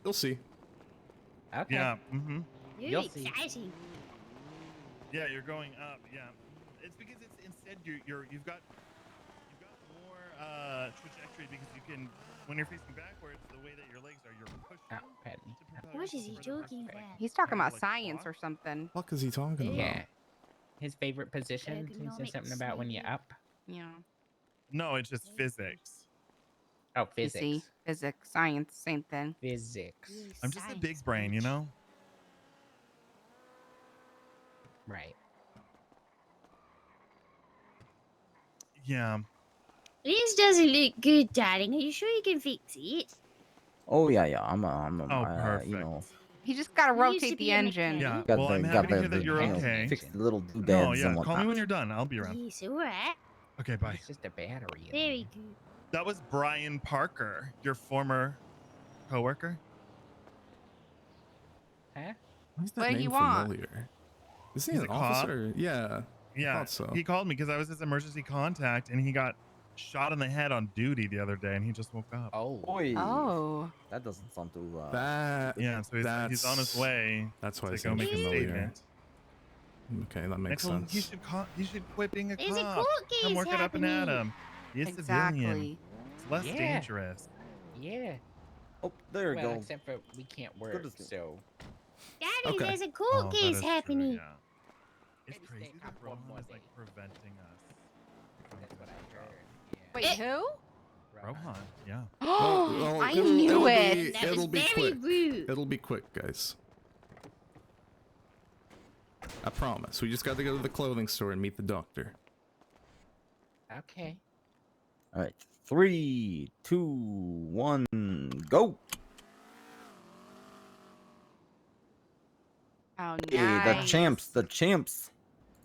You'll see. Okay. Yeah. Very You'll see. exciting. Yeah, you're going up. Yeah. It's because it's instead you've got more trajectory because you can when you're facing backwards, the way that your legs are, you're pushing Oh, petty. to propel What is yourself he further versus, talking like, about? He's talking kind of about like science walk. or something. What is he talking about? Yeah. His favorite position. He said something about when you're up. Yeah. No, it's just physics. Oh, You see, physics. physics, science, same thing. Physics. I'm just a big brain, you know? Right. Yeah. This doesn't look good, darling. Are you sure you can fix it? Oh yeah. I'm Oh, perfect. you know. He just got to You used to rotate be the a engine. mechanic. Yeah. Well, I'm happy to hear that you're the- okay. Fix the little No, doodads yeah. and Call me whatnot. when you're done. I'll be around. Yes, all right. Okay, bye. It's just a battery. in Very there. good. That was Brian Parker, your former coworker. Huh? Why is that What do name you want? familiar? Is he He's an a cop. officer? Yeah. Yeah. thought so. He called me because I was his emergency contact, and he got shot in the head on duty the other day, and he just woke up. Oh. Oi, Oh. that doesn't sound too. That. Yeah, so he's on his that's- way That's why to it go seems make a familiar. statement. Okay, that makes Nicole, sense. you should quit being a There's a cop. court Come case work it up and at happening. him. Be a civilian. Exactly. It's less Yeah. dangerous. Yeah. Oh, there you Well, go. except for we can't work, Good as new. so. Daddy, Okay. there's a court Oh, that case is true, happening. yeah. It's Maybe crazy stay that cop one Rohan more is like day. preventing us. That's what I heard. Yeah. Wait, who? Rohan, yeah. Oh, I it'll- knew it'll it. be- That was it'll be very quick. rude. It'll be quick, guys. I promise. We just got to go to the clothing store and meet the doctor. Okay. All right, 3, 2, 1, go. Oh, Hey, nice. the champs.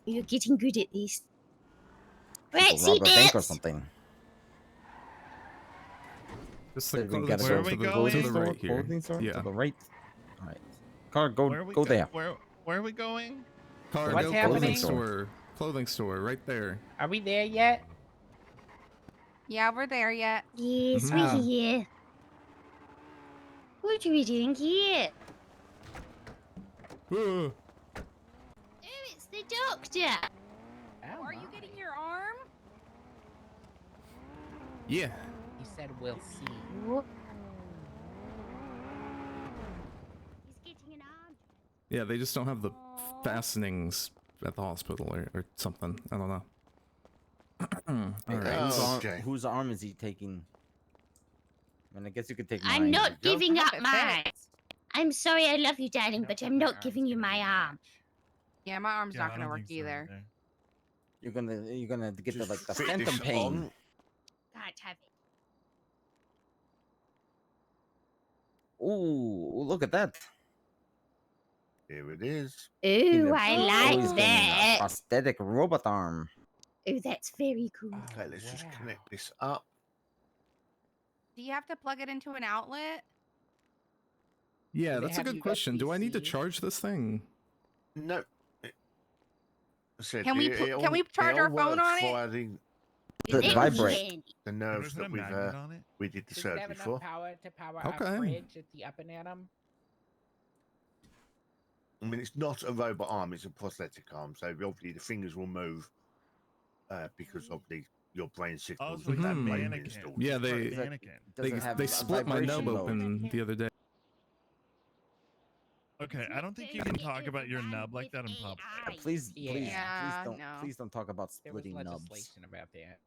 You're getting good at this. Go Right, rob a bank or seatbelts. something. Just So the we clothing gotta Where store are go we to the, going? to the right here. Clothing store Yeah. to the right. All right, car, go Where are we go there. Where are we going? Car, What's go happening? clothing store. Clothing store, right there. Are we there yet? Yeah, we're there yet. Yes, Mhm. we're Oh. here. What are we doing here? Uh, Oh, it's the doctor. Oh, Are you my. getting your arm? yeah. He said we'll see. Oh. He's getting an arm. Yeah, they just don't have the fastenings at the hospital or something. I don't know. All right. Okay. Whose arm is he taking? I mean, I guess you could take mine. I'm not Go. giving I hope up it mine. fits. I'm sorry, I love you, I darling, don't but think I'm my not arm's giving you gonna my be a arm. match. Yeah, my arm's Yeah, not I gonna don't work think so either. You're gonna get the Just like the fit phantom this pain. on. Can't have it. Ooh, look at that. Here it is. Ooh, I Oh, like he's getting a that. prosthetic robot arm. Oh, that's very cool. Oh, Okay, let's just wow. connect this up. Do you have to plug it into an outlet? Yeah, Do they that's a have good question. Do I need to USB-C? charge this thing? No. I said, Can we can we charge our phone on it? The That would be vibrate. handy. The And nerves there's no that we've magnet on it. we did the Does it have surgery enough for. power to power Okay. our fridge at the up and atom? I mean, it's not a robot arm; it's a prosthetic arm. So obviously the fingers will move because of your brain signals. so with it's that a Mhm. plate mannequin. installed. Yeah, It's part of they- the mannequin. Does They, it have they a split my vibration nub mode? open the other day. Okay, I don't think you Very can good talk about your design nub like with that in public. AI. Please, Yeah, no. please don't talk about There was splitting nubs. legislation about that.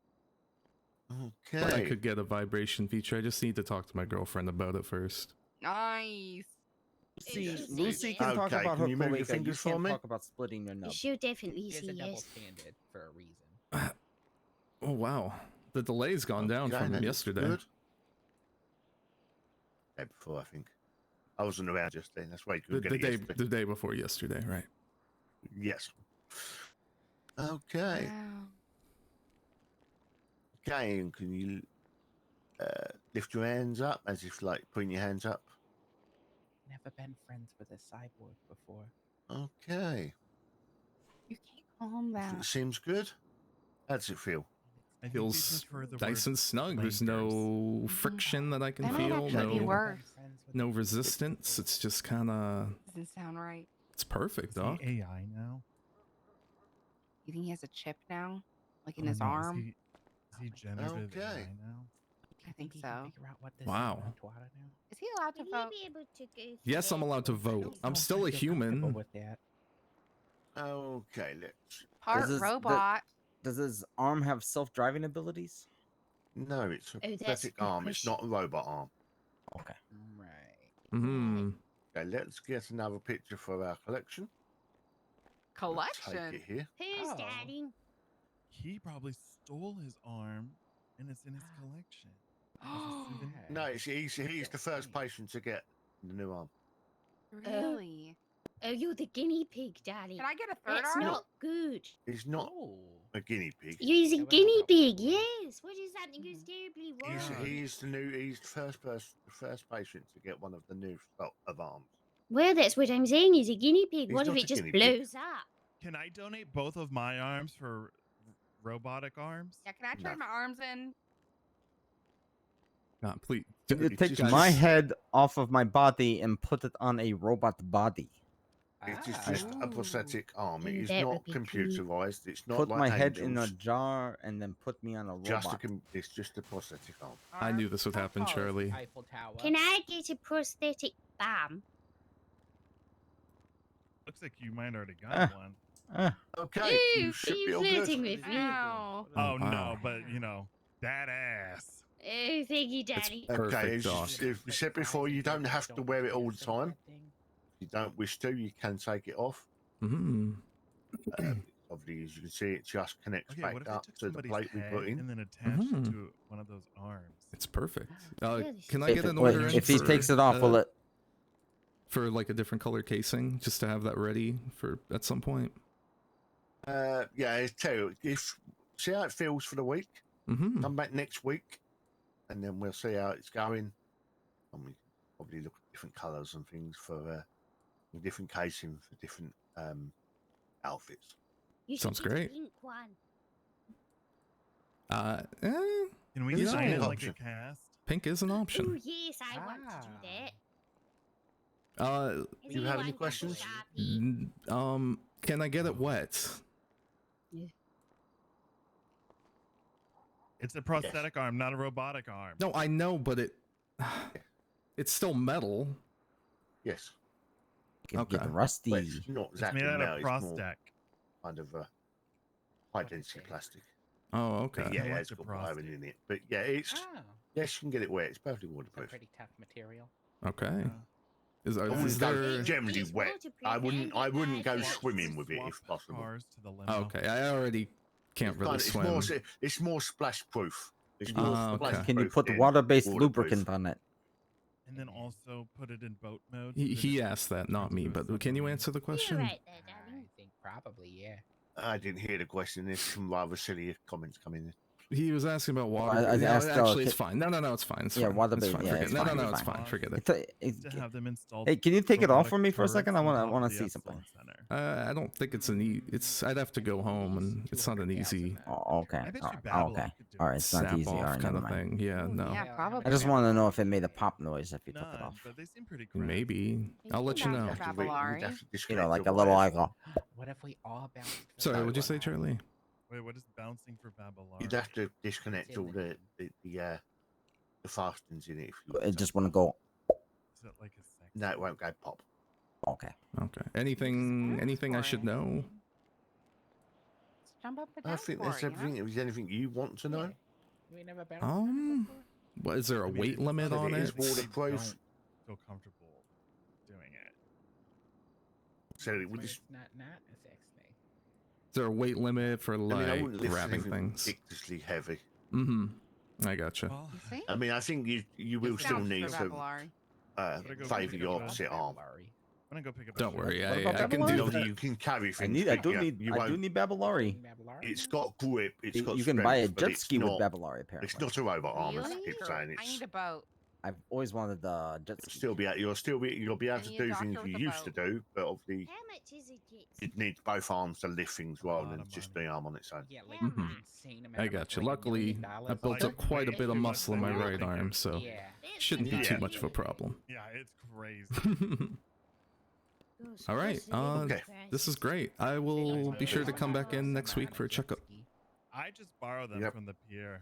But I Okay. could get a vibration feature. I just need to talk to my girlfriend about it first. Nice. See, Yes. Lucy can talk Okay, about can her you move your cloaca. You fingers for can't me? talk about splitting your nub. She'll definitely There's say a double yes. standard for a reason. Oh wow, the delay's gone down Okay, from that's yesterday. good. Day before, I think. I wasn't around just then. That's why you The, couldn't the get it day, yesterday. the day before yesterday, right? Yes. Okay. Wow. Okay, and can you lift your hands up as if like putting your hands up? Never been friends with a cyborg before. Okay. You can't calm It that. seems good. How does it feel? I think they Feels prefer the nice word and snug. There's blankers. no friction that I can That might feel. actually be No, worse. no resistance. It's just kind of. Doesn't sound right. It's perfect, Is Doc. he AI now? You think he has a chip now, like in Or his no, arm? Is he generative Okay. AI now? I think he can so. figure out what this Wow. Is he allowed to Will you vote? be able to go Yes, I'm through allowed to everyone? vote. I'm still a human. With that. Okay, let's. Part This is the- robot. Does his arm have self-driving abilities? No, it's a Oh, that's a prosthetic good arm. It's question. not a robot arm. Okay. Right. Hmm. Okay, let's get another picture for our collection. Take Collection. it here. Who's Oh. daddy? He probably stole his arm, and it's in his collection. as a souvenir. No, he's the first patient to get the new arm. Really? Oh, you're the guinea pig, daddy. Can I get a third That's arm? not good. He's not Oh. a guinea pig. He's a That would guinea help. pig, yes. What is that that goes terribly He's, wrong? he's the first patient to get one of the new stock of arms. Well, that's what I'm saying. He's a guinea pig. He's What if not it a just guinea pig. blows up? Can I donate both of my arms for robotic arms? Yeah, can I No. trade my arms in? God, please. You It's take just- my head off of my body and put it on a robot body. It's just a Ooh. prosthetic arm. It Ooh, is that would not be cool. computerized. It's not Put like my head in a angels. jar and then put me on a robot. It's just a prosthetic arm. I knew this would How happen, tall is the Charlie. Eiffel Tower? Can I get a prosthetic bum? Looks like you might already got Ah. one. Okay, Ew, you are should you be all good. flirting with me? Ow. Oh, no, wow. but you know, that ass. Oh, thank you, daddy. Okay, Perfect, as Doc. we said before, you don't have to wear it all the time. If you don't wish to, you can take it off. Hmm. Obviously, as you can see, it just connects Okay, back what if I up took to the somebody's plate we head put in. and then attached Mhm. it to one of those arms? It's perfect. Yeah, Can I If get it- an wait, order in if he for, takes it off, will it? for like a different color casing, just to have that ready for at some point? Yeah, I tell you, see how it feels for the week. Hmm. Come back next week, and then we'll see how it's going. And we probably look at different colours and things for different casing for different outfits. You should Sounds get a great. pink one. Can we It's design an it like a option. cast? Pink is an Oh, option. yes, I want to do that. Uh, Has you have any anyone got a questions? Sharpie? Can I get it wet? It's a prosthetic arm, not a robotic arm. No, I know, but it's still metal. Yes, It can get Okay. rusty. but it's not It's exactly made out metal. of It's more Prostec. kind of high density plastic. Oh, But okay. yeah, I like it's the got wiring Prostec. in it. But yeah, it's Oh, yes, you can get it wet. It's perfectly it's a waterproof. pretty tough material. Okay. Is, I is wouldn't go there? generally It's wet. waterproof I wouldn't and go it has swimming with it Swap if possible. Cars to the limo. Oh, okay, I already can't really It's swim. more, it's more splash proof. It's more Ah, okay. splash Can you proof put than water-based waterproof. lubricant on it? And then also put it in boat mode. He, so that he it asked that, not turns me. into a But can you submarine. answer the You're question? right there, I darling. think probably, yeah. I didn't hear the question. There's some rather silly comments coming in. He was asking about water. I No, asked, actually, it's ca- fine. No, it's fine. It's Yeah, fine. water It's based, fine. yeah, Forget it's it. fine, No, it's it's fine. fine. Forget it. To have them installed. Hey, can you take it off robotic for me for a turrets second? I on want top of to the see something. Epsilon Center. I don't think it's an it's. I'd have to go home, and it's not an easy Oh, okay. I bet you Oh, Babylon okay. could do All it. right, it's not snap easy. All off right, kind never of mind. thing. Yeah, Ooh, no. yeah, probably. I just want to know if it made a pop noise if you took it None, off. but they seem pretty crafty. Maybe. You I'll can let you bounce know. your You'd have to Babylari. disconnect You know, like your a little wires. like a. What if we all bounced? for Sorry, that what'd you one say, hour? Charlie? Wait, what is bouncing for Babylon? You'd have to disconnect in all the the fastenings in it. If you It want just to. want to go. Is it like a sex? No, it won't go pop. Okay. Okay. Anything I for should it. know? Let's jump up and I down think for that's it, you know? everything. Is there anything you want to know? Yeah. We never bounced on it before? What is there a I mean, weight it's limit not- on it is it? waterproof. Don't feel comfortable doing it. So it That's would why just. it's not a sex thing. Is there a weight limit for I like mean, I wouldn't lift grabbing anything things? ridiculously heavy. Mm-hmm. I gotcha. Well, You see? I mean, I think you will Yes, still Bounce need for to Babylari. Gotta go favour pick your up a opposite arm. I'm gonna go pick up. a Don't shirt. worry, What about I can Babylon? do Obviously, the. you can carry I things. need. I but do yeah, need. You I do won't. need Babylari. Babylari? It's got grip. It's got You can buy a strength, but jet it's ski with not- Babylari. Apparently. It's not a robot arm, as I Really? keep Sure. saying. I It's need a boat. I've always wanted the jet ski. You'll be able And to you do dock things it with you the used to boat. do, but obviously How much is a jet you'd need both arms to lift things A rather lot than of just money. the arm on its own. Yeah, like How an much? insane amount. I of, got you. like, $1 million. Luckily, I built Like, up quite a way bit of too much muscle in my than you were right arm, thinking. so Yeah. shouldn't be Yeah. too much of a problem. Yeah, it's crazy. All right, Okay. this is great. I will be sure to come back in next week for a checkup. I just borrow them Yep. from the pier.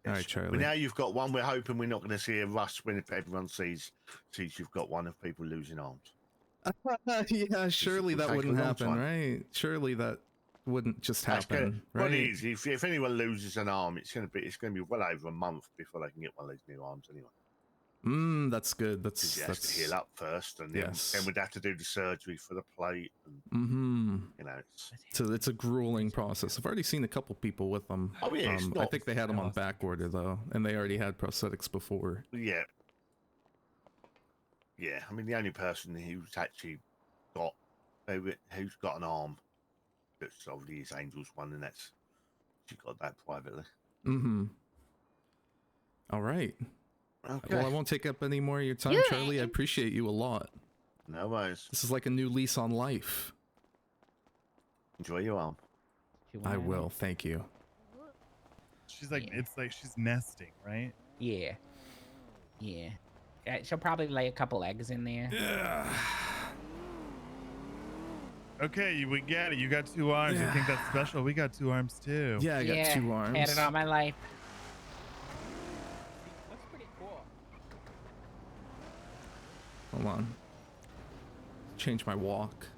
All right, But Charlie. now you've got one. We're hoping we're not going to see a rush when everyone sees you've got one of people losing arms. Yeah, surely will that take a wouldn't long happen, time. right? Surely that wouldn't just That's gonna, happen, What it right? is, if anyone loses an arm, it's going to be well over a month before they can get one of these new arms anyway. That's good. Because it has to heal up first, and then Yes. we'd have to do the surgery for the plate, and you know, it's a grueling process. I've already seen a couple people with them. Oh, yeah, it's I not- think they had them I on lost back order though, and they already had prosthetics before. yeah. I mean, the only person who's actually got who's got an arm that's obviously is Angel's one, and that's she got that privately. All right. Okay. Well, I won't take up any more of your time, You Charlie. I ain't. appreciate you a lot. No worries. This is like a new lease on life. Enjoy your arm. I will. Thank you. She's like, Yeah. it's like she's nesting, right? Yeah. Yeah. She'll probably lay a couple eggs in there. Okay, we get it. You got 2 arms. You think that's special? We got 2 arms too. Yeah, I got Yeah, 2 arms. Had it all my life. Looks pretty cool. Hold on. Change my walk.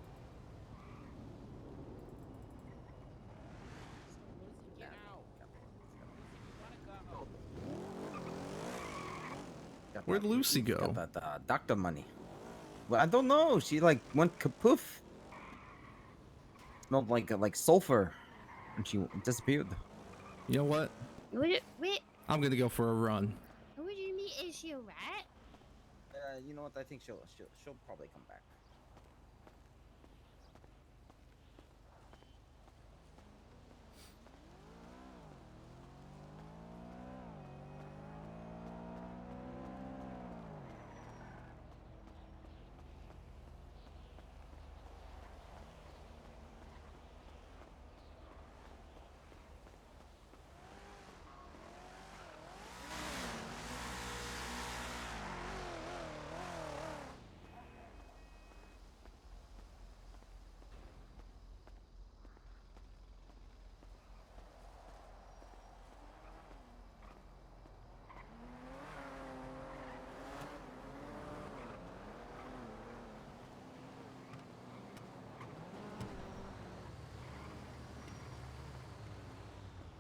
Where'd Lucy go? Got that doctor money. Well, I don't know. She like went kapoof. Smelled like sulfur, and she disappeared. You know what? Wait, I'm gonna go for a run. what do you mean? Is she alright? You know what? I think she'll probably come back.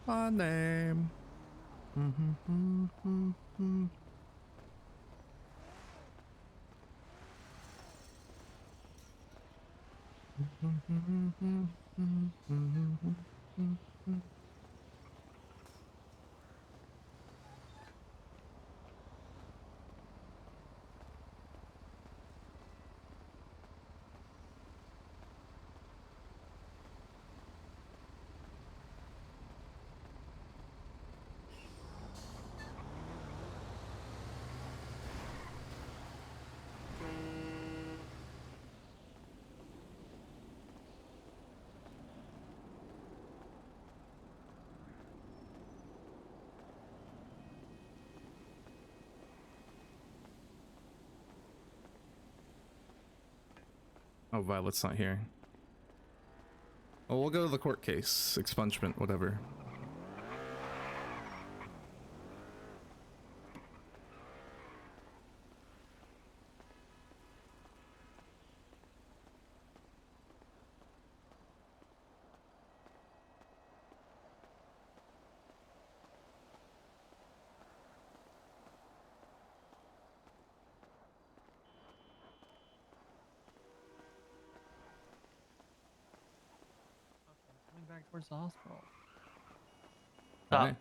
My name. Oh, Violet's not here. Oh, we'll go to the court case. Expungement, whatever. Coming back towards the hospital. Hi.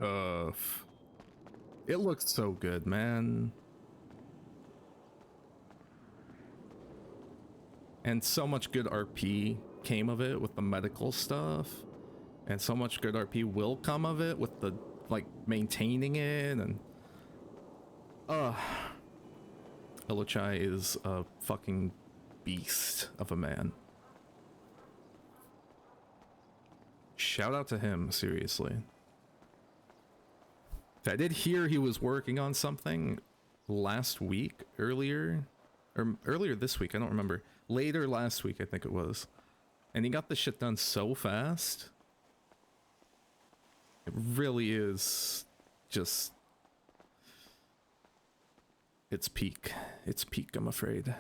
It looks so good, man. And so much good RP came of it with the medical stuff. And so much good RP will come of it with the, like, maintaining it and... Elochai is a fucking beast of a man. Shout out to him, seriously. I did hear he was working on something last week, earlier this week, I don't remember. Later last week, I think it was. And he got the shit done so fast. It really is just... It's peak. It's peak, I'm afraid.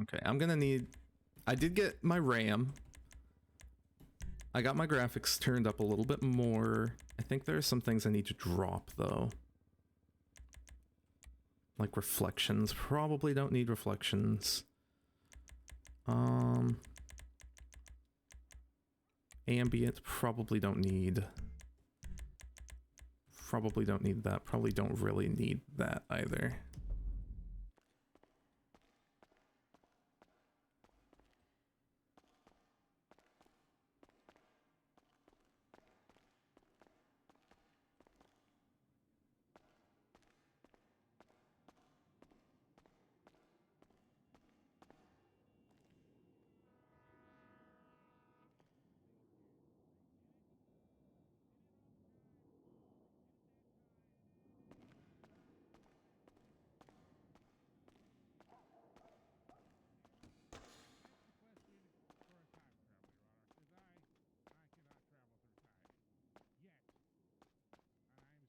Okay, I'm gonna need... I did get my RAM. I got my graphics turned up a little bit more. I think there are some things I need to drop, though. Like reflections. Probably don't need reflections. Ambient, probably don't need. Probably don't need that. Probably don't really need that either.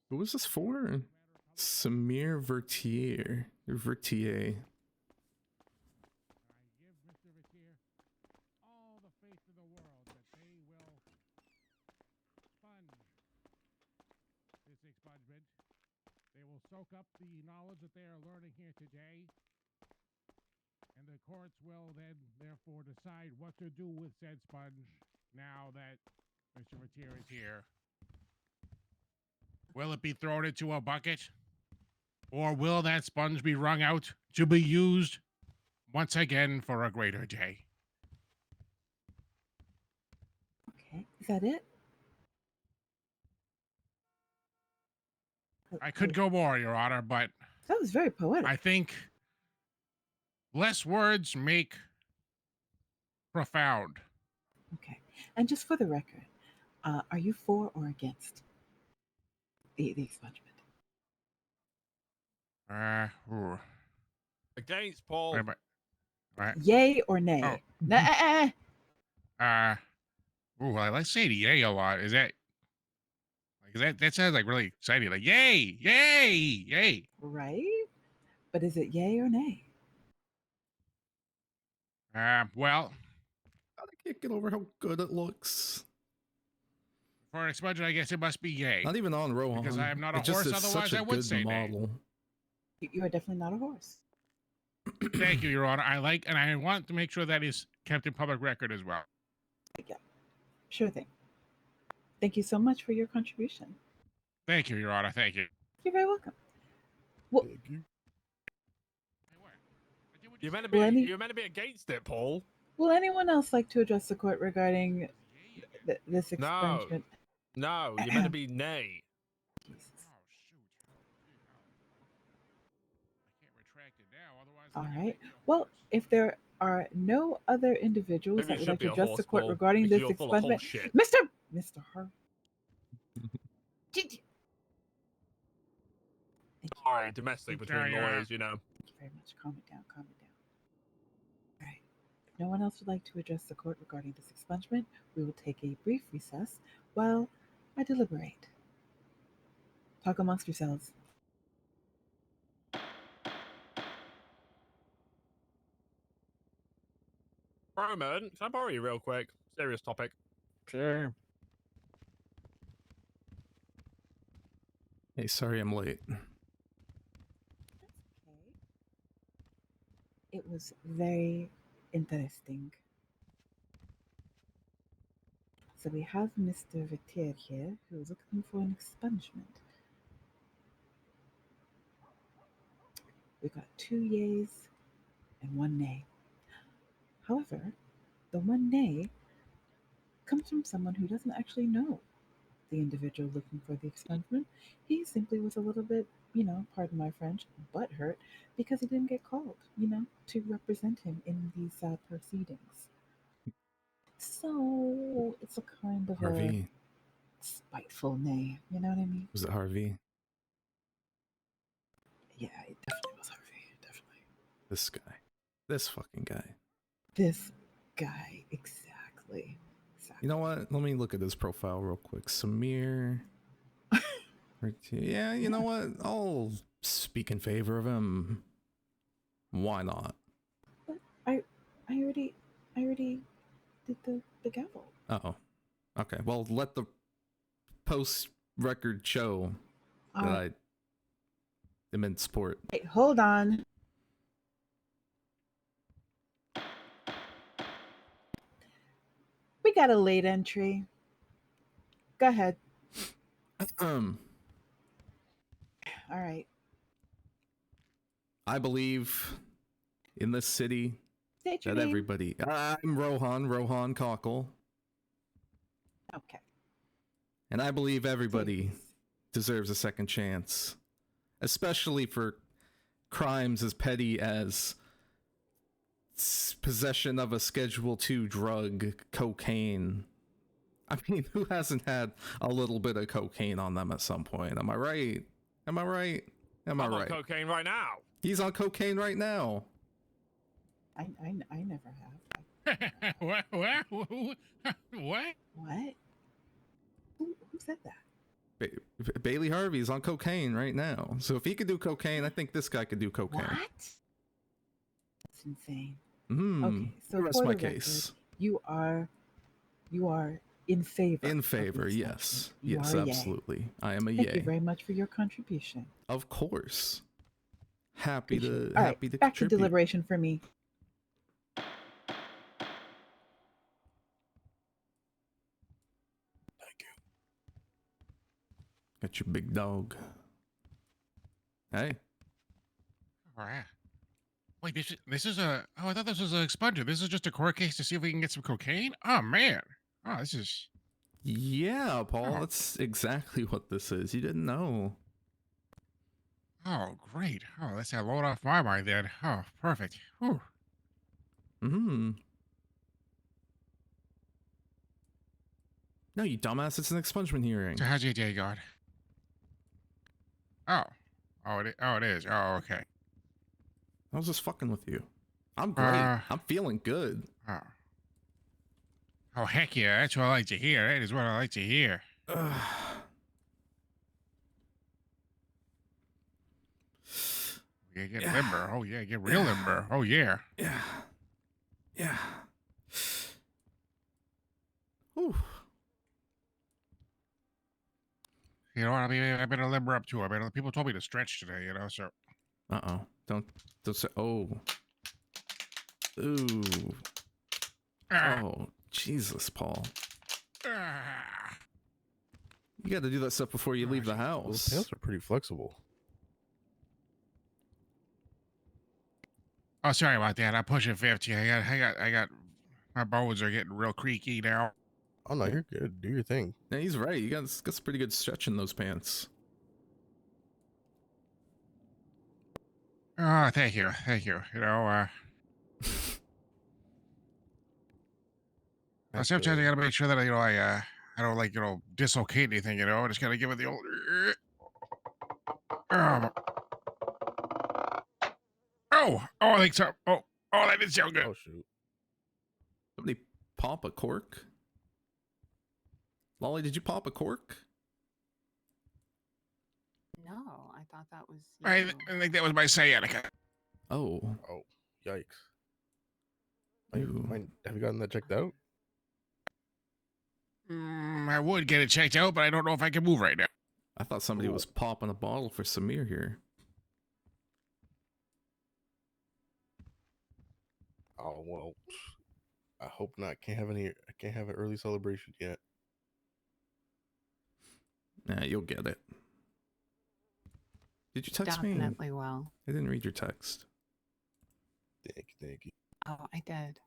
Who was this for? Samir Vertier. Vertier. They will soak up the knowledge that they are learning here today, and the courts will then therefore decide what to do with said sponge now that Mr. Ratier is here. Will it be thrown into a bucket? Or will that sponge be wrung out to be used once again for a greater day? Okay, is that it? I could go more, Your Honor, but That was very poetic. I think less words make profound. Okay, and just for the record, are you for or against the expungement? Ooh. Against Paul. Wait a minute. Right. Yay or nay? Oh. Ooh, I like saying yay a lot. Is that like that sounds like really exciting. Like yay, yay, yay. Right? But is it yay or nay? Well, I can't get over how good it looks. for an expunge, I guess it must be yay. Not even on Rohan. Because I am not a It just horse, is otherwise such a I would good say nay. model. You are definitely not a horse. Thank you, Your Honor. I like, and I want to make sure that is kept in public record as well. Yeah, sure thing. Thank you so much for your contribution. Thank you, Your Honor. Thank you. You're very welcome. Well, You're meant to Well, be. You're meant to be against it, Paul. will anyone else like to address the court regarding this No. expungement? No, you're meant to be nay. Jesus. Oh, shoot. I can't retract it now, otherwise All they're gonna right. make me a Well, horse. if there are no other individuals Maybe that you would should like be to a address the horse, court Paul, regarding because this you're full of expungement, bullshit. Mr. Did- Thank you. Sorry, domestic between Sorry, lawyers, you know. Thank you very much. Calm it down. Calm it down. All right. If no one else would like to address the court regarding this expungement, we will take a brief recess while I deliberate. Talk amongst yourselves. Roman, can I borrow you real quick? Serious topic. Sure. Hey, sorry I'm late. Okay. It was very interesting. So we have Mr. Vitier here who is looking for an expungement. We got 2 yeas and 1 nay. However, the 1 nay comes from someone who doesn't actually know the individual looking for the expungement. He simply was a little bit, pardon my French, butthurt because he didn't get called, to represent him in these proceedings. So it's a kind of Harvey. a spiteful nay, you know what I mean? Was it Harvey? Yeah, it definitely was Harvey, definitely. This guy. This fucking guy. This guy, exactly. You know what? Let me look at his profile real quick. Samir. Yeah, you know what? I'll speak in favor of him. Why not? But I already did the gavel. Uh-oh. Okay, well, let the post-record show that I am in support. Wait, hold on. We got a late entry. Go ahead. All right. I believe in this city State your that name. everybody... I'm Rohan Cockle. Okay. And I believe everybody Please. deserves a second chance. Especially for crimes as petty as possession of a Schedule II drug, cocaine. I mean, who hasn't had a little bit of cocaine on them at some point? Am I right? Am I right? Am I I'm on right? cocaine right now. He's on cocaine right now. I never have. What? What? What? What? Who said that? Bailey Harvey's on cocaine right now. So if he could do cocaine, I think this guy could do cocaine. What? That's insane. Hmm. Okay, so Rest for my the case. record, you are in favor. In of the favor, yes. expungement. You Yes, are a yay. absolutely. I am a Thank you yay. very much for your contribution. Of course. Happy Appreciate it. to All happy right, to back to contribute. deliberation for me. Got your big dog. Hey. All right. Wait, this is a. Oh, I thought this was an expunger. This is just a court case to see if we can get some cocaine. Oh man. Oh, this is. Yeah, Paul, Oh. that's exactly what this is. You didn't know. Oh, great. Oh, that's a load off my mind then. Oh, perfect. Whew. Mm-hmm. No, you dumbass, it's an expungement hearing. So how's your day going? Oh. Oh, it is. Oh, okay. I was just fucking with you. I'm great. I'm feeling good. Oh. Oh, heck yeah. That's what I like to hear. That is what I like to hear. Yeah, get limber. Oh, yeah, get real limber. Oh, yeah. Yeah. Yeah. Whew. You know what? I mean, I better limber up too. I mean, people told me to stretch today, so. Uh-oh. Don't say, oh. Ooh. Oh, Jesus, Paul. You got to do that stuff before you leave the house. Those pants are pretty flexible. Oh, sorry about that. I'm pushing 50. I got, my bones are getting real creaky now. Oh no, you're good. Do your thing. Yeah, he's right. You got some pretty good stretch in those pants. Oh, thank you. Thank you. Sometimes I gotta make sure that I don't like, dislocate anything, I just gotta give it the old. Oh, I think so. Oh, that did sound good. Oh shoot. Somebody pop a cork? Lolly, did you pop a cork? No, I thought that was. I think that was my sciatica. Oh. Oh, yikes. Ooh. Have you gotten that checked out? I would get it checked out, but I don't know if I can move right now. I thought somebody was popping a bottle for Samir here. Oh well, I hope not. Can't have an early celebration yet. Nah, you'll get it. Did you text me? Definitely will. I didn't read your text. Thank you. Oh, I did.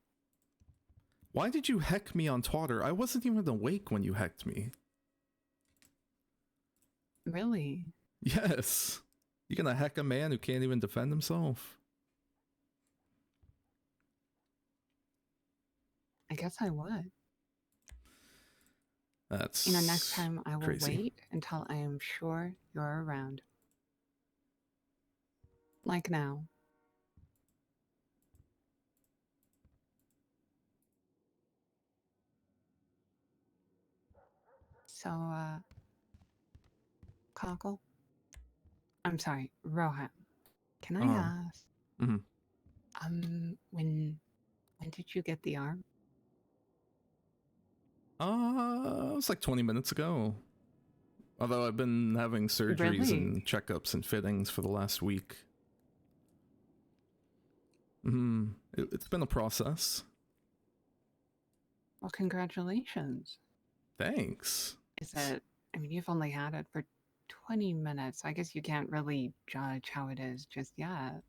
Why did you heck me on Twitter? I wasn't even awake when you hecked me. Really? Yes. You gonna heck a man who can't even defend himself? I guess I would. That's Next time I will crazy. wait until I am sure you're around. Like now. So, Cockle? I'm sorry, Rohan. Can I ask? When did you get the arm? It was like 20 minutes ago. Although I've been having surgeries Really? and checkups and fittings for the last week. It's been a process. Well, congratulations. Thanks. I mean, you've only had it for 20 minutes. I guess you can't really judge how it is just yet.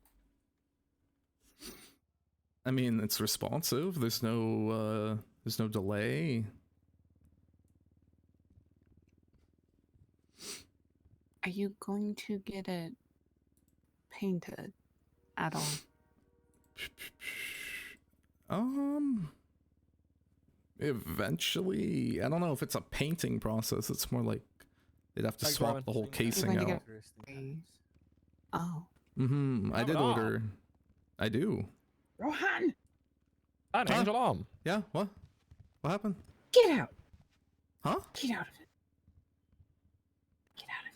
I mean, it's responsive. There's no delay. Are you going to get it painted at all? Eventually, I don't know if it's a painting process. It's more like they'd have to swap the whole casing out. Oh. I did order. I do. Rohan! An angel arm. Yeah, what? What happened? Get out! Huh? Get out of it. Get out of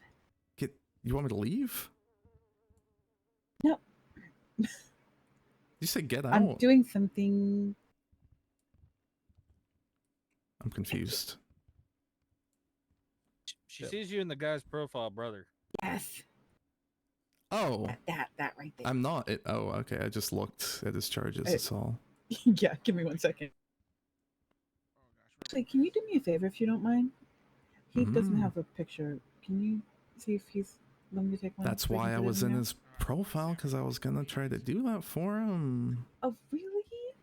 it. You want me to leave? No. Did you say get out? I'm doing something. I'm confused. She sees you in the guy's profile, brother. Yes. Oh. That right there. I'm not. Oh, okay. I just looked at his charges. That's all. Yeah, give me 1 second. Actually, can you do me a favor if you don't mind? He doesn't have a picture. Can you see if he's willing to take one? That's why I was in his profile, because I was gonna try to do that for him. Oh, really?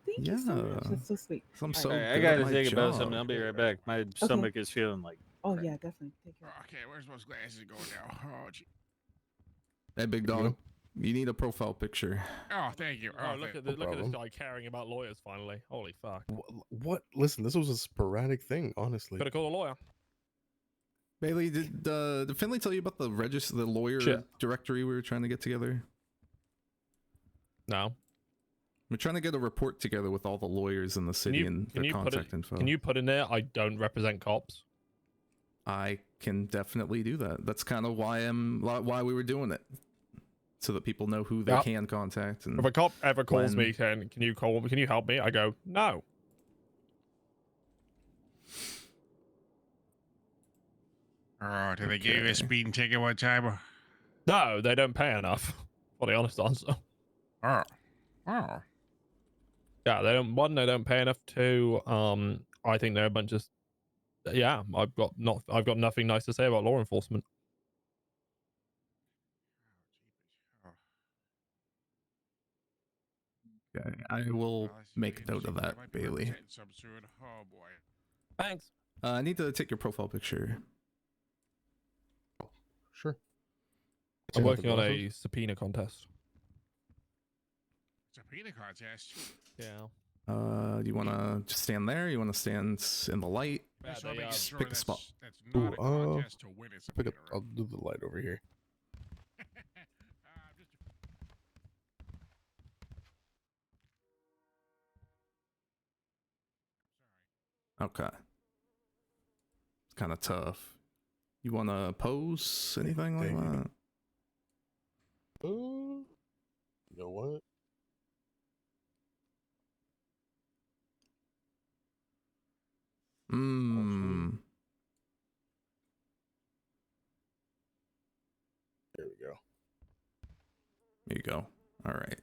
Thank you so much. That's so sweet. I'm so Hey, I good gotta at my think about job. something. I'll be right back. My stomach is feeling like. Oh yeah, definitely. Take care. Okay, where's those glasses going now? Oh, gee. Hey, big dog. You need a profile picture. Oh, thank you. Oh, look at this guy caring about lawyers finally. Holy fuck. What? Listen, this was a sporadic thing, honestly. Better call a lawyer. Bailey, did Finley tell you about the lawyer directory we were trying to get together? No. We're trying to get a report together with all the lawyers in the city and their contact info. Can you put in there, I don't represent cops? I can definitely do that. That's kind of why we were doing it. So that people know who they can contact. And if a cop ever calls me saying, can you help me? I go, no. Oh, did they give you a speeding ticket one time? No, they don't pay enough. For the honest answer. Oh. Yeah, they don't pay enough. Two, I think they're a bunch of I've got nothing nice to say about law enforcement. Okay, I will make note of that, Bailey. Oh boy. Thanks. I need to take your profile picture. Sure. I'm working on a subpoena contest. Subpoena contest? Yeah. Do you want to just stand there? You want to stand in the light? Pick a spot. Ooh, I'll do the light over here. Okay. It's kind of tough. You want to pose anything like that? You know what? There you go. All right.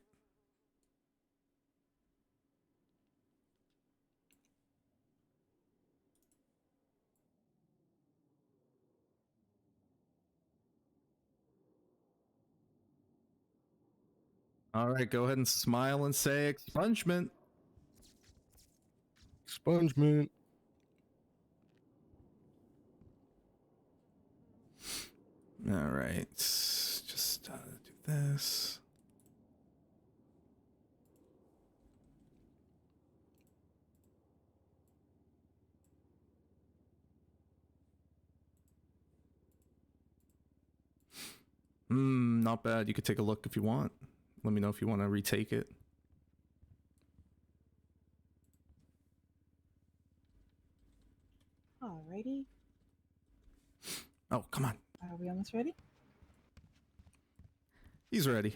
All right, go ahead and smile and say expungement. Expungement. All right, just do this. Not bad. You could take a look if you want. Let me know if you want to retake it. Alrighty. Oh, come on. Are we almost ready? He's ready.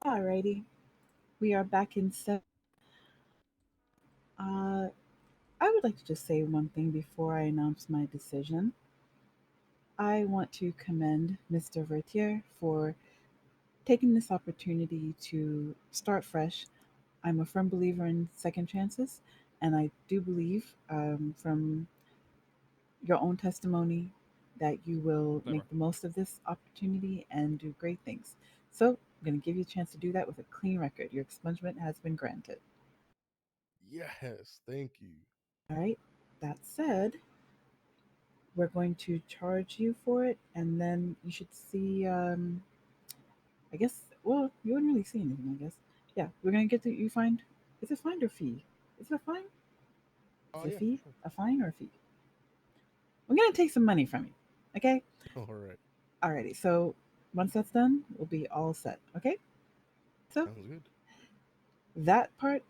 Alrighty. We are back in set. I would like to just say one thing before I announce my decision. I want to commend Mr. Vertier for taking this opportunity to start fresh. I'm a firm believer in second chances, and I do believe from your own testimony that you will make the most of this opportunity and do great things. So I'm going to give you a chance to do that with a clean record. Your expungement has been granted. Yes, thank you. All right. That said, we're going to charge you for it, and then you should see. I guess. Well, you wouldn't really see anything. I guess. Yeah, we're gonna get to you find. Is it fine or fee? Is it a fine? Oh, Is it yeah, a fee? sure. A fine or a fee? We're gonna take some money from you. Okay. All right. Alrighty. So once that's done, we'll be all set. Okay. So Sounds good.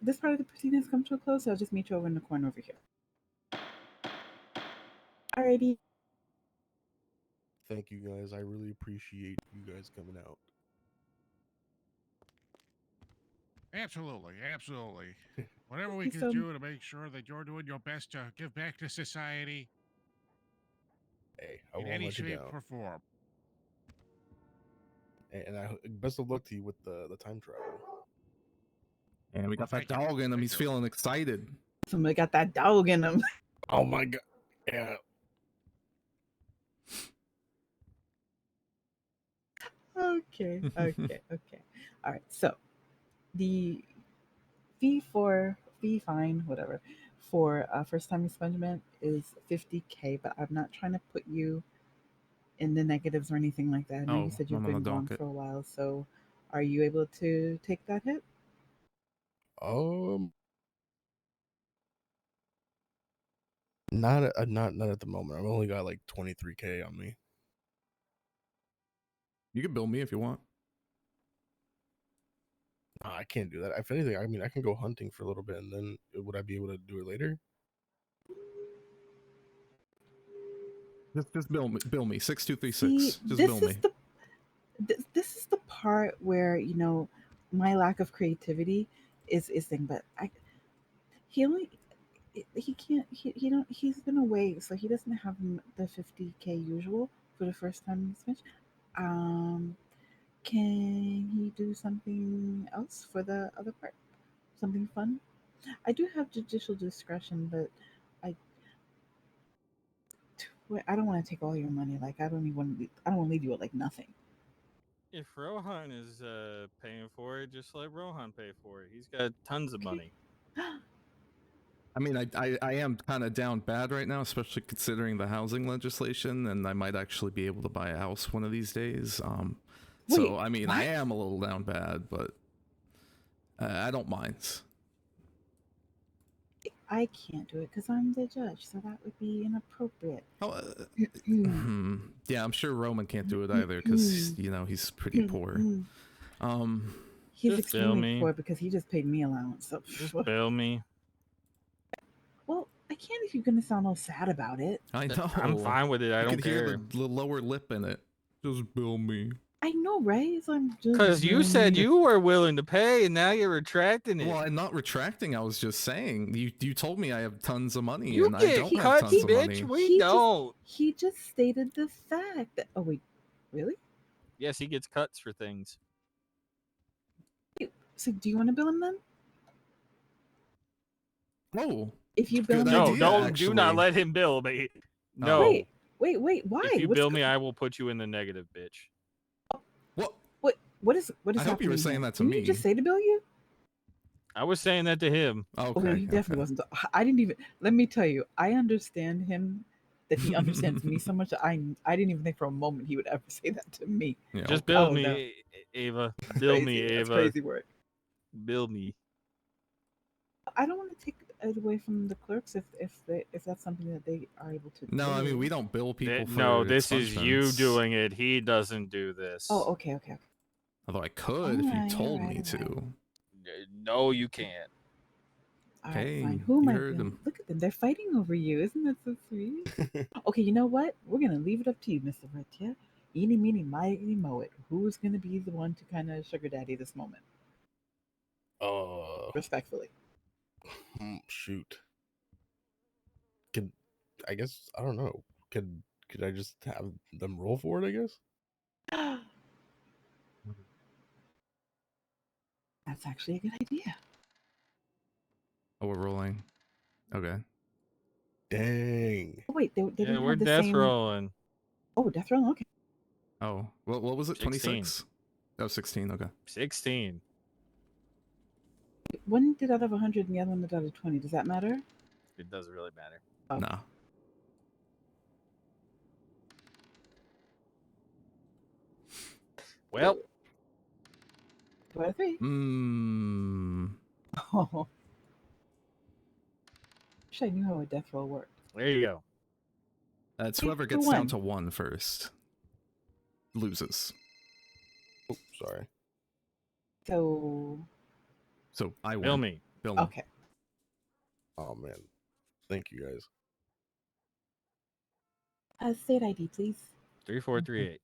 this part of the proceedings come to a close. So I'll just meet you over in the corner over here. Alrighty. Thank you guys. I really appreciate you guys coming out. Absolutely, absolutely. Whatever we Thank you can so do to make sure that you're doing your best to give back to society Hey, I in won't any let you shape down. or form. And best of luck to you with the time travel. And we got that dog in him. He's feeling excited. Somebody got that dog in them. Oh my god. Yeah. Okay. All right. So the fee fine, whatever, for first time expungement is $50K, but I'm not trying to put you in the negatives or anything like that. I know you said you've I'm on the been gone docket. for a while, so are you able to take that hit? Not at the moment. I've only got like 23K on me. You can bill me if you want. No, I can't do that. If anything, I mean, I can go hunting for a little bit, and then would I be able to do it later? Just bill me. 6236. See, Just this bill is me. this is the part where my lack of creativity is thing, but he only he can't he don't he's been away, so he doesn't have the 50K usual for the first time in Spanish. Can he do something else for the other part? Something fun? I do have judicial discretion, but I don't want to take all your money. Like I don't want to leave you with like nothing. If Rohan is paying for it, just let Rohan pay for it. He's got tons of money. I mean, I am kind of down bad right now, especially considering the housing legislation, and I might actually be able to buy a house one of these days. So, I mean, what? I am a little down bad, but I don't mind. I can't do it because I'm the judge, so that would be inappropriate. Yeah, I'm sure Roman can't do it either because, he's pretty poor. He's just bill extremely me. poor because he just paid me allowance. So Just bill me. Well, I can't if you're gonna sound all sad about it. I know. I'm fine with it. I you don't can care. hear the lower lip in it. Just bill me. I know, right? So I'm just Because you said you were willing to pay, and now you're retracting it. Well, I'm not retracting. I was just saying. You told me I have tons of money, You and I get don't have cuts, tons of bitch. money. We don't. He just stated the fact that. Oh wait, really? Yes, he gets cuts for things. So do you want to bill him then? Oh, If you bill good him, No, idea, don't. actually. Do not let him bill me. No. Wait. Why? If you What's bill me, I will put you in the negative, bitch. What? What is I hope you were happening saying here? that to Didn't me. you just say to bill you? I was saying that to him. Okay. Oh, no, he definitely wasn't. I didn't even. Let me tell you, I understand him. That he understands me so much. I didn't even think for a moment he would ever say that to me. Yeah, Just okay. bill Oh, me, no. Ava. That's Bill crazy. me, Ava. That's crazy work. Bill me. I don't want to take it away from the clerks if that's something that they are able to No, do. I mean we don't bill people for No, this is you expungements. doing it. He doesn't do this. Oh, okay. Although I could if you Alright, told alright, me to. No, you can't. All right, Hey, fine. Who am you I heard billing? him. Look at them. They're fighting over you. Isn't that so sweet? Okay, you know what? We're going to leave it up to you, Mr. Vertia. Eeny, meeny, miny, moe it. Who's going to be the one to kind of sugar daddy this moment? Respectfully. Shoot. I guess I don't know. Could I just have them roll for it? I guess. That's actually a good idea. Oh, we're rolling. Okay. Dang. Oh, wait, they Yeah, didn't we're have the death same. rolling. Oh, death roll. Okay. Oh, what was it? 16. 26? Oh, 16. Okay. 16. One did out of 100 and the other one did out of 20. Does that matter? It doesn't really matter. Oh. Nah. Well. 2 out of 3. Oh. Wish I knew how a death roll worked. There you go. That's 3 whoever for gets down 1. to 1 first loses. Oh, sorry. So. So I win. Bill me. Bill me. Okay. Oh man. Thank you guys. State ID, please. 3438.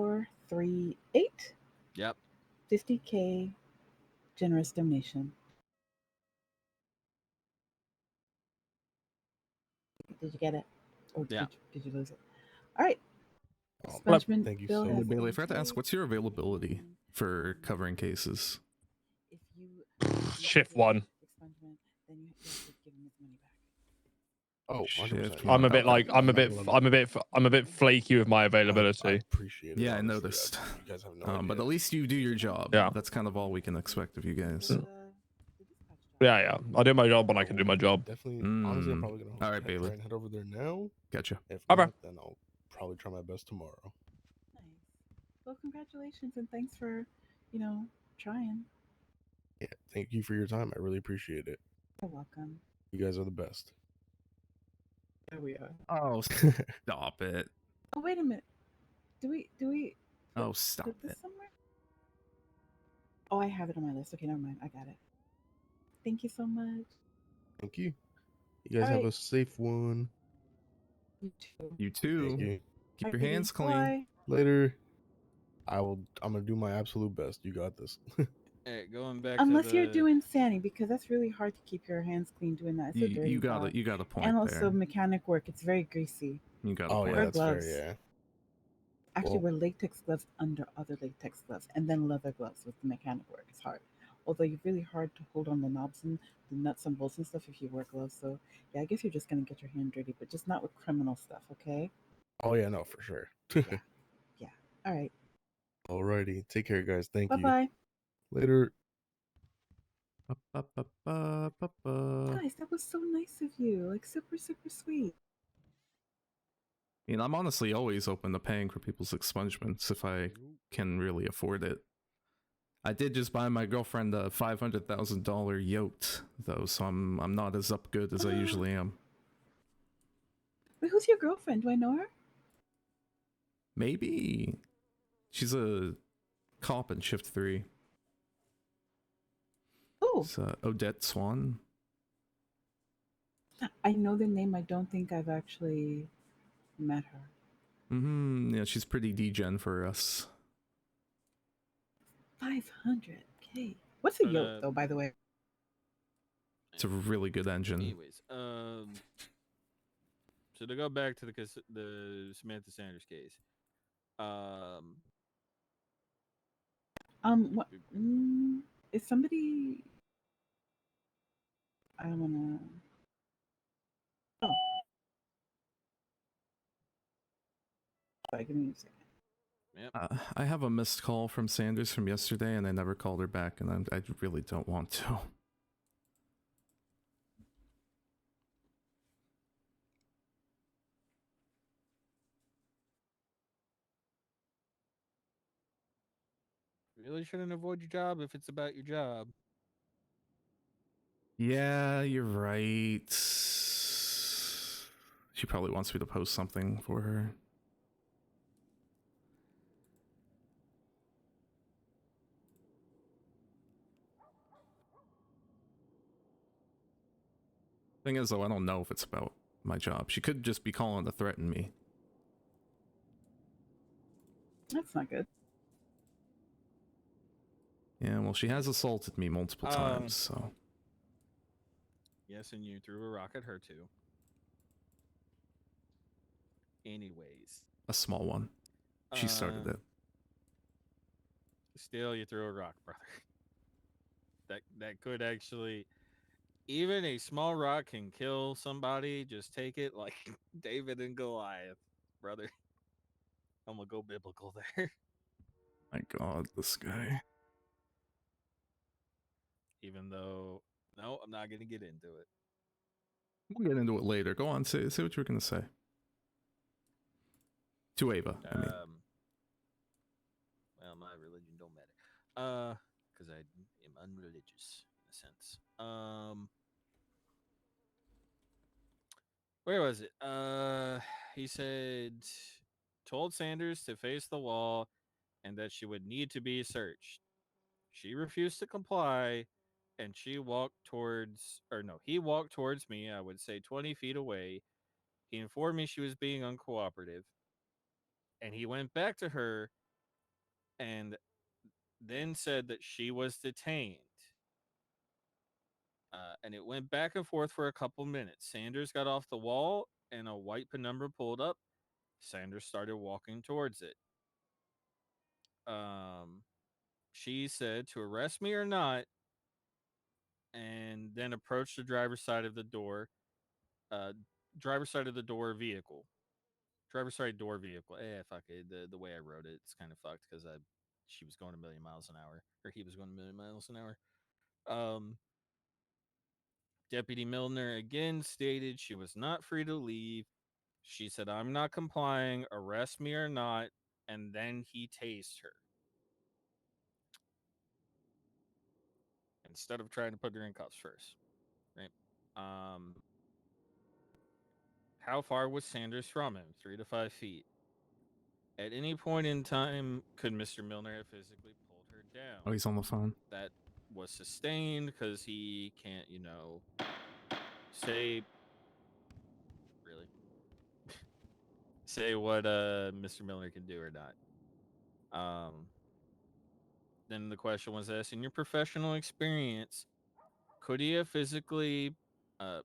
3438. Yep. 50K generous donation. Did you get it? Or Yeah. did you lose it? All right. Oh, Expungement thank you bill so has much. Bailey, I been forgot to ask, paid. what's your availability for covering cases? If you Shift 1. expungement, then you have to give him his money back. Oh, 100%. Shift Yeah, I'm a bit Okay. like I'm a bit flaky with my I availability. appreciate it. Yeah, I honestly. noticed. You guys have no idea. But at least you do your job. Yeah. That's kind of all we can expect of you guys. The dispatch job. Yeah. I do my job when I can do my job. Definitely. Honestly, I'm probably gonna All right, Bailey. try and head over there now. Gotcha. If Okay. not, then I'll probably try my best tomorrow. Nice. Well, congratulations and thanks for, trying. Yeah, thank you for your time. I really appreciate it. You're welcome. You guys are the best. There we are. Oh, stop it. Oh, wait a minute. Do we Oh, stop put this it. somewhere? Oh, I have it on my list. Okay, never mind. I got it. Thank you so much. Thank you. You guys All have right. a safe one. You too. You too. Thank you. Keep your Alrighty, hands clean. bye. Later. I'm gonna do my absolute best. You got this. Hey, going back Unless to the... you're doing sanding, because that's really hard to keep your hands clean doing that. It's a dirty You got job. it. You got a point And also there. mechanic work. It's very greasy. You got a Oh point. yeah, Wear that's gloves. fair. Yeah. Actually, Well- wear latex gloves under other latex gloves, and then leather gloves with the mechanic work. It's hard. Although you're really hard to hold on the knobs and the nuts and bolts and stuff if you wear gloves. So yeah, I guess you're just gonna get your hand dirty, but just not with criminal stuff, okay? Oh yeah, no, for sure. Yeah. All right. Alrighty. Take care, guys. Thank Bye you. bye. Later. Guys, that was so nice of you. Like super, super sweet. I mean, I'm honestly always open to paying for people's expungements if I can really afford it. I did just buy my girlfriend a $500,000 yacht, though, so I'm not as up good as I usually am. Wait, who's your girlfriend? Do I know her? Maybe she's a cop in Shift 3. Oh, It's Odette Swan. I know the name. I don't think I've actually met her. Yeah, she's pretty degen for us. 500K. What's a But, yoke, though, by the way? It's a really good engine. Anyways, so to go back to the Samantha Sanders case, What? Is somebody? I don't wanna. Oh, sorry. Give me a second. yep. I have a missed call from Sanders from yesterday, and I never called her back, and I really don't want to. Really shouldn't avoid your job if it's about your job. Yeah, you're right. She probably wants me to post something for her. Thing is, though, I don't know if it's about my job. She could just be calling to threaten me. That's not good. Yeah, well, she has assaulted me multiple times, so... Yes, and you threw a rock at her too. Anyways. A small one. She started it. Still, you threw a rock, brother. That could actually... Even a small rock can kill somebody. Just take it like David and Goliath, brother. I'm gonna go biblical there. My god, this guy. Even though... No, I'm not gonna get into it. We'll get into it later. Go on, say what you were gonna say. To Ava, I mean. Well, my religion don't matter. Because I am unreligious in a sense. Where was it? He said, told Sanders to face the wall and that she would need to be searched. She refused to comply, and he walked towards me, I would say 20 feet away. He informed me she was being uncooperative, and he went back to her and then said that she was detained. And it went back and forth for a couple minutes. Sanders got off the wall, and a white penumbra pulled up. Sanders started walking towards it. She said to arrest me or not, and then approached the driver's side of the door. Driver's side of the door vehicle. Driver's side door vehicle. Fuck it. The way I wrote it, it's kind of fucked because she was going a million miles an hour, or he was going a million miles an hour. Deputy Milner again stated she was not free to leave. She said, "I'm not complying. Arrest me or not." And then he tased her instead of trying to put her in cuffs first. Right. How far was Sanders from him? 3 to 5 feet. At any point in time, could Mr. Milner have physically pulled her down? Oh, he's on the phone. That was sustained because he can't, say really say what Mr. Milner can do or not. Then the question was asked, in your professional experience, could she have physically been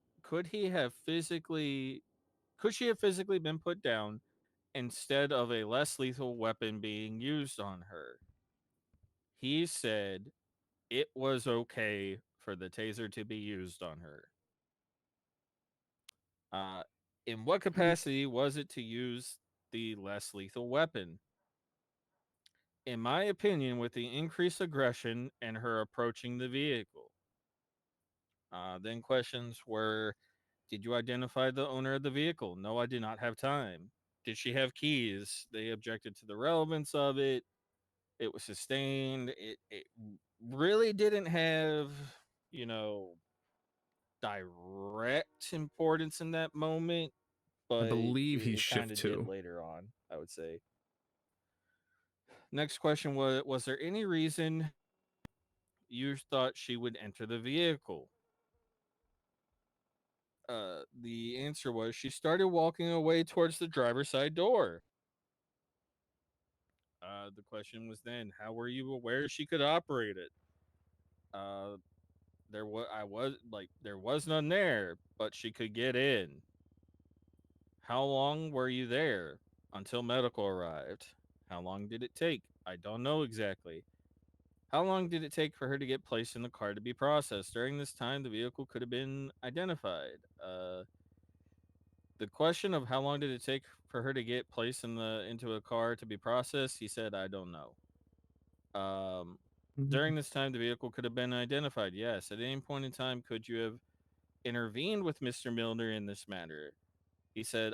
put down instead of a less lethal weapon being used on her? He said it was okay for the taser to be used on her. In what capacity was it to use the less lethal weapon? In my opinion, with the increased aggression and her approaching the vehicle. Then questions were, did you identify the owner of the vehicle? No, I did not have time. Did she have keys? They objected to the relevance of it. It was sustained. It really didn't have, direct importance in that moment, I but believe he's it kind shift of did 2. later on, I would say. Next question was there any reason you thought she would enter the vehicle? The answer was she started walking away towards the driver's side door. The question was then, how were you aware she could operate it? There was none there, but she could get in. How long were you there? Until medical arrived. How long did it take? I don't know exactly. How long did it take for her to get placed in the car to be processed? During this time, the vehicle could have been identified. The question of how long did it take for her to get placed into a car to be processed, he said, I don't know. During this time, the vehicle could have been identified. Yes. At any point in time, could you have intervened with Mr. Milner in this matter? He said,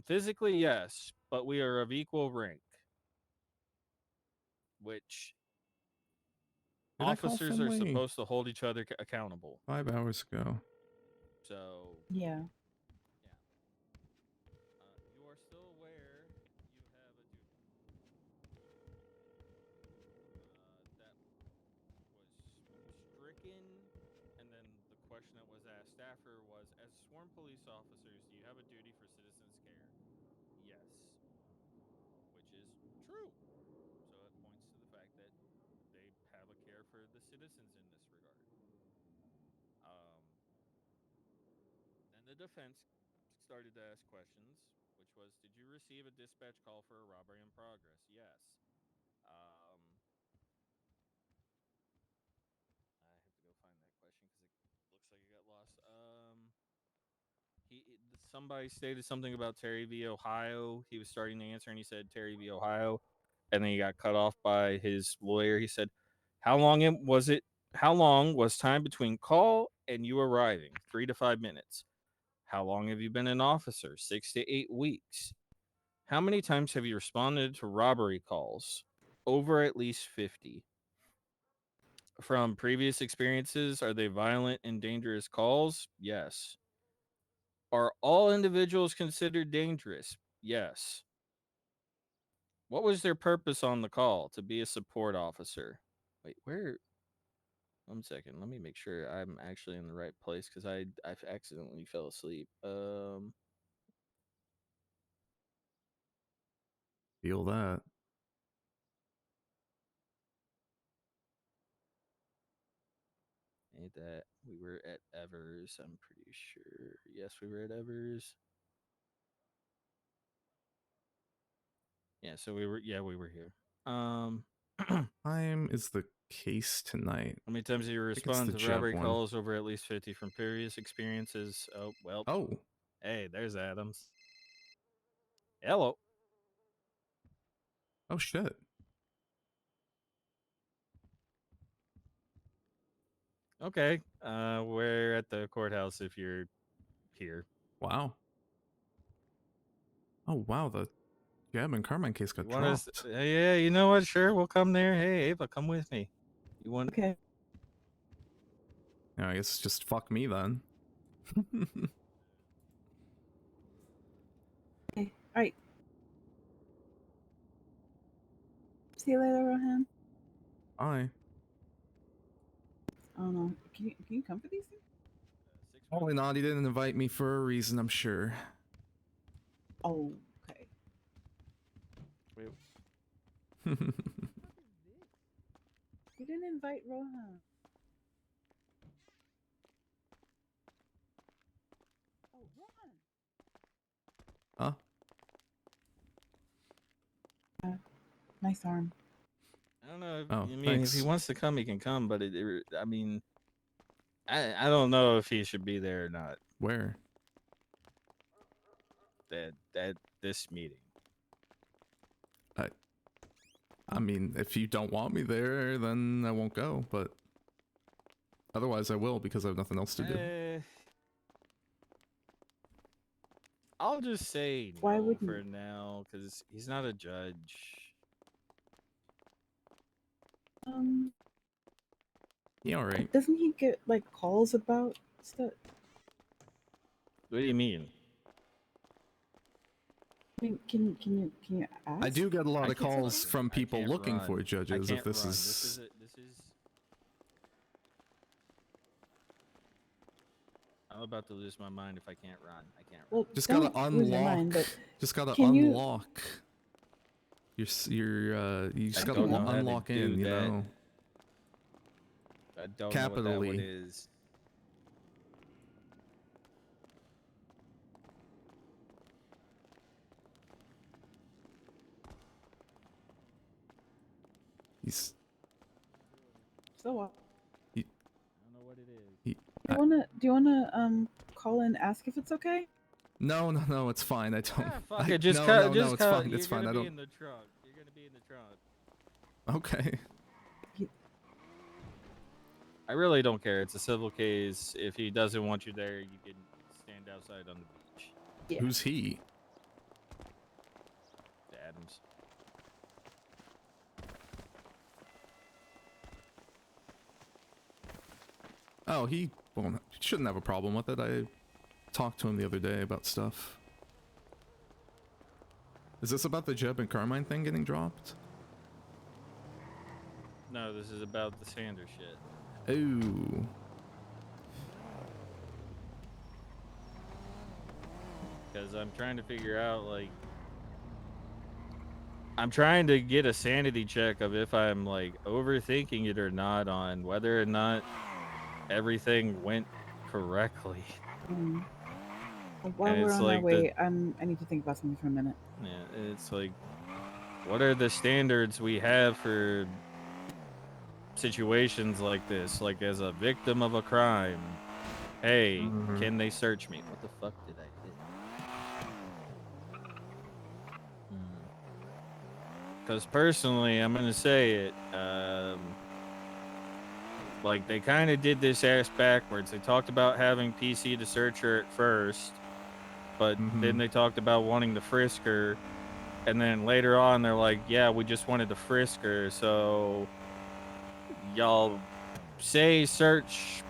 physically, yes, but we are of equal rank. Which Did I call officers are Finley supposed to hold each other accountable. 5 hours ago? So, Yeah. you are still aware you have a duty. That was stricken, and then the question that was asked after was, as sworn police officers, do you have a duty for citizens' care? Yes. Which is true. So it points to the fact that they have a care for the citizens in this regard. Then the defense started to ask questions, which was, did you receive a dispatch call for a robbery in progress? Yes. I have to go find that question because it looks like it got lost. Somebody stated something about Terry v. Ohio. He was starting to answer, and he said Terry v. Ohio, and then he got cut off by his lawyer. He said, How long was time between call and you arriving? 3 to 5 minutes. How long have you been an officer? 6 to 8 weeks. How many times have you responded to robbery calls? Over at least 50. From previous experiences, are they violent and dangerous calls? Yes. Are all individuals considered dangerous? Yes. What was their purpose on the call? To be a support officer. Wait, where? 1 second. Let me make sure I'm actually in the right place because I've accidentally fell asleep. Feel that. Ain't that we were at Evers? I'm pretty sure. Yes, we were at Evers. Yeah, so we were here. Time is the case tonight. How many times do you I think it's respond the to Jeb robbery one. calls? Over at least 50 from previous experiences. Oh, well. Oh. Hey, there's Adams. Hello. Oh shit. Okay. We're at the courthouse if you're here. Wow. Oh wow, the Jeb and Carmine case got You want dropped. us? Yeah, you know what? Sure, we'll come there. Hey, Ava, come with me. You want? Okay. Yeah, I guess just fuck me then. Okay. All right. See you later, Rohan. Bye. I don't know. Can you come for these things? Probably not. He didn't invite me for a reason, I'm sure. Oh, okay. Wait. You didn't invite Rohan. Oh, Rohan. Huh? Nice arm. I don't know. Oh, I mean, thanks. if he wants to come, he can come. But I mean, I don't know if he should be there or not. Where? This meeting. I mean, if you don't want me there, then I won't go, but otherwise I will because I have nothing else to do. I'll just say Why no wouldn't for you? now because he's not a judge. Yeah, alright. Doesn't he get like calls about stuff? What do you mean? I mean, can you ask? I do get a lot I of can't calls run. from I people can't looking run. for I judges can't if this run. is... This is. I'm about to lose my mind if I can't run. I can't run. Well, Just don't gotta lose your unlock. mind, but Just gotta can you- unlock. You just I gotta don't know how to unlock do in. You that. know. I don't know Capital what that one E. is. He's. So what? I don't know what it is. He, Do you wanna call and ask if it's okay? no, it's fine. I don't. Ah, fuck it. Just no, cut. no, just it's cut. fine. You're It's fine. gonna I be don't. in the trunk. You're gonna be in the trunk. Okay. I really don't care. It's a civil case. If he doesn't want you there, you can stand outside on the beach. Yeah. Who's he? Adams. Oh, he shouldn't have a problem with it. I talked to him the other day about stuff. Is this about the Jeb and Carmine thing getting dropped? No, this is about the Sanders shit. Oh. Because I'm trying to figure out, like, I'm trying to get a sanity check of if I'm, like, overthinking it or not on whether or not everything went correctly. While And we're it's on our like way, I need to think about something for a minute. Yeah, it's like, what are the standards we have for situations like this? Like, as a victim of a crime, hey, can they search me? What the fuck did I hit? Because personally, I'm gonna say it. Like, they kind of did this ass backwards. They talked about having PC to search her at first, but then they talked about wanting to frisk her, and then later on they're like, yeah, we just wanted to frisk her, so y'all say search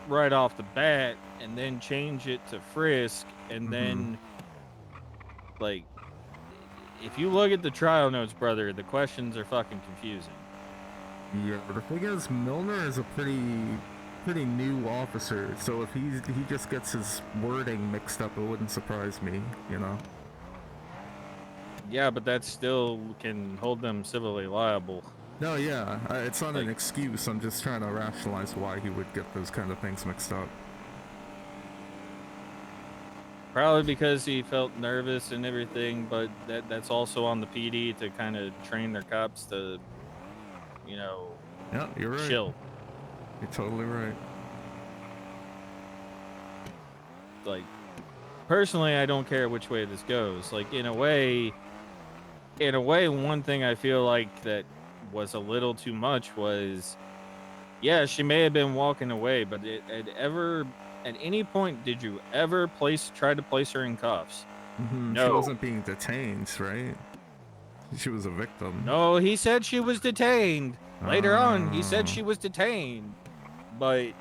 right off the bat and then change it to frisk, and then, like, if you look at the trial notes, brother, the questions are fucking confusing. Yeah, but the thing is, Milner is a pretty new officer, so if he just gets his wording mixed up, it wouldn't surprise me, you know? Yeah, but that still can hold them civilly liable. No, yeah, it's not an excuse. I'm just trying to rationalize why he would get those kind of things mixed up. Probably because he felt nervous and everything, but that's also on the PD to kind of train their cops to, you know, Yeah, you're right. chill. You're totally right. Like, personally, I don't care which way this goes. Like, in a way, one thing I feel like that was a little too much was, yeah, she may have been walking away, but at any point did you ever try to place her in cuffs? No. She wasn't being detained, right? She was a victim. No, he said she was detained. Later on, he said she was detained. But,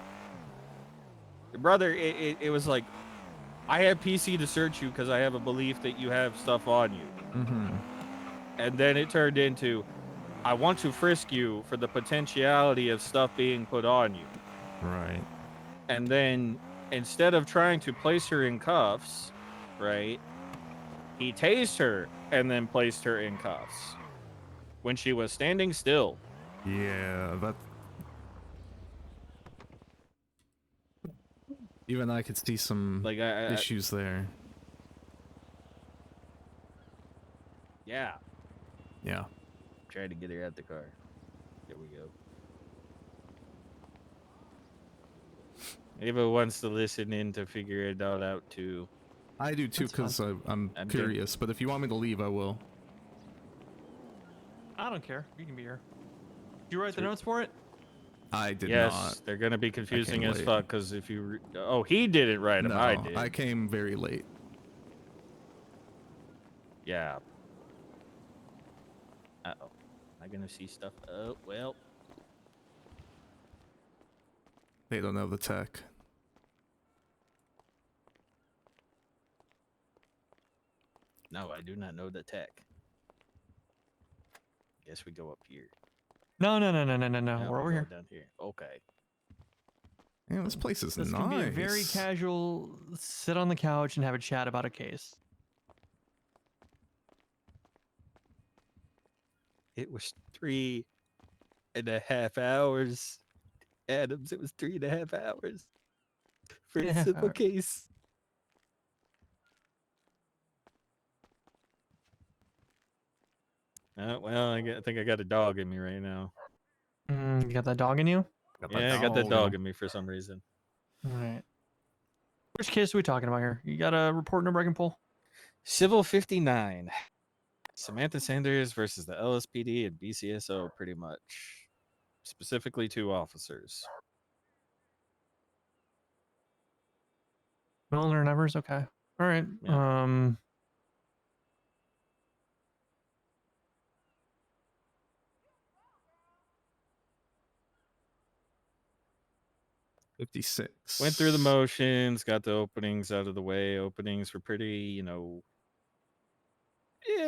brother, it was like, I have PC to search you because I have a belief that you have stuff on you. And then it turned into, I want to frisk you for the potentiality of stuff being put on you. Right. And then, instead of trying to place her in cuffs, right, he tased her and then placed her in cuffs when she was standing still. Yeah, that... Even I could see some issues there. Yeah. Yeah. Tried to get her out the car. There we go. Ava wants to listen in to figure it all out too. I do too, because I'm curious, but if you want me to leave, I will. I don't care. You can be here. Did you write the notes for it? I did Yes, not. they're gonna be confusing came as late. fuck because if you, oh, he didn't write them. No, I did. I came very late. Yeah. Uh-oh. Am I gonna see stuff? Oh, well. They don't know the tech. No, I do not know the tech. Guess we go up here. No. No, We're over we go here. down here. Okay. Man, this place is This nice. can be a very casual sit on the couch and have a chat about a case. It was 3.5 hours. Adams, it was 3.5 hours for a 3.5 simple hours. case. Well, I think I got a dog in me right now. You got that dog in you? Yeah, I got that dog in me for some reason. All right. Which case are we talking about here? You got a report number I can pull? Civil 59. Samantha Sanders versus the LSPD and BCSO, pretty much. Specifically 2 officers. Milner and Evers? Okay. All right. Yeah. 56. Went through the motions, got the openings out of the way. Openings were pretty,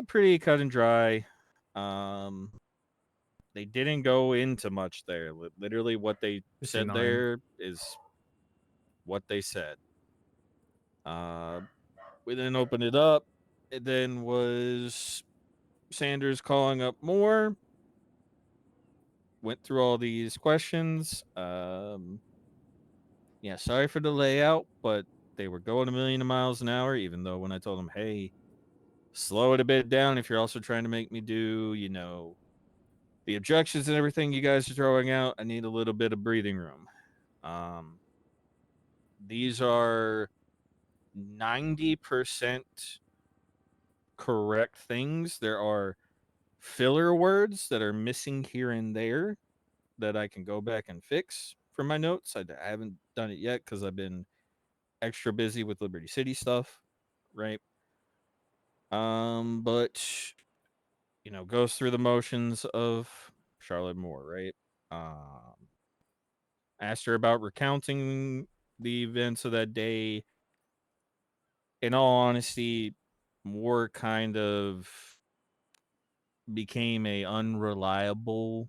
pretty cut and dry. They didn't go into much there. Literally what they 59. said there is what they said. We then opened it up. It then was Sanders calling up more. Went through all these questions. Yeah, sorry for the layout, but they were going a million miles an hour, even though when I told them, hey, slow it a bit down if you're also trying to make me do, the objections and everything you guys are throwing out, I need a little bit of breathing room. These are 90% correct things. There are filler words that are missing here and there that I can go back and fix from my notes. I haven't done it yet because I've been extra busy with Liberty City stuff, right? But goes through the motions of Charlotte Moore, right? Asked her about recounting the events of that day. In all honesty, Moore kind of became a unreliable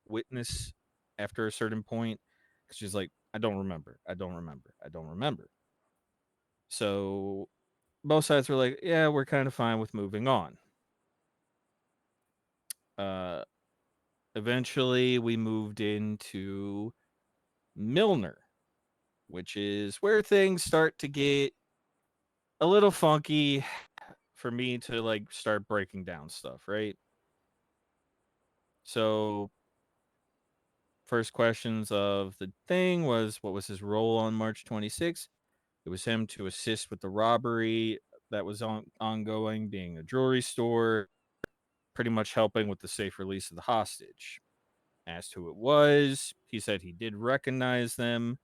witness after a certain point because she's like, I don't remember. So both sides were like, yeah, we're kind of fine with moving on. Eventually we moved into Milner, which is where things start to get a little funky for me to like start breaking down stuff, right? So first questions of the thing was, what was his role on March 26th? It was him to assist with the robbery that was ongoing, being a jewelry store, pretty much helping with the safe release of the hostage. Asked who it was, he said he did recognize them.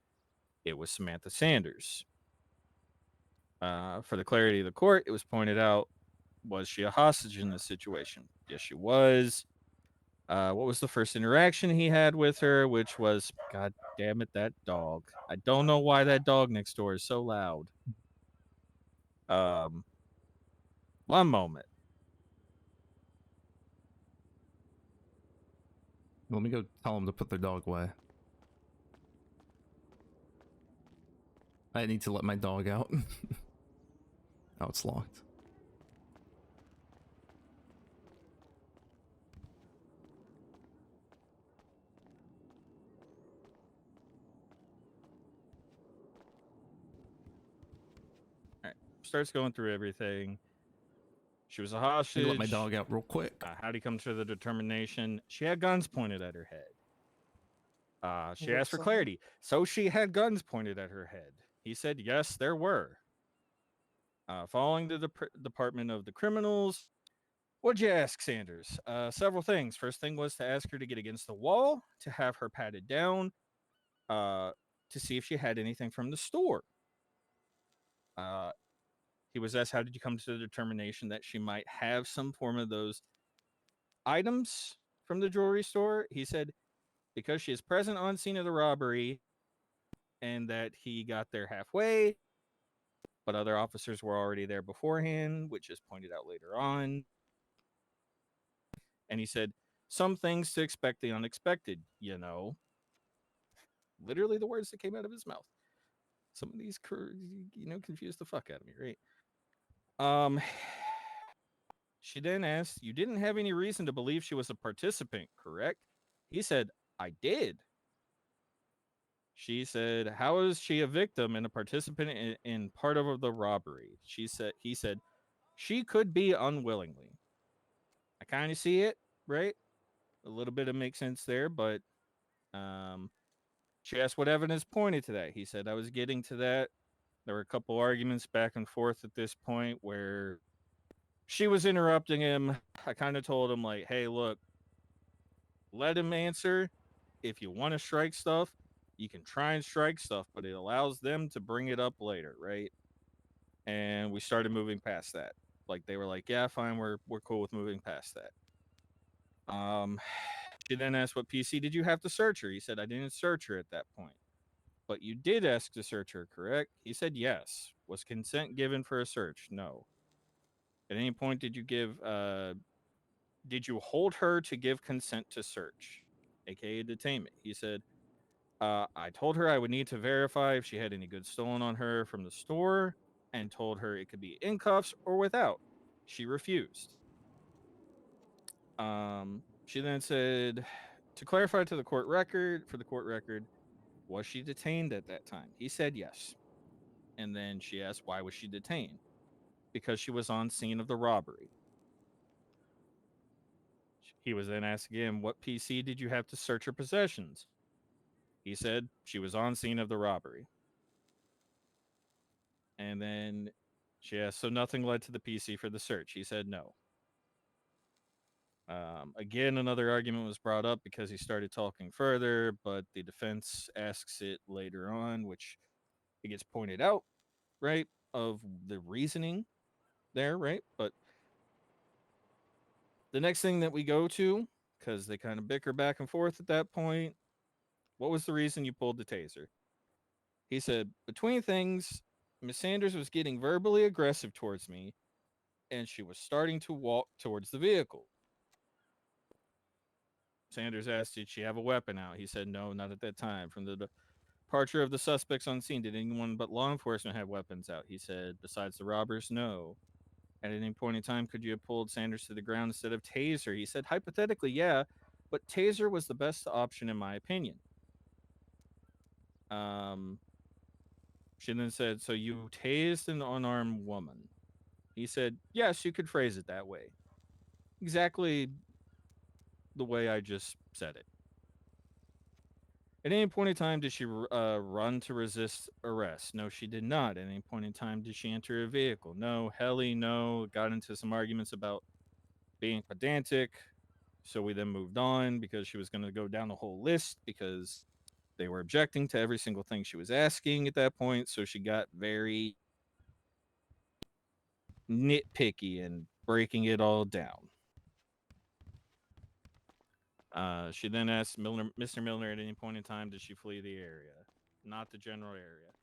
It was Samantha Sanders. For the clarity of the court, it was pointed out, was she a hostage in this situation? Yes, she was. What was the first interaction he had with her? Which was, God damn it, that dog. I don't know why that dog next door is so loud. One moment. Let me go tell them to put their dog away. I need to let my dog out. Oh, it's locked. All right. Starts going through everything. She was a hostage. Let my dog out real quick. How'd he come to the determination? She had guns pointed at her head. She asked for clarity. So she had guns pointed at her head. He said, yes, there were. Following the Department of the Criminals, what'd you ask, Sanders? Several things. First thing was to ask her to get against the wall, to have her patted down, to see if she had anything from the store. He was asked, how did you come to the determination that she might have some form of those items from the jewelry store? He said, because she is present on scene of the robbery and that he got there halfway, but other officers were already there beforehand, which is pointed out later on. And he said, some things to expect the unexpected, literally the words that came out of his mouth. Some of these, confused the fuck out of me, right? She then asked, "You didn't have any reason to believe she was a participant, correct?" He said, "I did." She said, "How is she a victim and a participant in part of the robbery?" He said, "She could be unwillingly." I kind of see it, right? A little bit of makes sense there, but she asked what evidence pointed to that. He said, "I was getting to that." There were a couple arguments back and forth at this point where she was interrupting him. I kind of told him, like, "Hey, look, let him answer. If you want to strike stuff, you can try and strike stuff, but it allows them to bring it up later, right?" And we started moving past that. Like they were like, "Yeah, fine, we're cool with moving past that." She then asked, "What PC did you have to search her?" He said, "I didn't search her at that point." "But you did ask to search her, correct?" He said, "Yes." "Was consent given for a search?" "No." "At any point did you hold her to give consent to search, aka detainment?" He said, "I told her I would need to verify if she had any goods stolen on her from the store and told her it could be in cuffs or without. She refused." She then said, "To clarify to the court record, for the court record, was she detained at that time?" He said yes. And then she asked, "Why was she detained?" "Because she was on scene of the robbery." He was then asked again, "What PC did you have to search her possessions?" He said, "She was on scene of the robbery." And then she asked, "So nothing led to the PC for the search?" He said no. Again, another argument was brought up because he started talking further, but the defense asks it later on, which it gets pointed out, right, of the reasoning there, right? But the next thing that we go to, because they kind of bicker back and forth at that point, "What was the reason you pulled the taser?" He said, "Between things, Miss Sanders was getting verbally aggressive towards me, and she was starting to walk towards the vehicle." Sanders asked, "Did she have a weapon out?" He said, "No, not at that time. From the departure of the suspects on scene, did anyone but law enforcement have weapons out?" He said, "Besides the robbers, no." "At any point in time, could you have pulled Sanders to the ground instead of taser?" He said, "Hypothetically, yeah, but taser was the best option in my opinion." Um, she then said, "So you tased an unarmed woman?" He said, "Yes, you could phrase it that way. Exactly the way I just said it." "At any point in time, did she run to resist arrest?" "No, she did not." "At any point in time, did she enter a vehicle?" "No." "Helly, no." Got into some arguments about being pedantic. So we then moved on because she was going to go down the whole list because they were objecting to every single thing she was asking at that point. So she got very nitpicky and breaking it all down. She then asked Mr. Milner, "At any point in time, did she flee the area?" "Not the general area."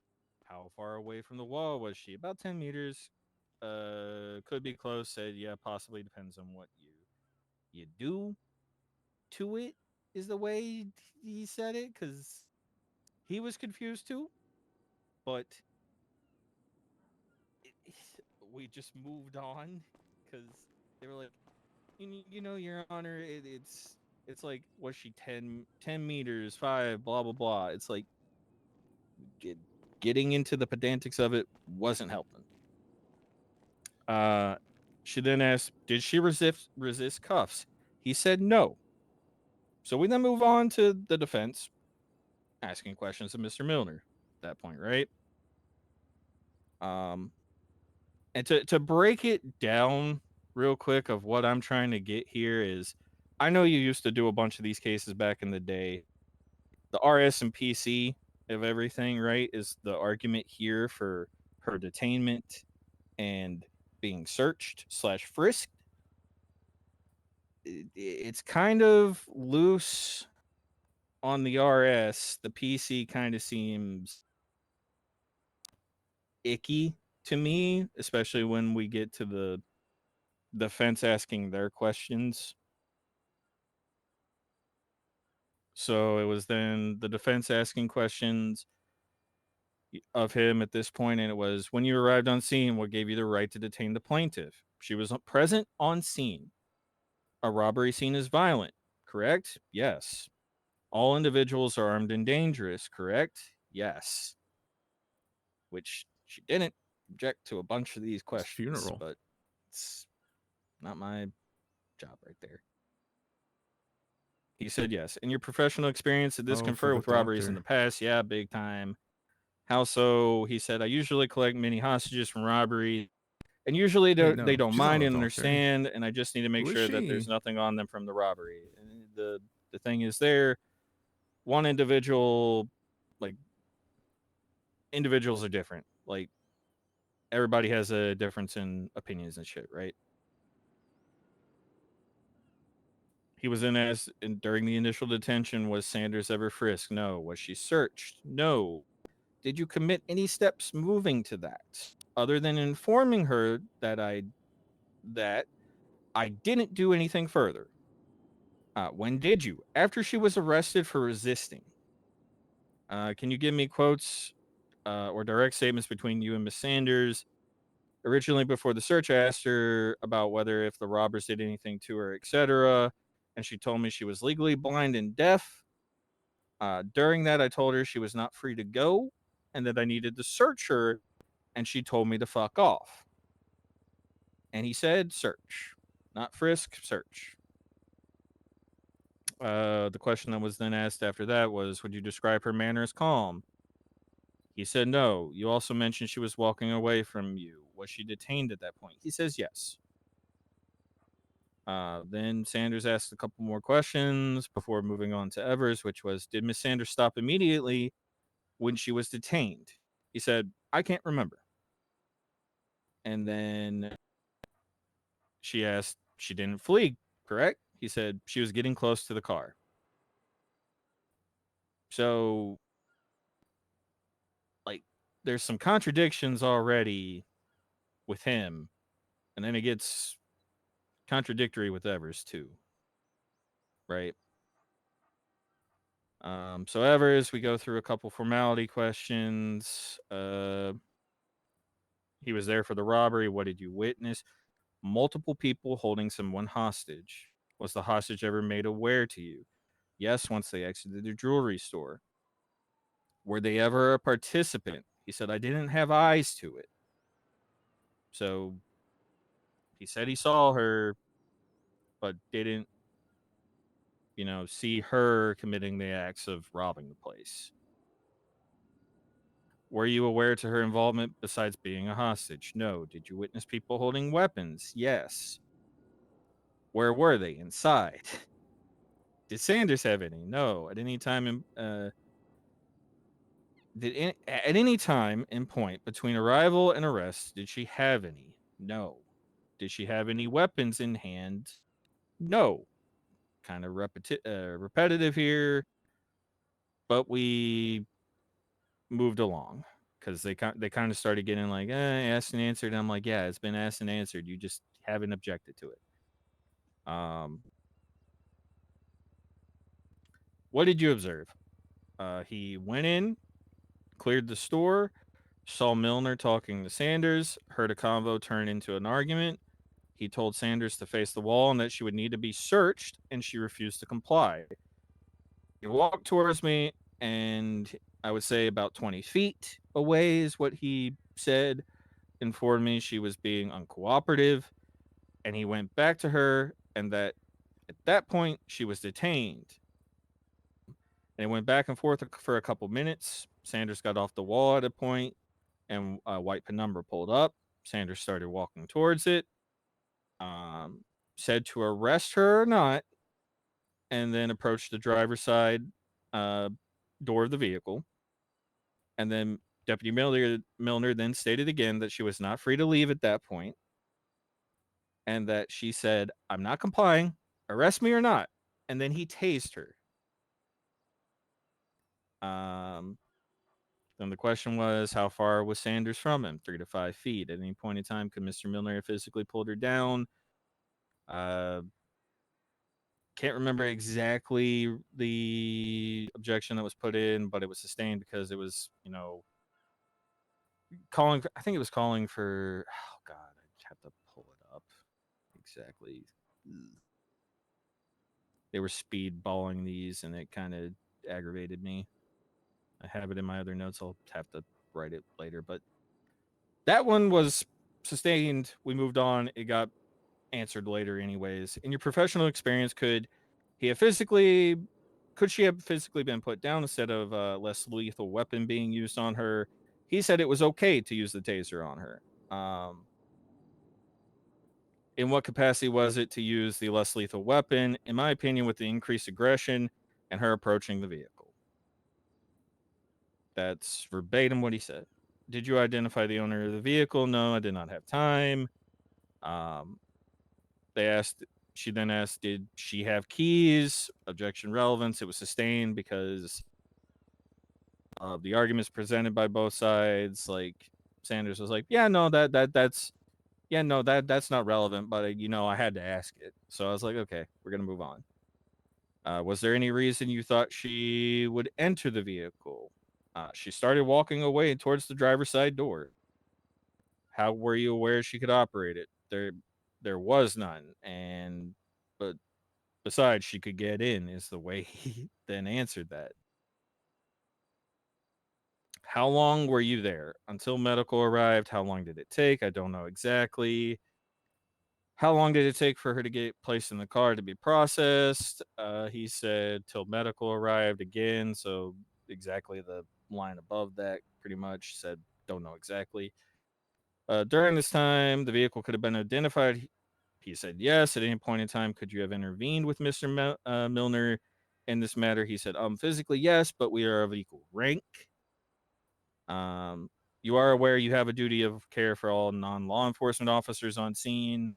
"How far away from the wall was she?" "About 10 meters. Could be close." Said, "Yeah, possibly. Depends on what you do to it," is the way he said it, because he was confused too. But we just moved on because they were like, Your Honor, it's like, was she 10 meters, 5, blah, blah, blah." It's like getting into the pedantics of it wasn't helping. She then asked, "Did she resist cuffs?" He said no. So we then move on to the defense asking questions of Mr. Milner at that point, right? And to break it down real quick of what I'm trying to get here is, I know you used to do a bunch of these cases back in the day. The RS and PC of everything, right, is the argument here for her detainment and being searched / frisked. It's kind of loose on the RS. The PC kind of seems icky to me, especially when we get to the defense asking their questions. So it was then the defense asking questions of him at this point, and it was, when you arrived on scene, what gave you the right to detain the plaintiff? She was present on scene. A robbery scene is violent, correct? Yes. All individuals are armed and dangerous, correct? Yes. Which she didn't object to a bunch of these questions, funeral. but it's not my job right there. He said yes. In your professional experience, did this Oh, for confer the with robberies in doctor. the past? Yeah, big time. How so? He said, I usually collect many hostages from robbery, and usually Wait, they no, don't she's not mind a and doctor. understand, and I just need to make Who is sure that there's she? nothing on them from the robbery. And the thing is, there, one individual, like, individuals are different. Like, everybody has a difference in opinions and shit, right? He was in as in, during the initial detention. Was Sanders ever frisked? No. Was she searched? No. Did you commit any steps moving to that, other than informing her that I didn't do anything further? When did you? After she was arrested for resisting. Can you give me quotes or direct statements between you and Miss Sanders? Originally, before the search, I asked her about whether if the robbers did anything to her, etc., and she told me she was legally blind and deaf. During that, I told her she was not free to go and that I needed to search her, and she told me to fuck off. And he said, search, not frisk, search. The question that was then asked after that was, would you describe her manner as calm? He said, no. You also mentioned she was walking away from you. Was she detained at that point? He says, yes. Then Sanders asked a couple more questions before moving on to Evers, which was, did Miss Sanders stop immediately when she was detained? He said, I can't remember. And then she asked, she didn't flee, correct? He said, she was getting close to the car. So, like, there's some contradictions already with him. And then it gets contradictory with Evers, too. Right? So Evers, we go through a couple formality questions. He was there for the robbery. What did you witness? Multiple people holding someone hostage. Was the hostage ever made aware to you? Yes, once they exited the jewelry store. Were they ever a participant? He said, I didn't have eyes to it. So he said he saw her, but didn't, see her committing the acts of robbing the place. Were you aware to her involvement besides being a hostage? No. Did you witness people holding weapons? Yes. Where were they? Inside. Did Sanders have any? No. At any time at any time in point between arrival and arrest, did she have any? No. Did she have any weapons in hand? No. Kind of repetitive here, but we moved along because they kind of started getting like, asked and answered. And I'm like, yeah, it's been asked and answered. You just haven't objected to it. What did you observe? He went in, cleared the store, saw Milner talking to Sanders, heard a convo turn into an argument. He told Sanders to face the wall and that she would need to be searched, and she refused to comply. He walked towards me, and I would say about 20 feet away is what he said, informed me she was being uncooperative, and he went back to her, and that at that point she was detained. They went back and forth for a couple minutes. Sanders got off the wall at a point, and a white penumbra pulled up. Sanders started walking towards it, said to arrest her or not, and then approached the driver's side door of the vehicle. And then Deputy Milner then stated again that she was not free to leave at that point, and that she said, I'm not complying, arrest me or not. And then he tased her. Then the question was, how far was Sanders from him? 3 to 5 feet. At any point in time, could Mr. Milner have physically pulled her down? can't remember exactly the objection that was put in, but it was sustained because it was, calling. I think it was calling for. Oh God, I have to pull it up exactly. They were speedballing these, and it kind of aggravated me. I have it in my other notes. I'll have to write it later, but that one was sustained. We moved on. It got answered later, anyways. In your professional experience, could she have physically been put down instead of a less lethal weapon being used on her? He said it was okay to use the taser on her. In what capacity was it to use the less lethal weapon? In my opinion, with the increased aggression and her approaching the vehicle. That's verbatim what he said. Did you identify the owner of the vehicle? No, I did not have time. They asked. She then asked, "Did she have keys?" Objection relevance. It was sustained because of the arguments presented by both sides. Like Sanders was like, "Yeah, no, that's not relevant." But I had to ask it, so I was like, "Okay, we're gonna move on." Was there any reason you thought she would enter the vehicle? She started walking away towards the driver's side door. How were you aware she could operate it? There was none, but besides, she could get in. Is the way he then answered that. How long were you there until medical arrived? How long did it take? I don't know exactly. How long did it take for her to get placed in the car to be processed? He said till medical arrived again. So exactly the line above that pretty much said don't know exactly. During this time, the vehicle could have been identified. He said yes. At any point in time, could you have intervened with Mr. Milner in this matter? He said, physically yes, but we are of equal rank. You are aware you have a duty of care for all non-law enforcement officers on scene.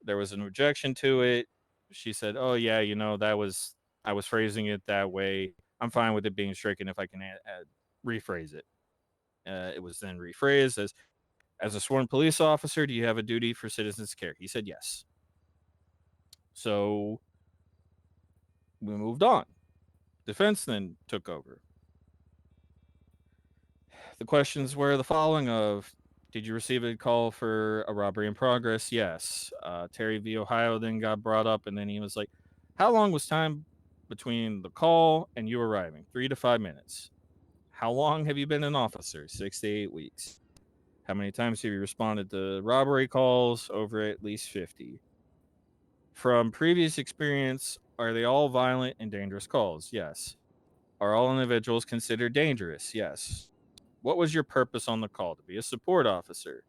There was an objection to it. She said, "Oh yeah, I was phrasing it that way. I'm fine with it being stricken if I can rephrase it." It was then rephrased as a sworn police officer, do you have a duty for citizens' care? He said yes. So we moved on. Defense then took over. The questions were the following of, did you receive a call for a robbery in progress? Yes. Terry v. Ohio then got brought up, and then he was like, how long was time between the call and you arriving? 3 to 5 minutes. How long have you been an officer? 6 to 8 weeks. How many times have you responded to robbery calls? Over at least 50. From previous experience, are they all violent and dangerous calls? Yes. Are all individuals considered dangerous? Yes. What was your purpose on the call? To be a support officer.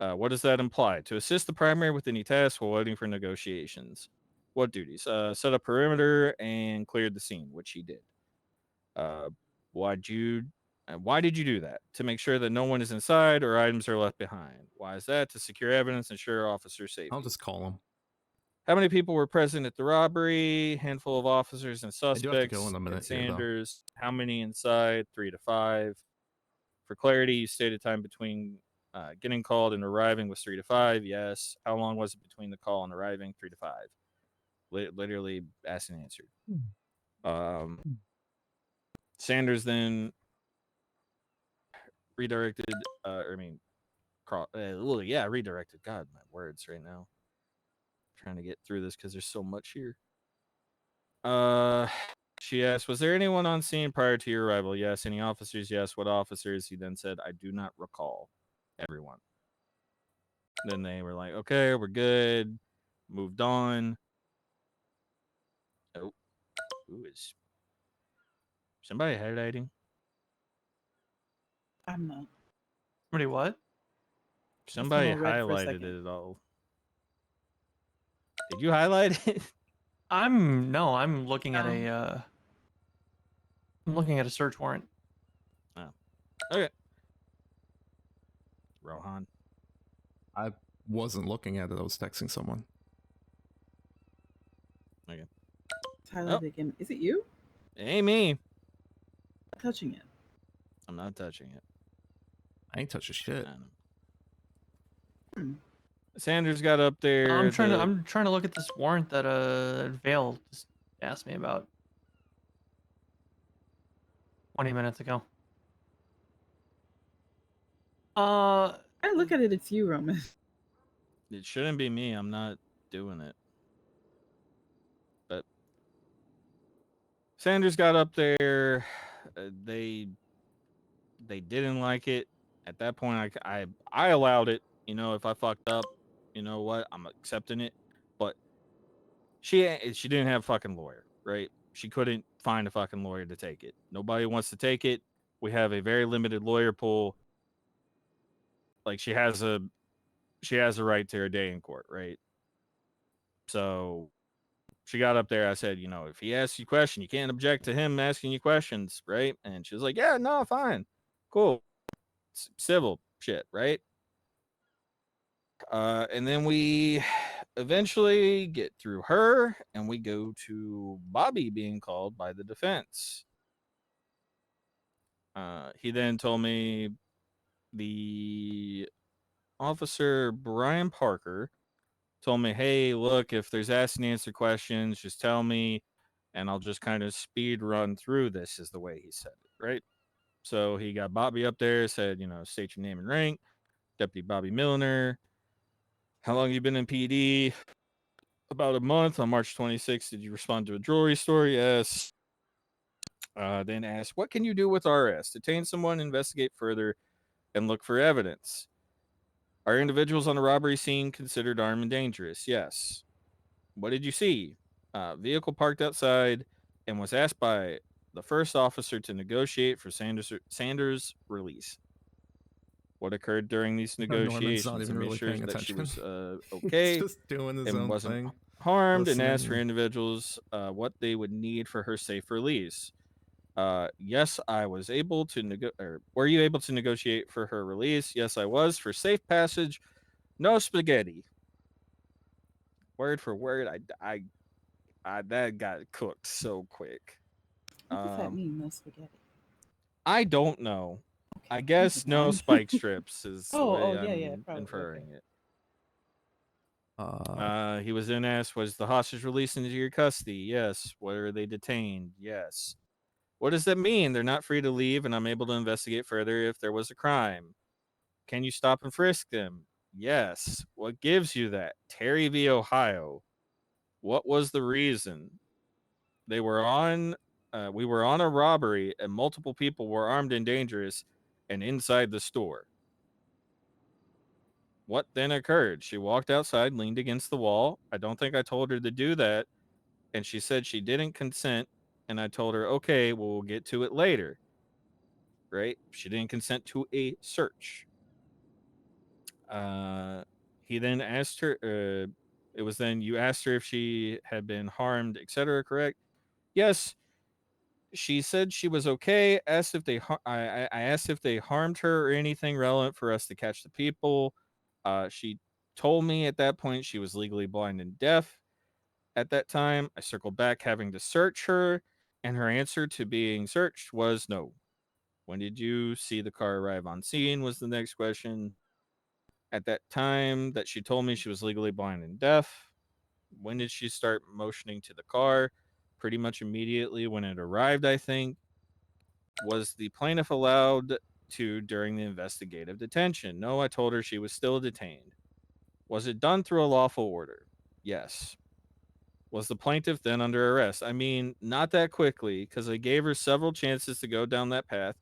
What does that imply? To assist the primary with any tasks while waiting for negotiations. What duties? Set up perimeter and cleared the scene, which he did. Why did you do that? To make sure that no one is inside or items are left behind. Why is that? To secure evidence, ensure officer safety. I'll just call him. How many people were present at the robbery? Handful of officers and I do have to suspects. go in a minute here, though. Sanders. How many inside? 3 to 5. For clarity, you stated time between getting called and arriving was 3 to 5. Yes. How long was it between the call and arriving? 3 to 5. Literally asked and answered. Sanders then redirected. Redirected. God, my words right now. Trying to get through this because there's so much here. She asked, was there anyone on scene prior to your arrival? Yes. Any officers? Yes. What officers? He then said, I do not recall. Everyone. Then they were like, okay, we're good. Moved on. Oh, who is somebody highlighting? I'm not. Somebody what? Somebody all red for a highlighted second. it all. Did you highlight it? I'm looking at I'm looking at a search warrant. Oh. Okay. Rohan. I wasn't looking at it. I was texting someone. Okay. It's highlighted again. Is it you? It ain't me. Touching it. I'm not touching it. I ain't touching shit. Hmm. Sanders got up there. I'm trying to look at this warrant that Vale just asked me about 20 minutes ago. I look at it, it's you, Roman. It shouldn't be me. I'm not doing it. But Sanders got up there. They didn't like it. At that point, I allowed it. You know, if I fucked up, you know what? I'm accepting it. But she didn't have a fucking lawyer, right? She couldn't find a fucking lawyer to take it. Nobody wants to take it. We have a very limited lawyer pool. Like she has a right to her day in court, right? So she got up there. I said, you know, if he asks you a question, you can't object to him asking you questions, right? And she was like, yeah, no, fine, cool, civil shit, right? And then we eventually get through her and we go to Bobby being called by the defense. He then told me the officer Brian Parker told me, hey, look, if there's ask and answer questions, just tell me and I'll just kind of speed run through this, is the way he said it, right? So he got Bobby up there, said, you know, state your name and rank. Deputy Bobby Milner. How long you been in PD? About a month. On March 26th, did you respond to a jewelry store? Yes. Then asked, what can you do with RS? Detain someone, investigate further, and look for evidence. Are individuals on the robbery scene considered armed and dangerous? Yes. What did you see? Vehicle parked outside and was asked by the first officer to negotiate for Sanders' release. What occurred during these Norman's negotiations not even and made really sure paying that she attention. was He's okay just doing his and own wasn't thing, harmed, and asked listening for and- individuals what they would need for her safe release. Yes, I was able to were you able to negotiate for her release? Yes, I was. For safe passage, no spaghetti. Word for word, I that got cooked so quick. What does that mean, no spaghetti? I don't know. Okay, I guess never no mind. spike strips is the way yeah, I'm probably. inferring it. Uh, He was then asked, was the hostage released into your custody? Yes. Were they detained? Yes. What does that mean? They're not free to leave, and I'm able to investigate further if there was a crime. Can you stop and frisk them? Yes. What gives you that? Terry v. Ohio. What was the reason? They were on. We were on a robbery, and multiple people were armed and dangerous, and inside the store. What then occurred? She walked outside, leaned against the wall. I don't think I told her to do that. And she said she didn't consent. And I told her, okay, well, we'll get to it later. Right? She didn't consent to a search. He then asked her, it was then you asked her if she had been harmed, etc. Correct? Yes. She said she was okay. Asked if I asked if they harmed her or anything relevant for us to catch the people. She told me at that point she was legally blind and deaf. At that time, I circled back, having to search her, and her answer to being searched was no. When did you see the car arrive on scene? Was the next question. At that time that she told me she was legally blind and deaf. When did she start motioning to the car? Pretty much immediately when it arrived, I think. Was the plaintiff allowed to during the investigative detention? No, I told her she was still detained. Was it done through a lawful order? Yes. Was the plaintiff then under arrest? I mean, not that quickly, because I gave her several chances to go down that path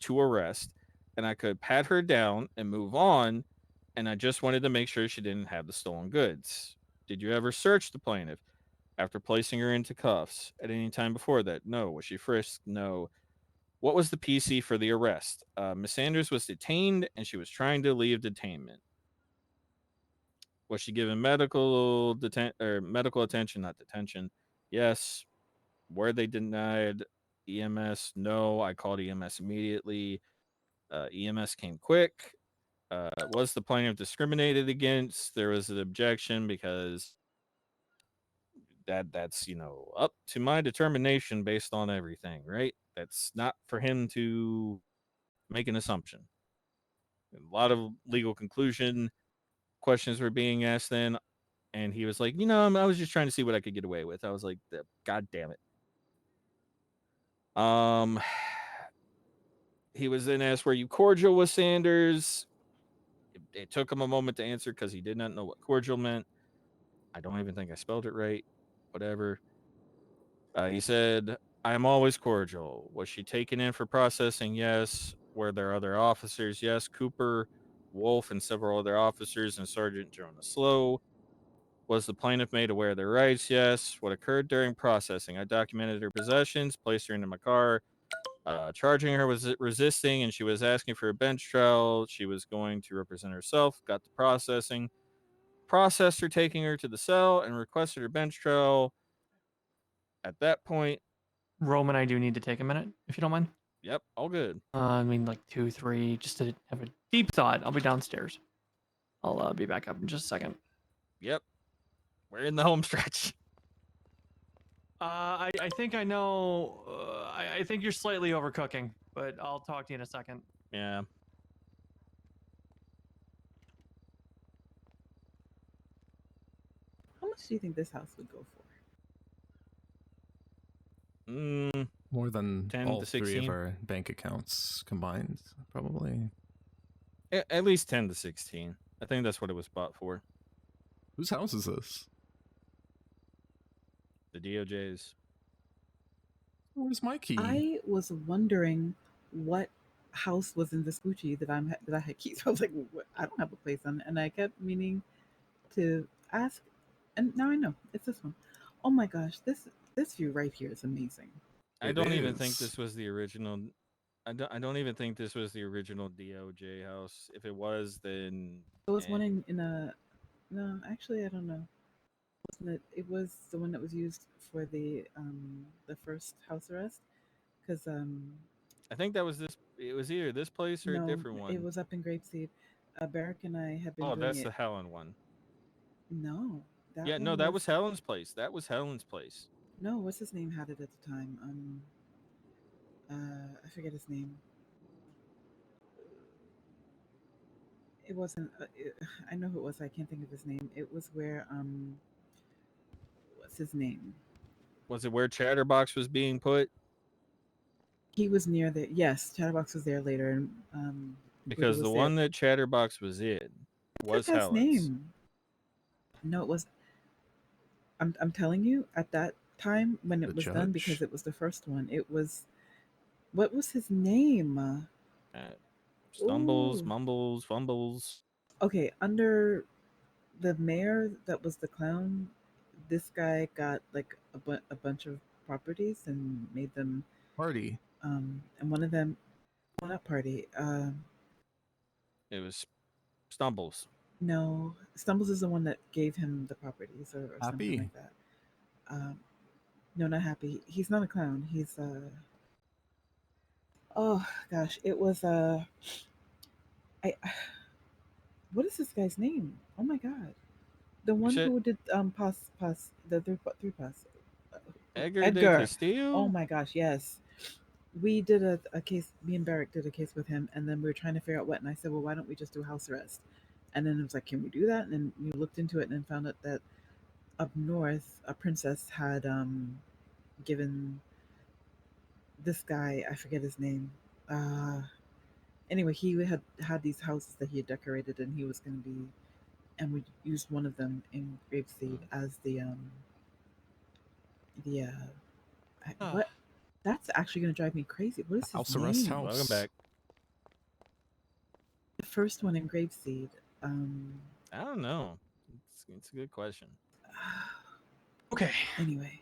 to arrest, and I could pat her down and move on, and I just wanted to make sure she didn't have the stolen goods. Did you ever search the plaintiff after placing her into cuffs at any time before that? No. Was she frisked? No. What was the PC for the arrest? Miss Sanders was detained and she was trying to leave detainment. Was she given medical medical attention, not detention? Yes. Were they denied EMS? No. I called EMS immediately. EMS came quick. Was the plaintiff discriminated against? There was an objection because that's up to my determination based on everything, right? That's not for him to make an assumption. A lot of legal conclusion. questions were being asked then, and he was like, you know, I was just trying to see what I could get away with. I was like, God damn it. He was then asked, were you cordial with Sanders? It took him a moment to answer because he did not know what cordial meant. I don't even think I spelled it right. Whatever. He said, I am always cordial. Was she taken in for processing? Yes. Were there other officers? Yes. Cooper, Wolf, and several other officers, and Sergeant Jonah Slow. Was the plaintiff made aware of their rights? Yes. What occurred during processing? I documented her possessions, placed her into my car, charging her with resisting, and she was asking for a bench trial. She was going to represent herself, got the processing, processed her, taking her to the cell, and requested her bench trial. At that point, Roman, I do need to take a minute, if you don't mind. yep, all good. I mean, like 2, 3, just to have a deep thought. I'll be downstairs. I'll be back up in just a second. Yep, we're in the home stretch. I think I know. I think you're slightly overcooking, but I'll talk to you in a second. Yeah. How much do you think this house would go for? More than 10 all to 3 of 16. our bank accounts combined, probably. At least 10 to 16. I think that's what it was bought for. Whose house is this? The DOJ's. Where's my key? I was wondering what house was in Vespucci that I had keys. I was like, what? I don't have a place on, and I kept meaning to ask, and now I know it's this one. Oh my gosh, this view right here is amazing. I don't even think this was the original. I don't even think this was the original DOJ house. If it was, then There was one in a no, actually I don't know. Wasn't it? It was the one that was used for the first house arrest, because I think that was this. It was either this place or a no, different one. it was up in Grapeseed. Barrick and I have been Oh, doing that's it. the Helen one. No, that Yeah, no, one that was Helen's place. That was Helen's place. No, what's his name had it at the time? I forget his name. It wasn't. I know who it was. I can't think of his name. It was where what's his name? Was it where Chatterbox was being put? He was near there. Yes, Chatterbox was there later, and Buddha Because was the there. one that Chatterbox was in was That guy's Helen's. name. No, it was. I'm telling you, at that time when it The was done, judge? because it was the first one. It was. What was his name? Stumbles, Ooh. mumbles, fumbles. Okay, under the mayor that was the clown, this guy got like a bunch of properties and made them Party. and one of them, well, not party. It was Stumbles. No, Stumbles is the one that gave him the properties or something Happy. like that. No, not Happy. He's not a clown. He's oh gosh, it was I what is this guy's name? Oh my god, the one said- who did pos the three pos. Edgar de Castillo? Oh my gosh, yes. We did a case, me and Barrick did a case with him, and then we were trying to figure out what, and I said, well, why don't we just do house arrest? And then it was like, can we do that? And then we looked into it and then found out that up north, a princess had given this guy, I forget his name. Anyway, he had these houses that he had decorated, and he was going to be, and we used one of them in Grapeseed as the what? That's actually going to drive me crazy. What is his House name? arrest house. Welcome back. The first one in Grapeseed. I don't know. It's a good question. Okay. Anyway.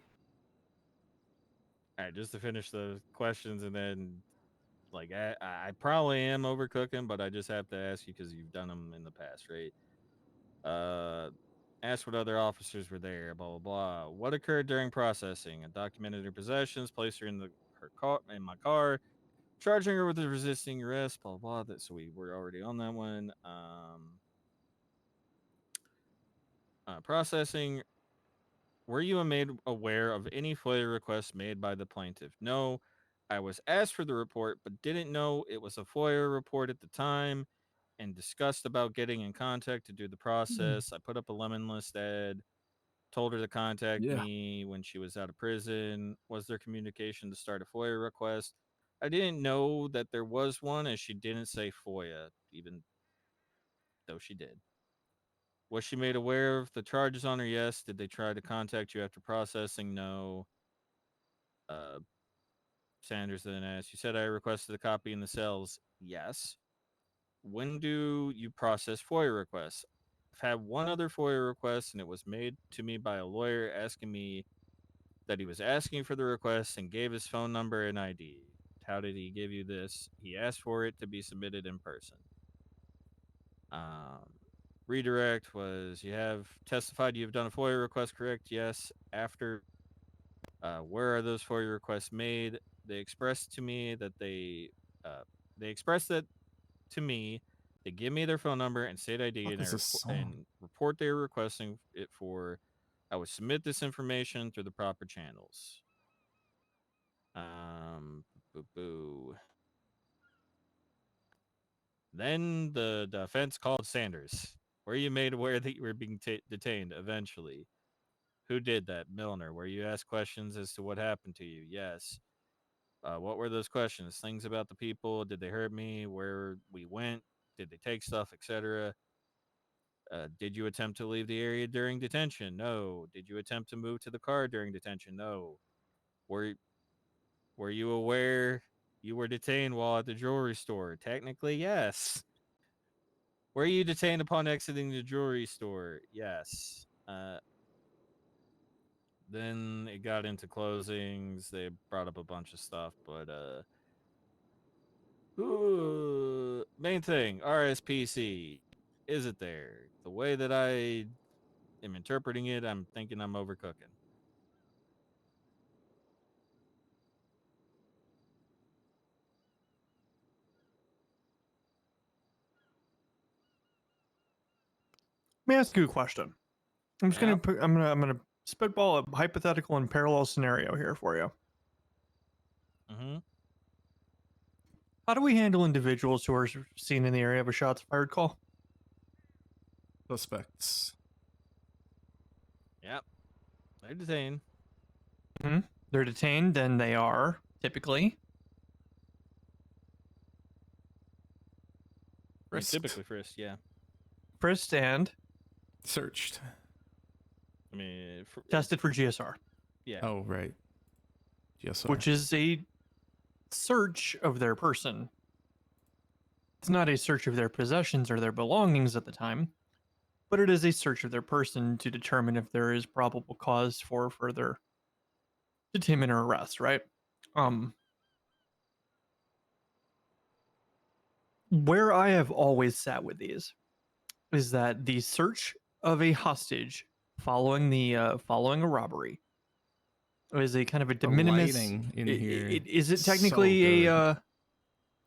All right, just to finish the questions, and then, like, I probably am overcooking, but I just have to ask you because you've done them in the past, right? Ask what other officers were there. Blah blah blah. What occurred during processing? I documented her possessions, placed her in her car in my car, charging her with resisting arrest. Blah blah. That so we were already on that one. Processing. Were you made aware of any FOIA requests made by the plaintiff? No. I was asked for the report, but didn't know it was a FOIA report at the time. and discussed about getting in contact to do the process. I put up a lemon list ad, told her to contact Yeah. me when she was out of prison. Was there communication to start a FOIA request? I didn't know that there was one, as she didn't say FOIA, even though she did. Was she made aware of the charges on her? Yes. Did they try to contact you after processing? No. Uh, Sanders then asked, you said I requested a copy in the cells. Yes. When do you process FOIA requests? I've had one other FOIA request, and it was made to me by a lawyer asking me that he was asking for the request and gave his phone number and ID. How did he give you this? He asked for it to be submitted in person. Redirect was, you have testified you have done a FOIA request, correct? Yes. After, where are those FOIA requests made? They expressed to me that they expressed that to me. They give me their phone number and state ID, What is this song? and report they are requesting it for. I would submit this information through the proper channels. Boo. Then the defense called Sanders. Were you made aware that you were being detained eventually? Who did that? Milner. Were you asked questions as to what happened to you? Yes. What were those questions? Things about the people. Did they hurt me? Where we went? Did they take stuff, etc.? Did you attempt to leave the area during detention? No. Did you attempt to move to the car during detention? No. Were you aware you were detained while at the jewelry store? Technically, yes. Were you detained upon exiting the jewelry store? Yes. Then it got into closings. They brought up a bunch of stuff, but main thing, RSPC. Is it there? The way that I am interpreting it, I'm thinking I'm overcooking. Let me ask you a question. I'm just Yeah. gonna put, I'm gonna spitball a hypothetical and parallel scenario here for you. Mm-hmm. How do we handle individuals who are seen in the area of a shots fired call? Suspects. Yep. They're detained. They're detained, then they are typically Frisked. Typically frisked, yeah. frisked and Searched. I mean, tested for GSR. Yeah. Oh, right. Yes, sir. Which is a search of their person. It's not a search of their possessions or their belongings at the time, but it is a search of their person to determine if there is probable cause for further detainment or arrest, right? Where I have always sat with these is that the search of a hostage following a robbery is a kind of a de The minimis. lighting in here Is it so technically good.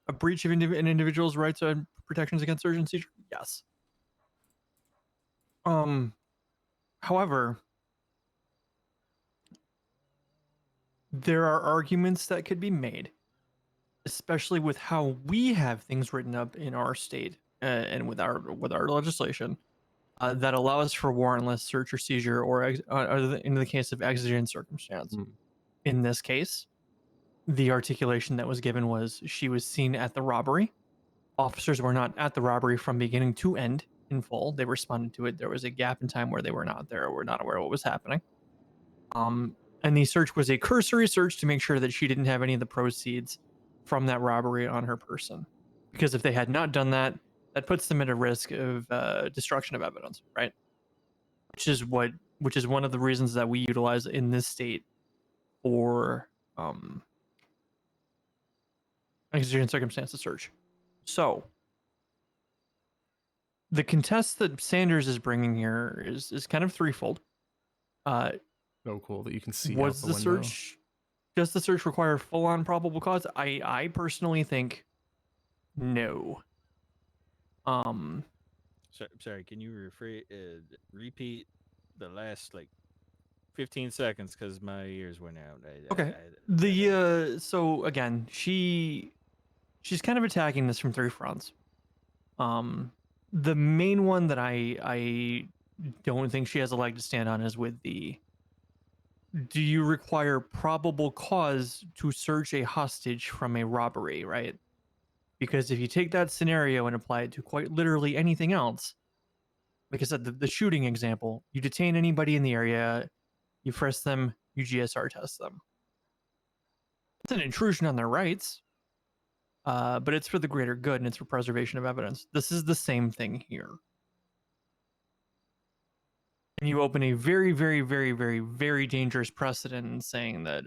a breach of an individual's rights and protections against search and seizure? Yes. However, there are arguments that could be made, especially with how we have things written up in our state and with our legislation that allows for warrantless search or seizure, or in the case of exigent circumstance. In this case, the articulation that was given was she was seen at the robbery. Officers were not at the robbery from beginning to end in full. They responded to it. There was a gap in time where they were not there, or were not aware of what was happening. And the search was a cursory search to make sure that she didn't have any of the proceeds from that robbery on her person. Because if they had not done that, that puts them at a risk of destruction of evidence, right? Which is one of the reasons that we utilize in this state for exigent circumstances search. So the contest that Sanders is bringing here is kind of threefold. So cool that you can see Was out the the window. search? Does the search require full-on probable cause? I personally think no. Sorry, can you repeat the last 15 seconds because my ears went out. Okay. So again, she's kind of attacking this from three fronts. The main one that I don't think she has a leg to stand on is with the, do you require probable cause to search a hostage from a robbery, right? Because if you take that scenario and apply it to quite literally anything else, like I said, the shooting example, you detain anybody in the area, you frisk them, you GSR test them. It's an intrusion on their rights, but it's for the greater good and it's for preservation of evidence. This is the same thing here. And you open a very, very, very, very, very dangerous precedent in saying that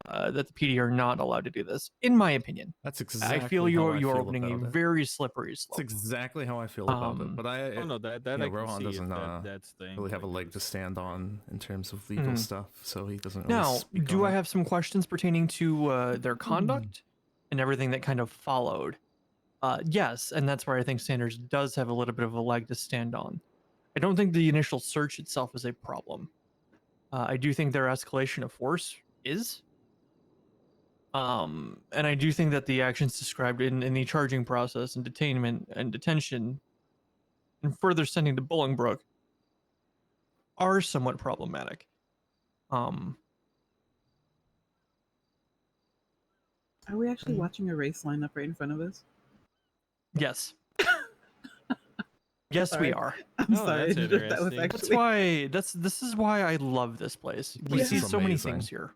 that the PD are not allowed to do this, in my opinion. That's I exactly feel how I you're feel opening a about it. very slippery That's slope. exactly how I feel about it. But Oh no, that you know, I can Rohan see if doesn't that's the really angle have a he leg was to stand on in terms of legal Mhm. stuff, so he doesn't really Now, speak do on I it. have some questions pertaining to their conduct and everything that kind of followed? Yes, and that's where I think Sanders does have a little bit of a leg to stand on. I don't think the initial search itself is a problem. I do think their escalation of force is. And I do think that the actions described in the charging process and detainment and detention and further sending to Bolingbrook are somewhat problematic. Are we actually watching a race line up right in front of us? Yes. Yes, we Sorry. are. I'm sorry. I that's didn't know if that was interesting. That's actually. why this is why I love this place. We Place see is so many amazing. things here.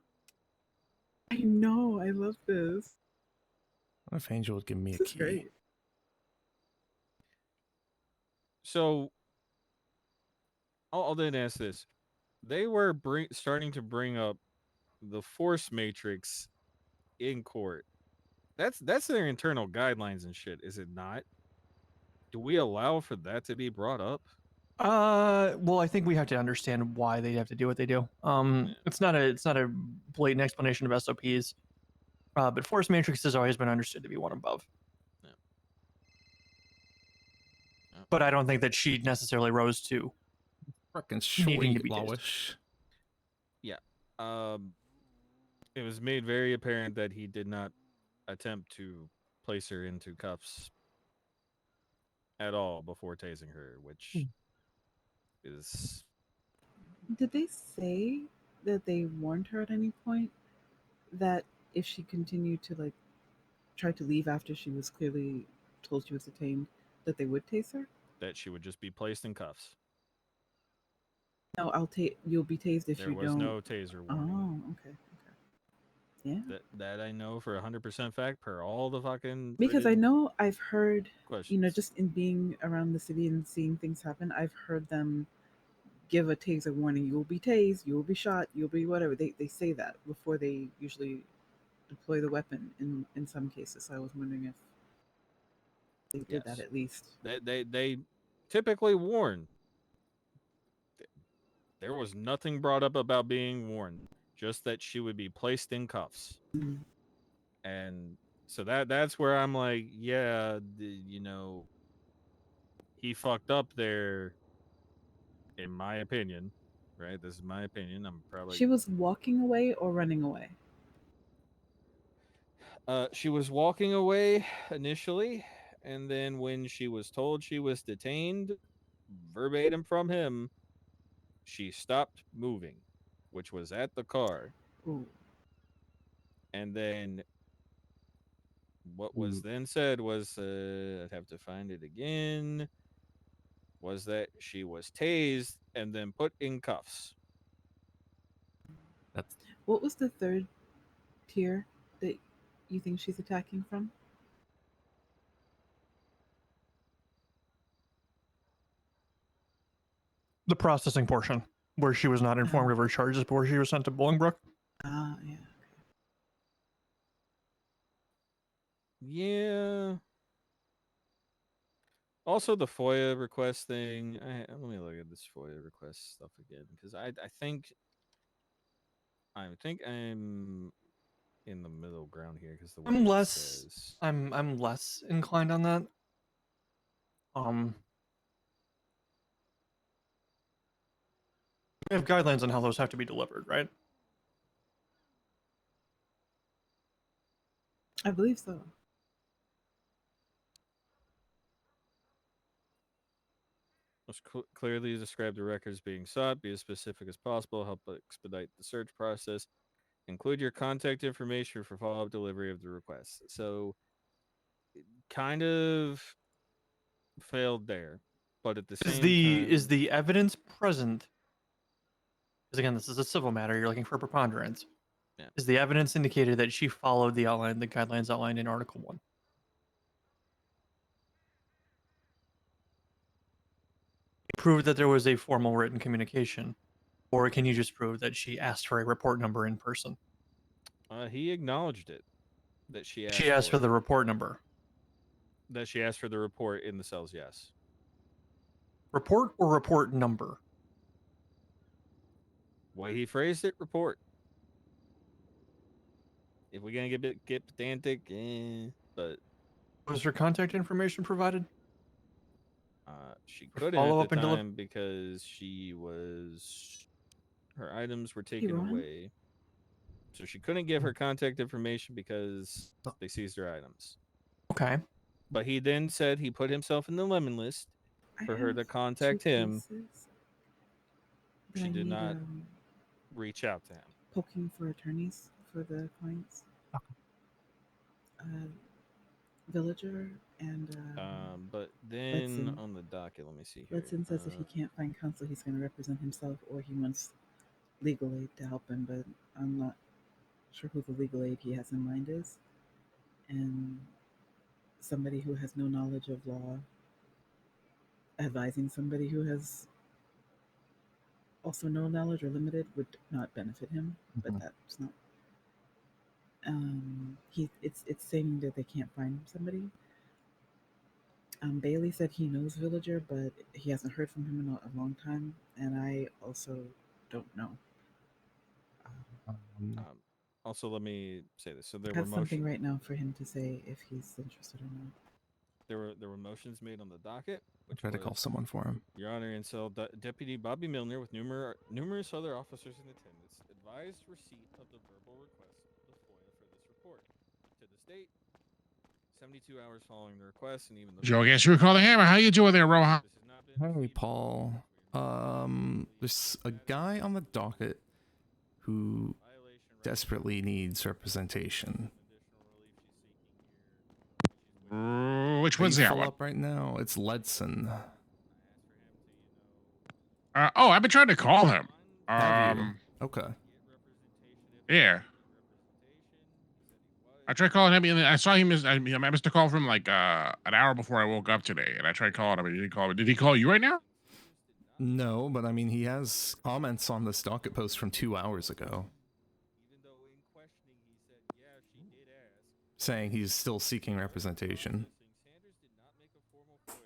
I know. I love this. What if Angel would give me a This is key? great. So I'll then ask this: they were starting to bring up the force matrix in court. That's their internal guidelines and shit, is it not? Do we allow for that to be brought up? Well, I think we have to understand why they have to do what they do. It's not a blatant explanation of SOPs. But force matrix has always been understood to be one above. Yeah. But I don't think that she necessarily rose to Fucking needing to sweet, be tased. Lowish. Yeah. It was made very apparent that he did not attempt to place her into cuffs at all before tasing her, which is Did they say that they warned her at any point that if she continued to like try to leave after she was clearly told she was detained, that they would tase her? that she would just be placed in cuffs. No, you'll be tased if There you was don't. no taser warning. Oh, okay. Yeah. That I know for 100% fact per all the fucking Because I written know I've heard, questions. just in being around the city and seeing things happen, I've heard them give a taser warning. You will be tased, you will be shot, you'll be whatever. They say that before they usually deploy the weapon in some cases. So I was wondering if they did that Yes. at least. They typically warn. There was nothing brought up about being warned, just that she would be placed in cuffs. Mm. And so that's where I'm like, yeah, you know, he fucked up there, in my opinion. Right? This is my opinion. I'm probably She was walking away or running away? she was walking away initially, and then when she was told she was detained, verbatim from him, she stopped moving, which was at the car. Ooh. And then what was then said was, I'd have to find it again, was that she was tased and then put in cuffs. That's What was the third tier that you think she's attacking from? The processing portion, where she was not informed of her charges before she was sent to Bolingbrook. Ah, yeah. Yeah. Also, the FOIA request thing. Let me look at this FOIA request stuff again, because I think I'm in the middle ground here, because the way I'm it less says. I'm less inclined on that. We have guidelines on how those have to be delivered, right? I believe so. Must clearly describe the records being sought. Be as specific as possible. Help expedite the search process. Include your contact information for follow-up delivery of the request. So, kind of failed there, but at the Is same time, the evidence present? Because again, this is a civil matter. You're looking for preponderance. Yeah. Is the evidence indicated that she followed the guidelines outlined in Article 1? Prove that there was a formal written communication, or can you just prove that she asked for a report number in person? he acknowledged it that she asked. She asked for it. the report number. That she asked for the report in the cells. Yes. Report or report number? Way he phrased it, report. If we're gonna get pedantic, but Was her contact information provided? She couldn't follow at up the and time because her items were taken Rohan? away. So she couldn't give her contact information because they seized her items. Okay. But he then said he put himself in the lemon list I for her have to contact 2 him. cases that She I did need, not reach out to him. poking for attorneys for the clients. Villager and But then Letson. on the docket, let me see here. Letson says if he can't find counsel, he's going to represent himself, or he wants legal aid to help him. But I'm not sure who the legal aid he has in mind is, and somebody who has no knowledge of law advising somebody who has also no knowledge or limited would not benefit him. But that's not. It's saying that they can't find somebody. Bailey said he knows Villager, but he hasn't heard from him in a long time, and I also don't know. Also, let me say this. So there I were have something motions. right now for him to say if he's interested or not. There were motions made on the docket. I'll try to call was, someone for him. Your Honor, and so Deputy Bobby Milner with numerous other officers in attendance advised receipt of the verbal request of the FOIA for this report to the state. 72 hours following the request, and even the Joe, I guess you were called the hammer. How you doing there, Rohan? Hey, Paul. There's a guy on the docket who desperately needs representation. Which Are one's you that full one? up right now? It's Ledson. I've been trying to call him. Have you? Okay. Yeah. I tried calling him, and I saw him. I missed a call from like an hour before I woke up today, and I tried calling him, and he didn't call me. Did he call you right now? No, but I mean, he has comments on this docket post from 2 hours ago. Saying he's still seeking representation.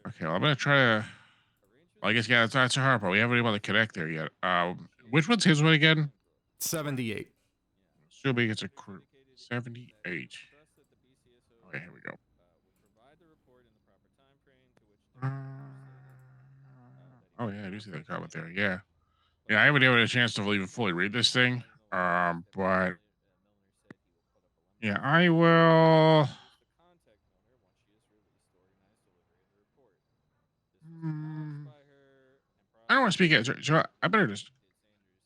Okay, well, I'm gonna try to. Well, I guess yeah, that's a hard part. We haven't been able to connect there yet. Which one's his one again? 78. Assuming it's a crew. 78. Okay, here we go. Oh yeah, I do see that comment there. Yeah, I haven't had a chance to even fully read this thing. But yeah, I will. I don't want to speak it. So I better just.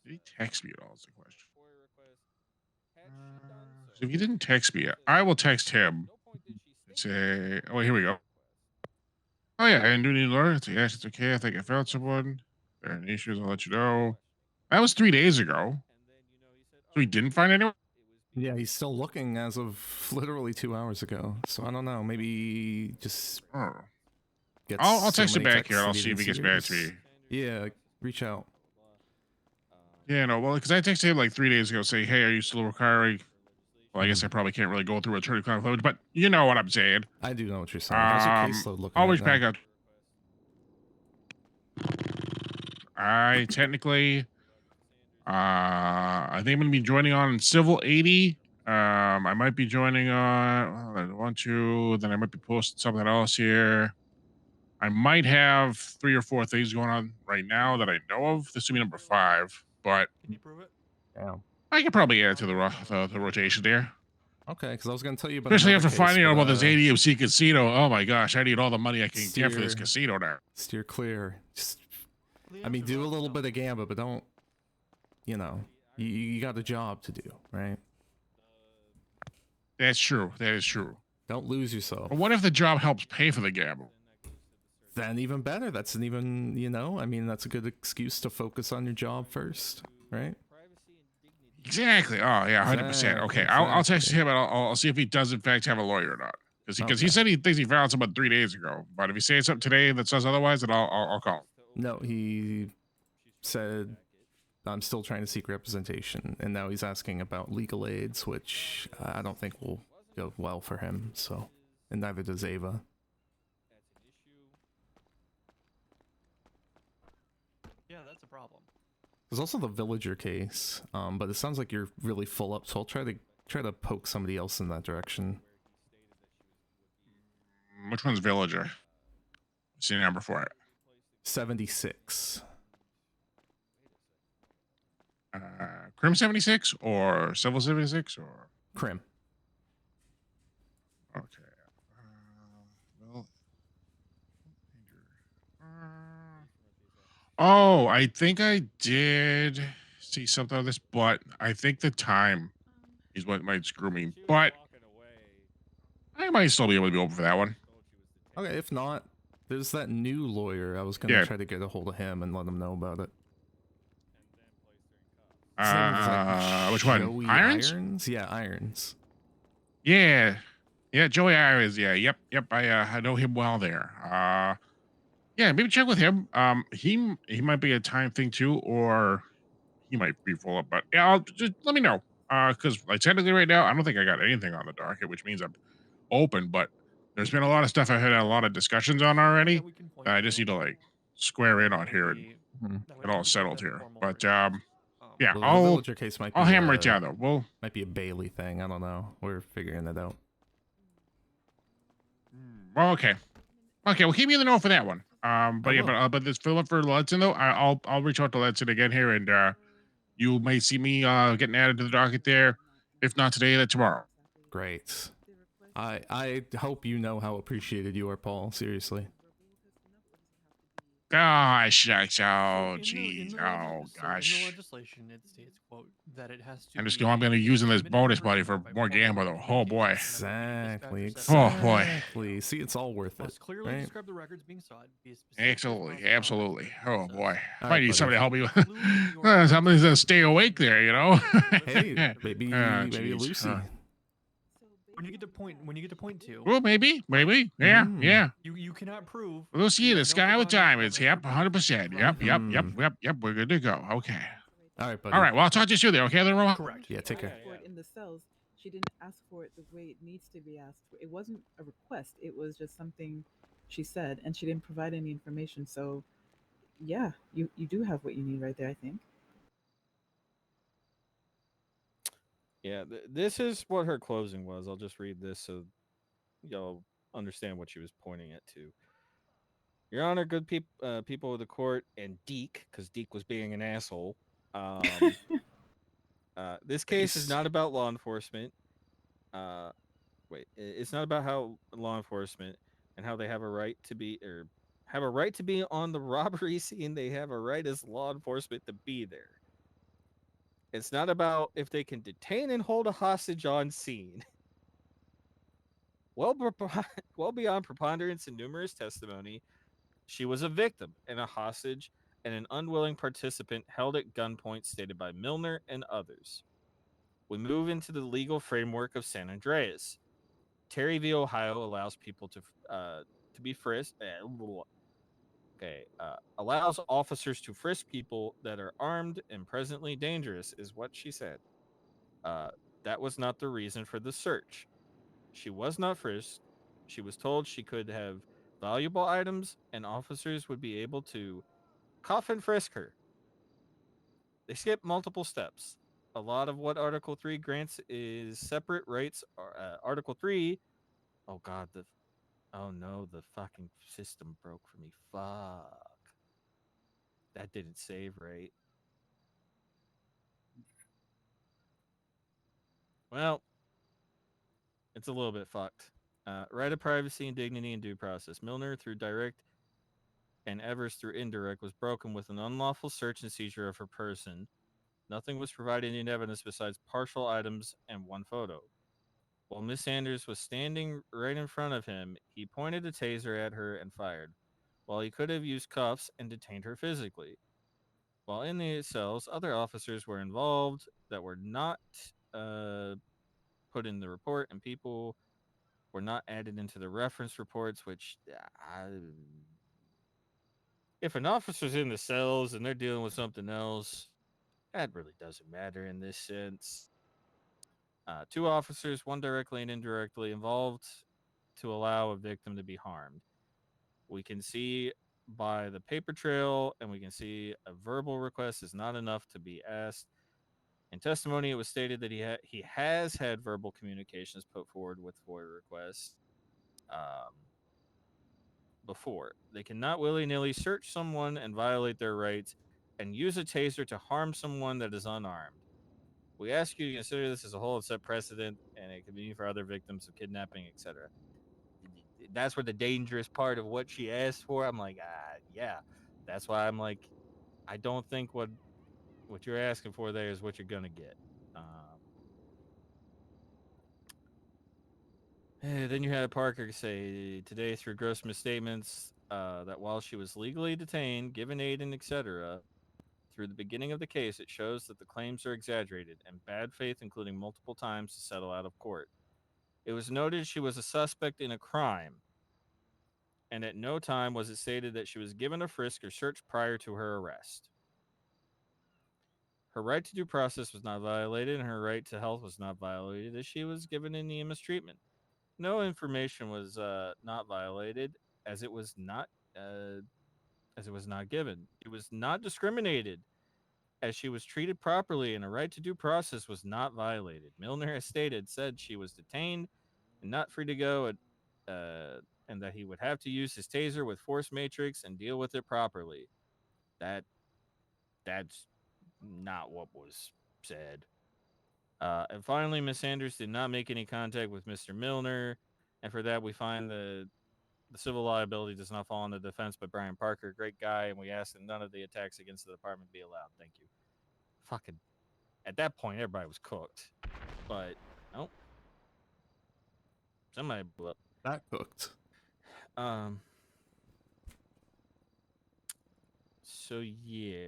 Did he text me at all? Is the question. So if he didn't text me, I will text him. Say, oh, here we go. Oh yeah, I didn't do any alerts. Yes, it's okay. I think I found someone. If there are any issues, I'll let you know. That was 3 days ago. So he didn't find anyone? Yeah, he's still looking as of literally 2 hours ago. So I don't know. Maybe just. I'll text him back here. I'll see if he gets back to me. Yeah, reach out. Yeah, no, well, because I texted him like 3 days ago saying, hey, are you still retiring? Well, I guess I probably can't really go through attorney conflict, but you know what I'm saying. I do know what you're saying. How's your caseload looking? Always right back up. I technically, I think I'm going to be joining on Civil 80. I might be joining on, I want to, then I might be posting something else here. I might have 3 or 4 things going on right now that I know of. This will be number 5, but Can you prove it? Yeah. I can probably add to the rotation there. Okay, because I was going to tell you about Especially another after case, finding out but, about this ADMC casino. Oh my gosh, I need all the money I can get for this steer- casino now. Steer clear. Just I mean, do a little bit of gamba, but don't, you know, you got a job to do, right? That's true. That is true. Don't lose yourself. But what if the job helps pay for the gamble? Then even better. That's an even, you know, I mean, that's a good excuse to focus on your job first, right? Exactly. Oh yeah, 100%. Okay, I'll text him and I'll see if he does in fact have a lawyer or not. Because he said he thinks he found someone 3 days ago. But if he says something today that says otherwise, then I'll call him. No, he said, I'm still trying to seek representation, and now he's asking about legal aids, which I don't think will go well for him, so, and neither does Ava. Yeah, that's a problem. There's also the villager case, but it sounds like you're really full up, so I'll try to poke somebody else in that direction. Which one's villager? What's the number for it? 76. Crim 76 or Civil 76 or Crim. Okay. Well, oh, I think I did see something on this, but I think the time is what might screw me. But I might still be able to be open for that one. Okay, if not, there's that new lawyer. I was gonna try to get a hold of him and let him know about it. His name was, like, Which one? Joey Irons? Yeah, Irons. Yeah. Yeah, Joey Irons. Yeah, yep. I know him well there. Yeah, maybe check with him. He might be a time thing too, or he might be full up. But yeah, just let me know. Because like technically right now, I don't think I got anything on the docket, which means I'm open. But there's been a lot of stuff I've had a lot of discussions on already. I just need to like square in on here and get all settled here. But yeah, Well, the I'll villager case might be hammer it down though. Might be a Bailey thing. I don't know. We're figuring it out. Well, okay. Well, keep me in the know for that one. But yeah, but this fill up for Ludson though, I'll reach out to Ludson again here, and you may see me getting added to the docket there. If not today, then tomorrow. Great. I hope you know how appreciated you are, Paul. Seriously. Gosh, oh jeez, oh In the gosh. legislation, it states, quote, that it has to I'm just be going. I'm going to be using this bonus money for more gamble though. Oh boy. Exactly. Oh boy. Exactly. See, it's all worth it. Clearly Right? describe the records being sought. Be specific Absolutely, absolutely. Oh boy. All Might right, need buddy. somebody to help me. Somebody's gonna stay awake there, you know. Hey, maybe Oh, maybe jeez. Lucy. When you get to point two. Well, maybe. Yeah, yeah. You cannot prove. We'll see the sky with diamonds. Yep, 100%. Yep. We're good to go. Okay. All right, buddy. All right. Well, I'll talk to you soon there. Okay, then, Rohan? Correct. Yeah, take care. For it in the cells, she didn't ask for it the way it needs to be asked for. It wasn't a request. It was just something she said, and she didn't provide any information. So, yeah, you do have what you need right there, I think. Yeah, this is what her closing was. I'll just read this so y'all understand what she was pointing at to. Your Honor, good people of the court, and Deke, because Deke was being an asshole. This case is not about law enforcement. It's not about how law enforcement and how they have a right to be on the robbery scene. They have a right as law enforcement to be there. It's not about if they can detain and hold a hostage on scene. Well beyond preponderance and numerous testimony, she was a victim and a hostage and an unwilling participant held at gunpoint stated by Milner and others. We move into the legal framework of San Andreas. Terry v. Ohio allows people to be frisked. Allows officers to frisk people that are armed and presently dangerous, is what she said. That was not the reason for the search. She was not frisked. She was told she could have valuable items, and officers would be able to cuff and frisk her. They skip multiple steps. A lot of what Article 3 grants is separate rights. Article 3, oh god, oh no, the fucking system broke for me. Fuck. That didn't save right. Well, it's a little bit fucked. Right of privacy and dignity and due process. Milner, through direct and Evers through indirect was broken with an unlawful search and seizure of her person. Nothing was provided in evidence besides partial items and one photo. While Miss Sanders was standing right in front of him, he pointed a taser at her and fired, while he could have used cuffs and detained her physically. While in the cells, other officers were involved that were not put in the report, and people were not added into the reference reports, which if an officer's in the cells and they're dealing with something else, that really doesn't matter in this sense. Two officers, one directly and indirectly involved to allow a victim to be harmed. We can see by the paper trail and we can see a verbal request is not enough to be asked. In testimony, it was stated that he has had verbal communications put forward with FOIA requests before. They cannot willy-nilly search someone and violate their rights and use a taser to harm someone that is unarmed. We ask you to consider this as a whole and set precedent, and it can be for other victims of kidnapping, etc. That's where the dangerous part of what she asked for. I'm like, yeah. That's why I'm like, I don't think what you're asking for there is what you're gonna get. Then you had Parker say today through gross misstatements that while she was legally detained, given aid, and etc., through the beginning of the case, it shows that the claims are exaggerated and bad faith, including multiple times to settle out of court. It was noted she was a suspect in a crime, and at no time was it stated that she was given a frisk or search prior to her arrest. Her right to due process was not violated, and her right to health was not violated, as she was given an EMS treatment. No information was not violated, as it was not given. It was not discriminated, as she was treated properly, and her right to due process was not violated. Milner has said she was detained and not free to go, and that he would have to use his taser with force matrix and deal with it properly. That's not what was said. And finally, Miss Sanders did not make any contact with Mr. Milner, and for that we find the civil liability does not fall on the defense but Brian Parker, great guy, and we ask that none of the attacks against the department be allowed. Thank you. Fucking, at that point, everybody was cooked, but nope. Somebody blew up. Not cooked. So yeah.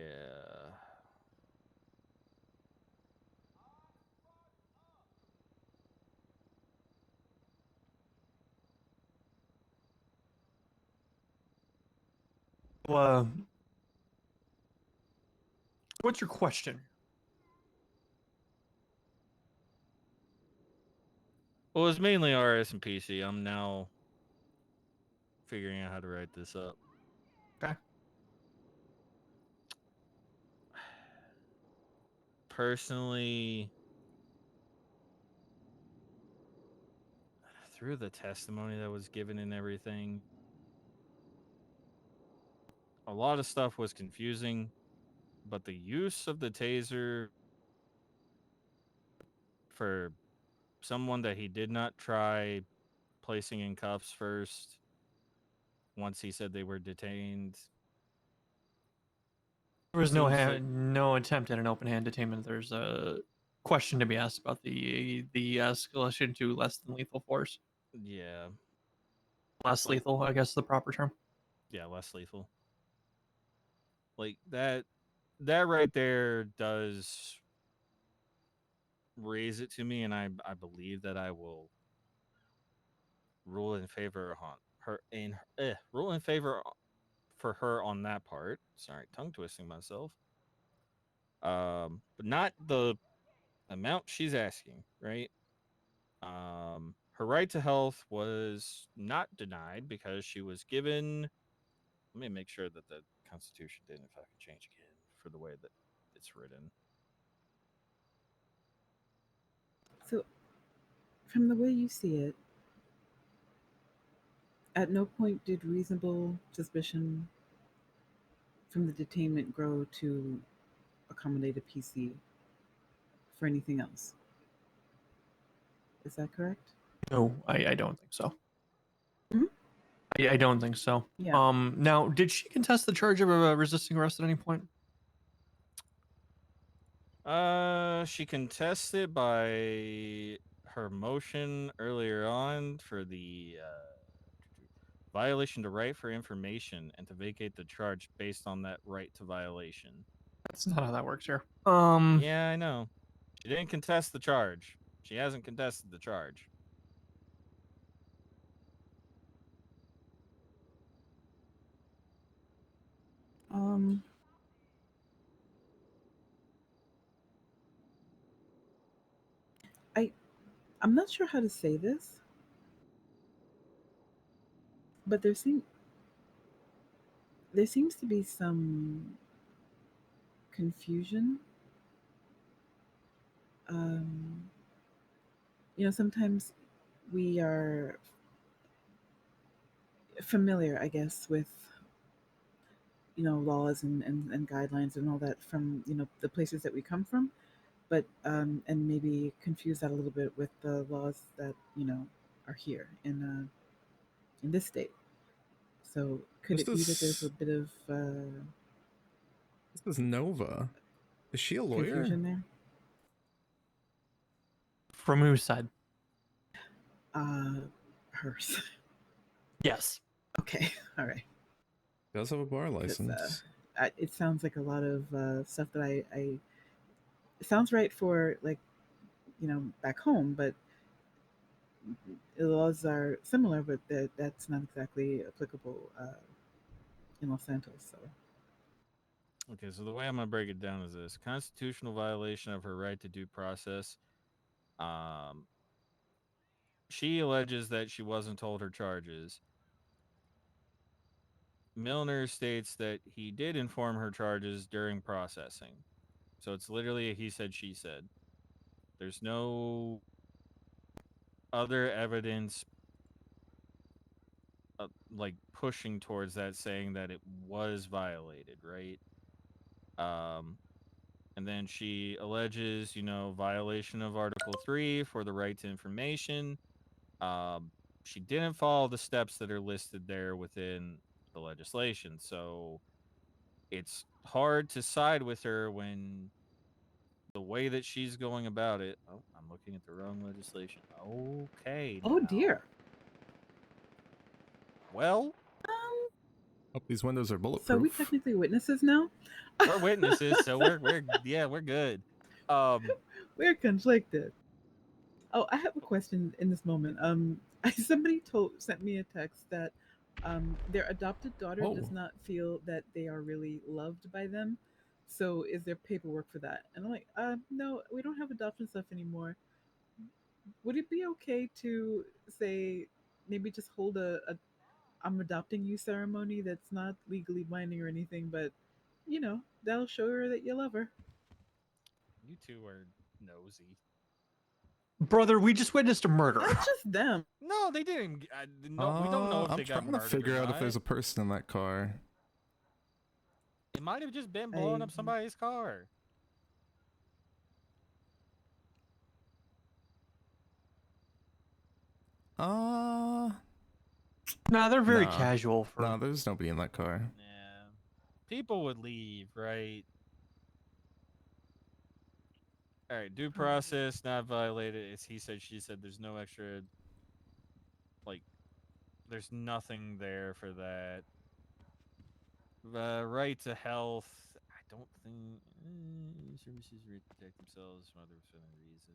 What's your question? Well, it's mainly RS and PC. I'm now figuring out how to write this up. Okay. Personally, through the testimony that was given and everything, a lot of stuff was confusing, but the use of the taser for someone that he did not try placing in cuffs first, once he said they were detained. There was no attempt at an open hand detainment. There's a question to be asked about the escalation to less than lethal force. Yeah. Less lethal, I guess, is the proper term. Yeah, less lethal. Like that right there does raise it to me, and I believe that I will rule in favor of her rule in favor for her on that part. Sorry, tongue twisting myself. But not the amount she's asking, right? Her right to health was not denied because she was given. Let me make sure that the Constitution didn't fucking change again for the way that it's written. So, from the way you see it, at no point did reasonable suspicion from the detainment grow to accommodate a PC for anything else. Is that correct? No, I don't think so. Mm-hmm. I don't think so. Yeah. Now, did she contest the charge of resisting arrest at any point? She contested by her motion earlier on for the violation to right for information and to vacate the charge based on that right to violation. That's not how that works here. Yeah, I know. She didn't contest the charge. She hasn't contested the charge. I'm not sure how to say this, but there seems to be some confusion. Sometimes we are familiar, I guess, with laws and guidelines and all that from the places that we come from, but and maybe confuse that a little bit with the laws that are here in this state. So could it be that there's a bit of This is Nova. Is she a lawyer? confusion there? From whose side? Hers. Yes. Okay. All right. Does have a bar license. It sounds like a lot of stuff that I it sounds right for, like, back home, but the laws are similar, but that's not exactly applicable in Los Santos. So Okay, so the way I'm gonna break it down is this: constitutional violation of her right to due process. She alleges that she wasn't told her charges. Milner states that he did inform her charges during processing. So it's literally a he said, she said. There's no other evidence like pushing towards that, saying that it was violated, right? And then she alleges, violation of Article 3 for the right to information. She didn't follow the steps that are listed there within the legislation. So it's hard to side with her when the way that she's going about it. Oh, I'm looking at the wrong legislation. Okay. Oh now. dear. Well, Hope these windows are bulletproof. so we technically witnesses now. we're witnesses, so we're yeah, we're good. We're conflicted. Oh, I have a question in this moment. Somebody sent me a text that their adopted daughter does not feel that they are really loved by them. So is there paperwork for that? And I'm like, no, we don't have adoption stuff anymore. Would it be okay to say maybe just hold a I'm adopting you ceremony that's not legally binding or anything, but that'll show her that you love her. You two are nosy. Brother, we just witnessed a murder. Not just them. No, they didn't. No, we don't know if I'm they got trying to murdered figure or out if not. there's a person in that car. It might have just been blowing up somebody's car. Nah, they're very casual for. No, there's nobody in that car. Yeah, people would leave, right? All right, due process not violated. It's he said, she said. There's no extra, like, there's nothing there for that. Right to health. I don't think services right to protect themselves from other reason.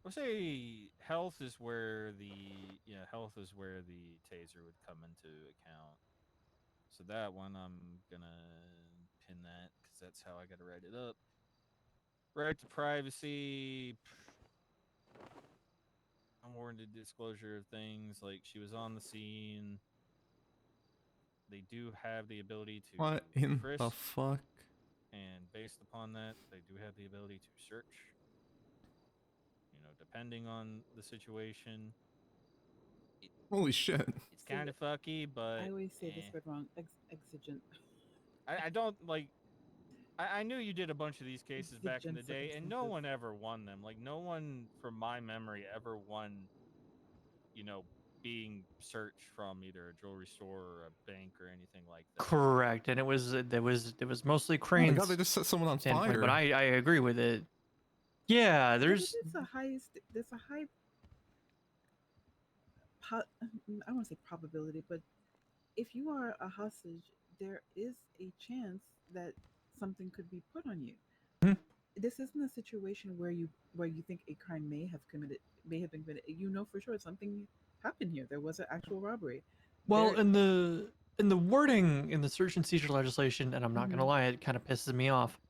I'll say health is where the taser would come into account. So that one I'm gonna pin that because that's how I gotta write it up. Right to privacy. Unwarranted disclosure of things, like she was on the scene. They do have the ability to What in frisk, the fuck? and based upon that, they do have the ability to search. Depending on the situation. Holy shit. It's kind of fucky, but I always say this word wrong. Exigent. I don't like. I knew you did a bunch of these cases back in the Exigent day, and no circumstances. one ever won them. Like, no one, from my memory, ever won being searched from either a jewelry store or a bank or anything like that. Correct, and it was mostly Oh my Crane's god, they just set someone on standpoint, fire. but I agree with it. Yeah, Yeah, but there's it's there's a high I don't want to say probability, but if you are a hostage, there is a chance that something could be put on you. Hmm. This isn't a situation where you think a crime may have been committed. You know for sure something happened here. There was an actual robbery. well There, in the wording in the search and seizure legislation, and I'm not gonna Mhm. lie, it kind of pisses me off.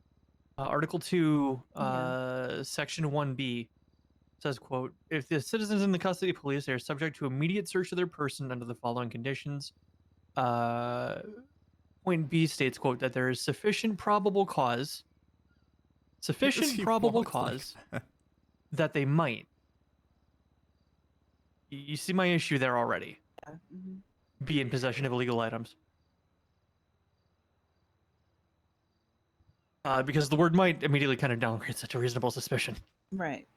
Article 2, Yeah. Section 1B says, quote, if the citizens in the custody of police, they are subject to immediate search of their person under the following conditions. Point B states, quote, that there is sufficient probable cause Why does he walk like that? that they might. You see my issue there already. Yeah. Hmm. Be in possession of illegal items. Because the word might immediately kind of downgrades such a reasonable suspicion. Right.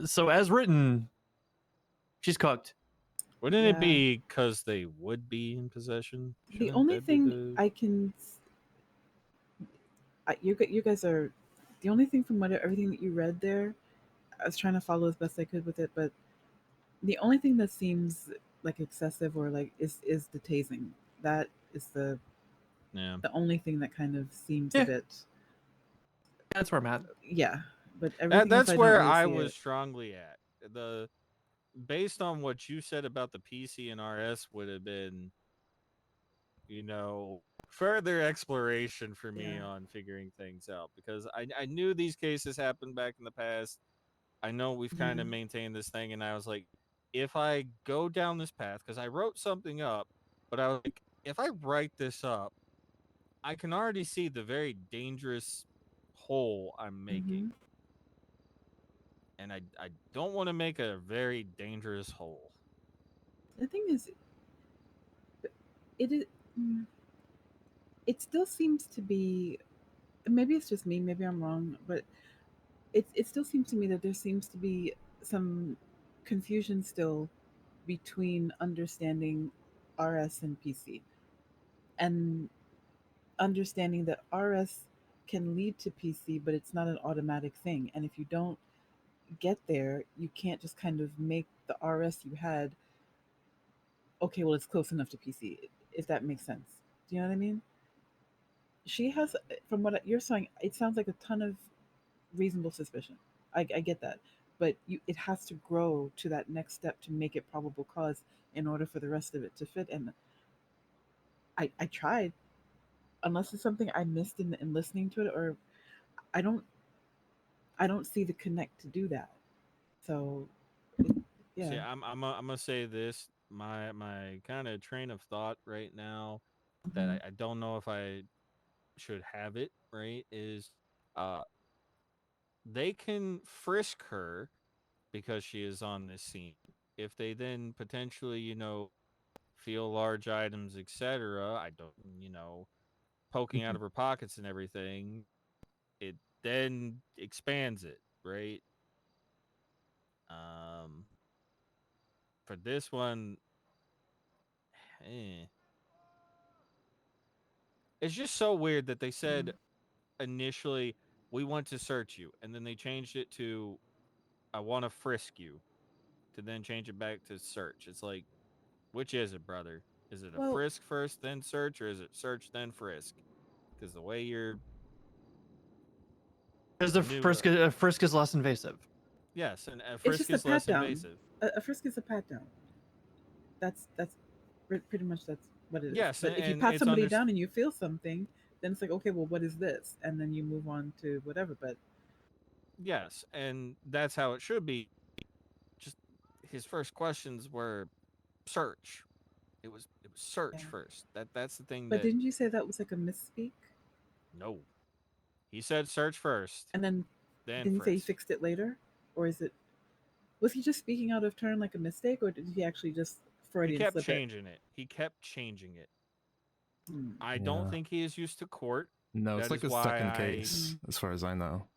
So as written, she's cooked. Wouldn't it Yeah. be because they would be in possession? The Shouldn't only that be thing the... I can, you guys are, the only thing from everything that you read there, I was trying to follow as best I could with it, but the only thing that seems like excessive or like is the tasing. That is the only thing that kind of seems a bit. That's where I'm at. Yeah, but everything else That's I don't where really I see was it. strongly at. Based on what you said about the PC and RS would have been, further exploration for me Yeah. on figuring things out, because I knew these cases happened back in the past. I know we've kind of Yeah. maintained this thing, and I was like, if I go down this path, because I wrote something up, but I was like, if I write this up, I can already see the very dangerous hole I'm making. Hmm. And I don't want to make a very dangerous hole. The thing is, it is. mm, It still seems to be. Maybe it's just me. Maybe I'm wrong, but it still seems to me that there seems to be some confusion still between understanding RS and PC, and understanding that RS can lead to PC, but it's not an automatic thing. And if you don't get there, you can't just kind of make the RS you had okay, well, it's close enough to PC, if that makes sense. Do you know what I mean? She has, from what you're saying, it sounds like a ton of reasonable suspicion. I get that. But it has to grow to that next step to make it probable cause in order for the rest of it to fit. And I tried, unless it's something I missed in listening to it, or I don't I don't see the connect to do that. So, yeah. See, I'm gonna say this. My kind of train of thought right now that Mhm. I don't know if I should have it right is, uh, they can frisk her because she is on this scene. If they then potentially, feel large items, etc., I don't, poking out of her pockets and everything, it then expands it, right? Um, for this one, eh. It's just so weird that they said initially we want to search you, and then they changed it to I want to frisk you, to then change it back to search. It's like, which is it, brother? Is it a Well, frisk first, then search, or is it search then frisk? Because the way you're, Because it's a the new, frisk is less invasive. yes, and a it's frisk just a is pat less down. invasive. A frisk is a pat down. That's pretty much that's what it is. Yes, But if you and pat it's somebody down and you feel something, then it's like, okay, well, what is this? And then you move on to whatever. But yes, and that's how it should be. Just his first questions were search. It was search yeah. first. That's the thing But that, didn't you say that was like a misspeak? no. He said search first, And then then didn't he say he frisk. fixed it later, or is it? Was he just speaking out of turn like a mistake, or did he actually just He Freudian kept slip it? changing it. He kept changing it. Hmm. I don't Yeah. think he is used to court. No, it's That like is a why second I case, as far as I know.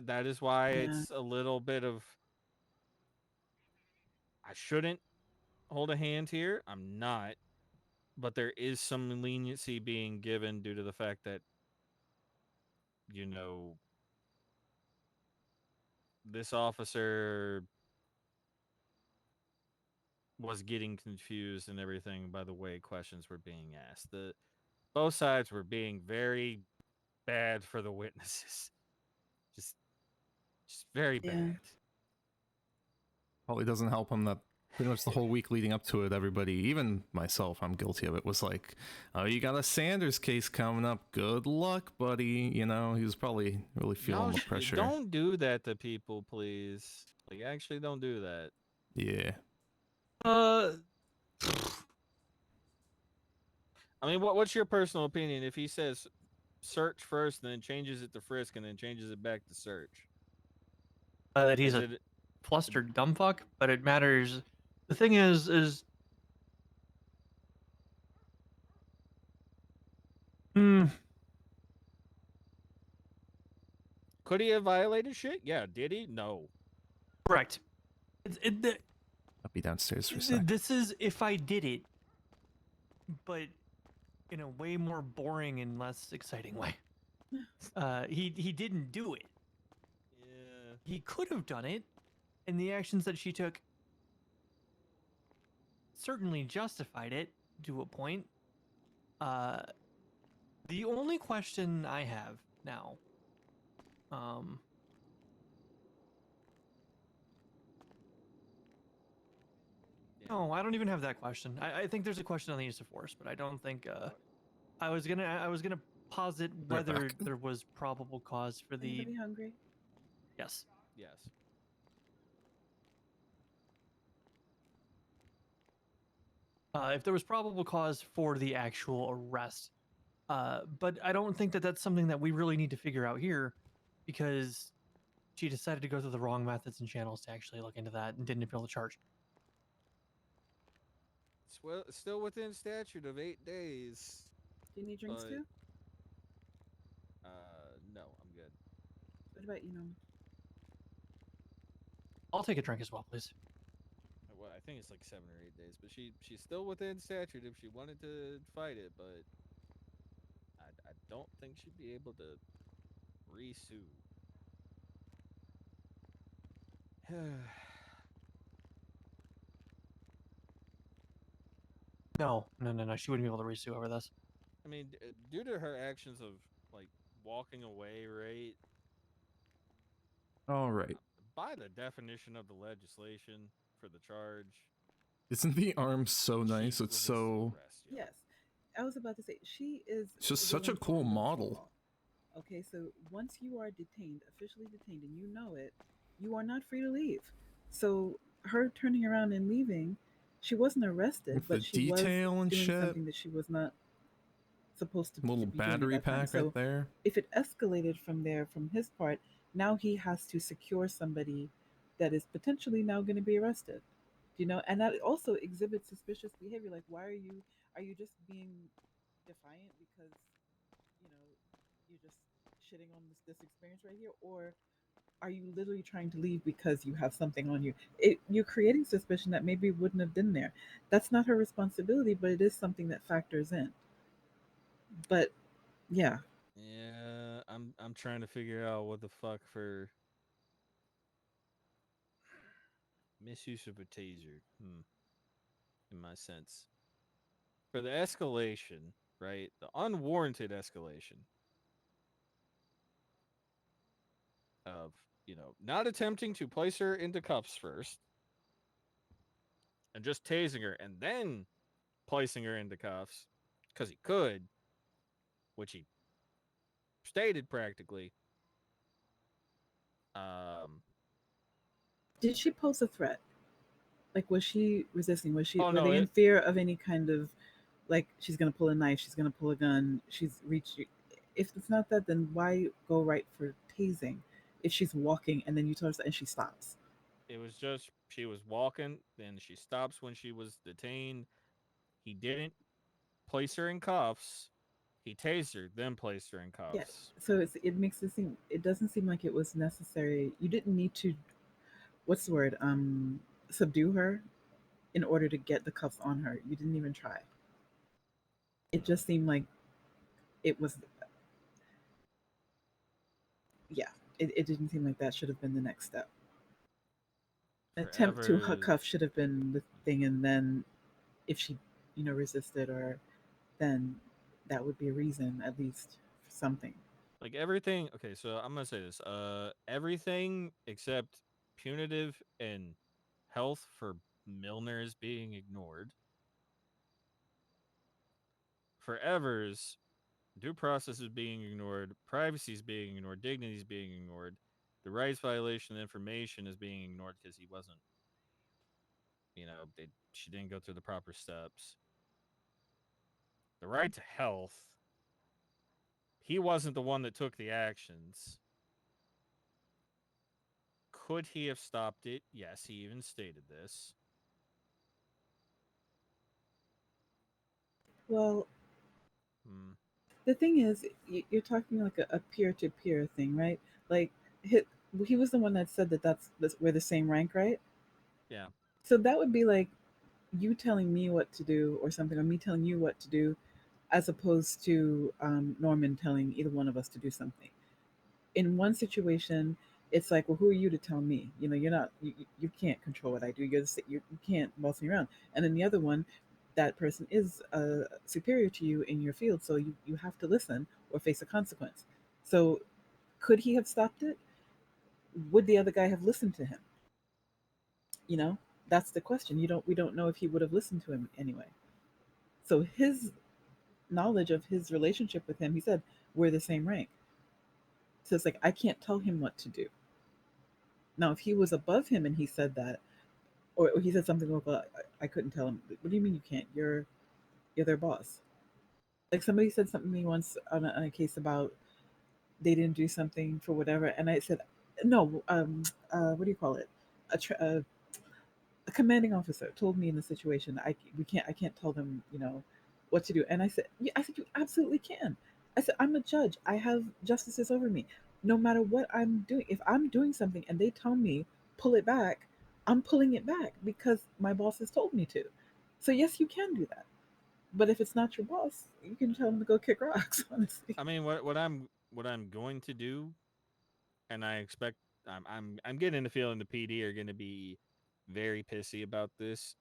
That is why Yeah. it's a little bit of I shouldn't hold a hand here. I'm not, but there is some leniency being given due to the fact that this officer was getting confused and everything by the way questions were being asked. Both sides were being very bad for the witnesses. Just very Yeah. bad. Probably doesn't help him that pretty much the whole week leading up to it, everybody, even myself, I'm guilty of it, was like, oh, you got a Sanders case coming up. Good luck, buddy. You know, he was probably really feeling the pressure. Don't do that to people, please. Like, actually, don't do that. Yeah. I mean, what's your personal opinion if he says search first and then changes it to frisk and then changes it back to search? That he's Is a it flustered dumb fuck, but it matters. The thing is, could he have violated shit? Yeah. Did he? No. correct. I'll be downstairs for a sec. This is if I did it, but in a way more boring and less exciting way. He didn't do it. Yeah. He could have done it, and the actions that she took certainly justified it to a point. The only question I have now, no, I don't even have that question. I think there's a question on the use of force, but I don't think. I was gonna posit Right whether back. there was probable cause for the. Anybody hungry? Yes. Yes. If there was probable cause for the actual arrest. But I don't think that that's something that we really need to figure out here, because she decided to go through the wrong methods and channels to actually look into that and didn't appeal the charge. It's still within statute of 8 days. Do you need drinks but, too? No, I'm good. What about you know? I'll take a drink as well, please. Well, I think it's like 7 or 8 days, but she's still within statute if she wanted to fight it, but I don't think she'd be able to re-sue. No. She wouldn't be able to resue over this. I mean, due to her actions of like walking away, right? All right. By the definition of the legislation for the charge, Isn't the arm so nice? It's so. Yes, I was about to say she is. It's just such a willing to cool follow model. law. Okay, so once you are detained, officially detained, and you know it, you are not free to leave. So her turning around and leaving, she wasn't arrested, With but the she was detail and doing shit. something that she was not supposed to. Little to be doing at battery that time. pack So right there. if it escalated from there, from his part, now he has to secure somebody that is potentially now going to be arrested. You know, and that also exhibits suspicious behavior. Like, why are you just being defiant because you know you're just shitting on this experience right here, or are you literally trying to leave because you have something on you? You're creating suspicion that maybe wouldn't have been there. That's not her responsibility, but it is something that factors in. But yeah, yeah, I'm trying to figure out what the fuck for misuse of a taser. In my sense, for the escalation, right? The unwarranted escalation of not attempting to place her into cuffs first and just tasing her and then placing her into cuffs because he could, which he stated practically. did she pose a threat? Like, was she resisting? Oh, were no, they in fear of any kind of, like, she's gonna pull a knife, she's gonna pull a gun, she's reached? If it's not that, then why go right for tasing? If she's walking and then you tell her and she stops. It was just she was walking, then she stops when she was detained. He didn't place her in cuffs. He tased her, then placed her in Yeah. cuffs. So it makes it seem, it doesn't seem like it was necessary. You didn't need to, what's the word, subdue her in order to get the cuffs on her. You didn't even try. It just seemed like it was, yeah, it didn't seem like that should have been the next step. An attempt to Forever. cuff should have been the thing, and then if she, resisted, or then that would be a reason, at least, for something. Like everything. Okay, so I'm gonna say this. Everything except punitive and health for Milner is being ignored. For Evers, due process is being ignored. Privacy is being ignored. Dignity is being ignored. The rights violation of information is being ignored because he wasn't. She didn't go through the proper steps. The right to health. He wasn't the one that took the actions. Could he have stopped it? Yes, he even stated this. Well, Hmm. the thing is, you're talking like a peer-to-peer thing, right? Like, he was the one that said that's we're the same rank, right? Yeah. So that would be like you telling me what to do or something, or me telling you what to do, as opposed to Norman telling either one of us to do something. In one situation, it's like, well, who are you to tell me? You're not, you can't control what I do. You can't boss me around. And then the other one, that person is superior to you in your field, so you have to listen or face a consequence. So, could he have stopped it? Would the other guy have listened to him? That's the question. We don't know if he would have listened to him anyway. So his knowledge of his relationship with him, he said, we're the same rank. So it's like, I can't tell him what to do. Now, if he was above him and he said that, or he said something like, well, I couldn't tell him. What do you mean you can't? You're their boss. Like, somebody said something to me once on a case about they didn't do something for whatever, and I said, no, what do you call it? A commanding officer told me in the situation, I can't tell them, what to do. And I said, yeah, I said, you absolutely can. I said, I'm a judge. I have justices over me. No matter what I'm doing, if I'm doing something and they tell me pull it back, I'm pulling it back because my boss has told me to. So yes, you can do that. But if it's not your boss, you can tell them to go kick rocks. Honestly, I mean, what I'm going to do, and I expect I'm getting the feeling the PD are going to be very pissy about this.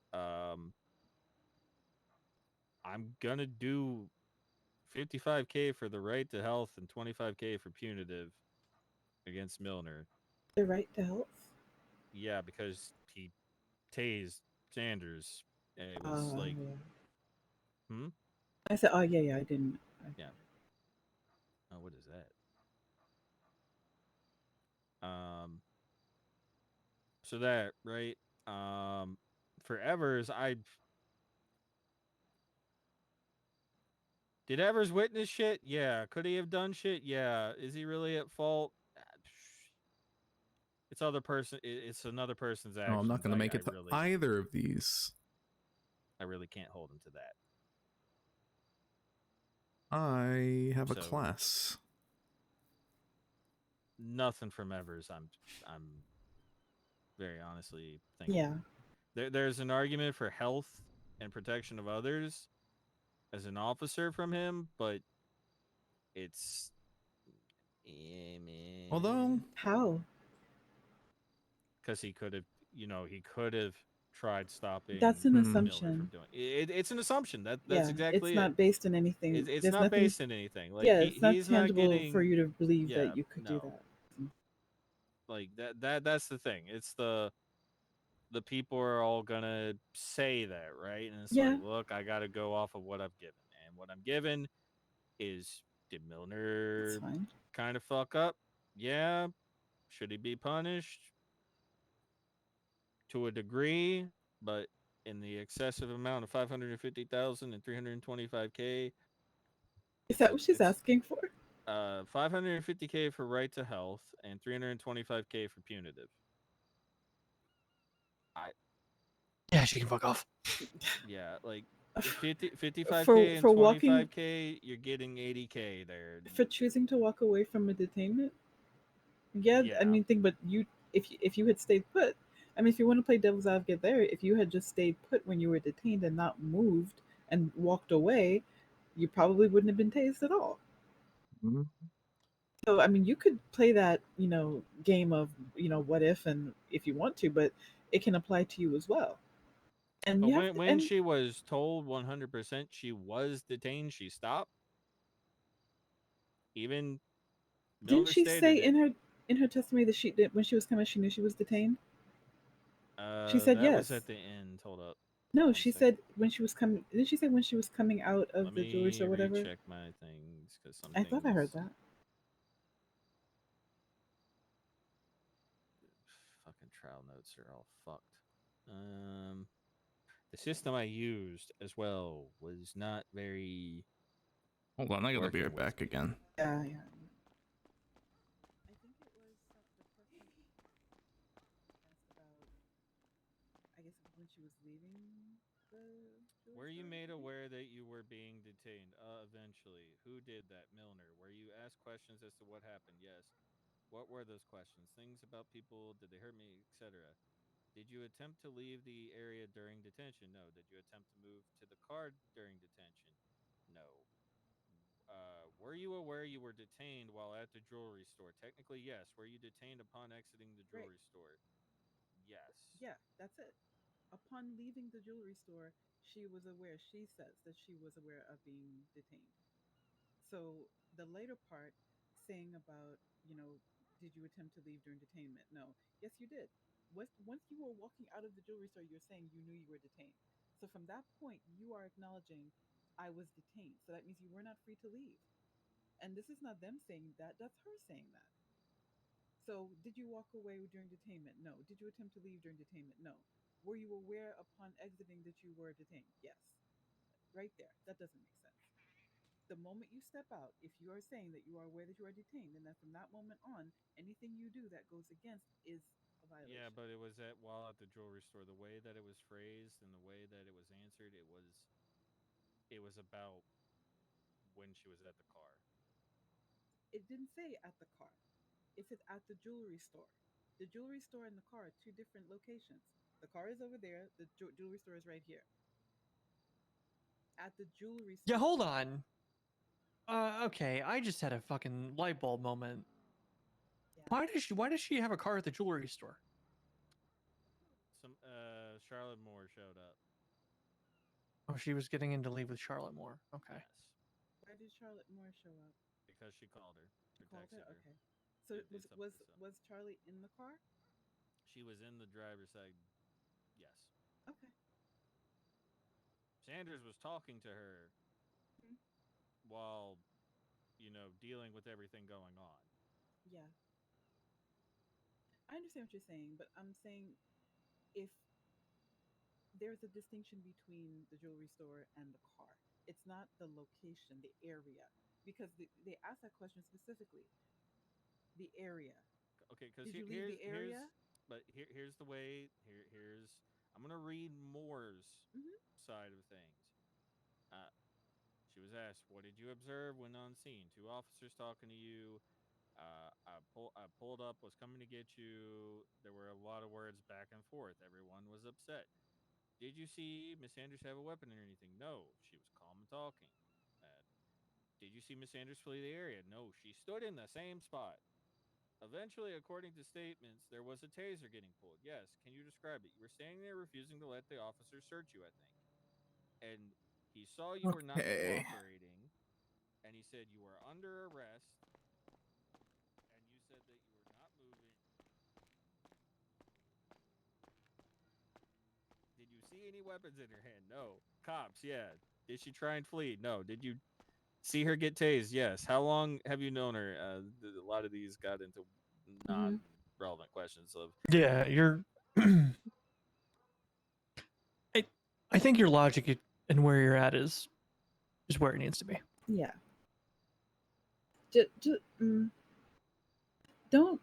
I'm gonna do 55K for the right to health and 25K for punitive against Milner. the right to health. Yeah, because he tased Sanders, and it was like, Yeah. I said, oh yeah, I didn't. Yeah. Oh, what is that? So that right. For Evers, did Evers witness shit? Yeah. Could he have done shit? Yeah. Is he really at fault? It's other person. It's another person's Oh, actions. I'm not going to make it to really, either of these. I really can't hold him to that. I have a So, class. Nothing from Evers. I'm very honestly thinking. Yeah. There's an argument for health and protection of others as an officer from him, but it's Although, how? Because he could have, he could have tried stopping That's an Miller assumption. from doing it. It's an assumption. That's Yeah, exactly it's it. not based on anything. It's There's not nothing. based in anything. Like Yeah, it's not he's not tangible for getting. you to believe Yeah, that you could do no. that. Like that's the thing. It's the people are all gonna say that, right? And it's Yeah. like, look, I got to go off of what I've given, and what I'm given is, did Milner That's fine. kind of fuck up? Yeah. Should he be punished? To a degree, but in the excessive amount of 550,000 and 325K. Is that what she's asking for? 550K for right to health and 325K for punitive. Yeah, she can fuck off. Yeah, like 50, 55k for and for walking 25k, you're getting 80k there. for choosing to walk away from a detainment. Yeah, I Yeah. mean, think, but if you had stayed put, I mean, if you want to play devil's advocate there, if you had just stayed put when you were detained and not moved and walked away, you probably wouldn't have been tased at all. So I mean, you could play that, game of, what if and if you want to, but it can apply to you as well. And But you have to, when and she was told 100% she was detained, she stopped. Even didn't Milner she say stated it. in her testimony that she did when she was coming, she knew she was detained? She said That was yes. at the end. Hold up. No, One she second. said when she was coming. Didn't she say when she was coming out of Let the jewelry me store, whatever? recheck my things because some I things. thought I heard that. Fucking trial notes are all fucked. The system I used as well was not very. Hold on, I gotta be working right with back me. again. Yeah, yeah. I think it was the person asked about. I guess when she was leaving the jewelry Were you store, made I think? aware that you were being detained? Eventually. Who did that? Milner. Were you asked questions as to what happened? Yes. What were those questions? Things about people? Did they hurt me? Etc. Did you attempt to leave the area during detention? No. Did you attempt to move to the car during detention? No. Were you aware you were detained while at the jewelry store? Technically, yes. Were you detained upon exiting the Right. jewelry store? Yes. Yeah, that's it. Upon leaving the jewelry store, she was aware. She says that she was aware of being detained. So the later part saying about, did you attempt to leave during detainment? No. Yes, you did. Once you were walking out of the jewelry store, you're saying you knew you were detained. So from that point, you are acknowledging I was detained. So that means you were not free to leave. And this is not them saying that, that's her saying that. So, did you walk away during detainment? No. Did you attempt to leave during detainment? No. Were you aware upon exiting that you were detained? Yes. Right there. That doesn't make sense. The moment you step out, if you are saying that you are aware that you are detained, then that from that moment on, anything you do that goes against is a violation. Yeah, but it was while at the jewelry store. The way that it was phrased and the way that it was answered, it was about when she was at the car. It didn't say at the car. It said at the jewelry store. The jewelry store and the car are two different locations. The car is over there. The jewelry store is right here. At the jewelry store. Yeah, hold on. Okay, I just had a fucking light bulb moment. Yeah. Why does she have a car at the jewelry store? Charlotte Moore showed up. Oh, she was getting in to leave with Charlotte Moore. Okay. Yes. Why did Charlotte Moore show up? Because she called her. She Or called her. texted her. Okay. So was Charlie in the car? She was in the driver's side. Yes. Okay. Sanders was talking to her while, dealing with everything going on. Yeah. I understand what you're saying, but I'm saying if there's a distinction between the jewelry store and the car, it's not the location, the area, because they asked that question specifically. The area. Okay, because did you leave the area? Here's the way. Here's I'm gonna read Moore's side of things. She was asked, "What did you observe when on scene? Two officers talking to you. I pulled up, was coming to get you. There were a lot of words back and forth. Everyone was upset. Did you see Miss Sanders have a weapon or anything? No, she was calm and talking. Did you see Miss Sanders flee the area? No, she stood in the same spot. Eventually, according to statements, there was a taser getting pulled. Yes, can you describe it? You were standing there refusing to let the officer search you, I think. And he saw you were not Okay. cooperating, and he said you were under arrest, and you said that you were not moving. Did you see any weapons in her hand? No. Cops, yeah. Did she try and flee? No. Did you see her get tased? Yes. How long have you known her? A lot of these got into non-relevant questions of. Yeah, you're. I think your logic and where you're at is where it needs to be. Yeah. Don't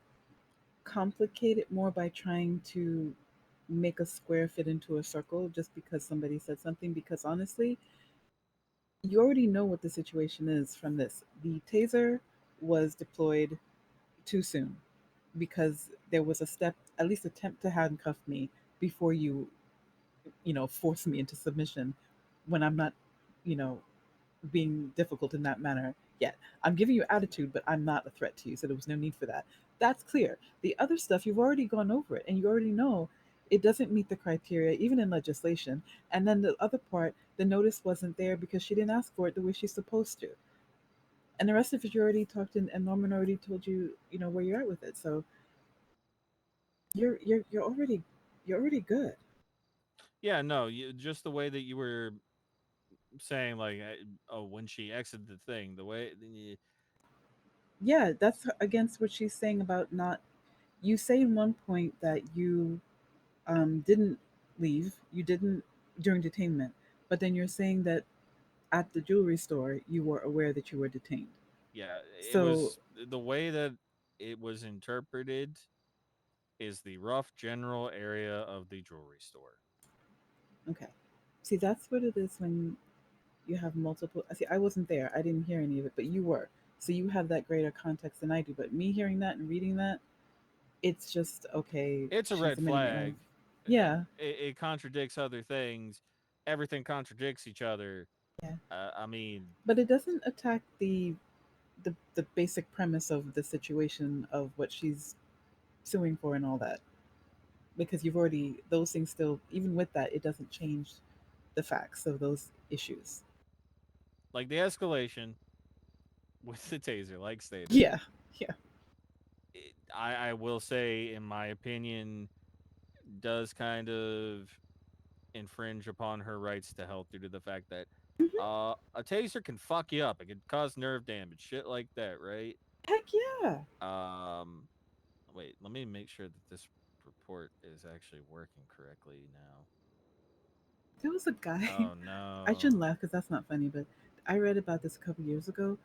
complicate it more by trying to make a square fit into a circle just because somebody said something. Because honestly, you already know what the situation is from this. The taser was deployed too soon because there was a step, at least attempt to handcuff me before you force me into submission when I'm not, you know, being difficult in that manner yet. I'm giving you attitude, but I'm not a threat to you, so there was no need for that. That's clear. The other stuff, you've already gone over it, and you already know it doesn't meet the criteria, even in legislation. And then the other part, the notice wasn't there because she didn't ask for it the way she's supposed to. And the rest of it, you already talked, and Norman already told you, where you're at with it. So you're already good. Yeah, no, just the way that you were saying, like, oh, when she exited the thing, the way. Yeah, that's against what she's saying about not. You say in one point that you didn't leave, you didn't during detainment, but then you're saying that at the jewelry store you were aware that you were detained. Yeah, it So, was the way that it was interpreted is the rough general area of the jewelry store. okay. See, that's what it is when you have multiple. See, I wasn't there, I didn't hear any of it, but you were. So you have that greater context than I do. But me hearing that and reading that, it's just okay. It's a She's red admitting it. And flag. yeah, It contradicts other things. Everything contradicts each other. yeah. I mean, But it doesn't attack the basic premise of the situation of what she's suing for and all that, because you've already those things still, even with that, it doesn't change the facts of those issues. like the escalation with the taser, like stated. Yeah, yeah. I will say, in my opinion, does kind of infringe upon her rights to health due to the fact that Hmm. a taser can fuck you up. It can cause nerve damage, shit like that, right? Heck yeah. Um, wait, let me make sure that this report is actually working correctly now. There was a guy. Oh I no. shouldn't laugh because that's not funny, but I read about this a couple years ago.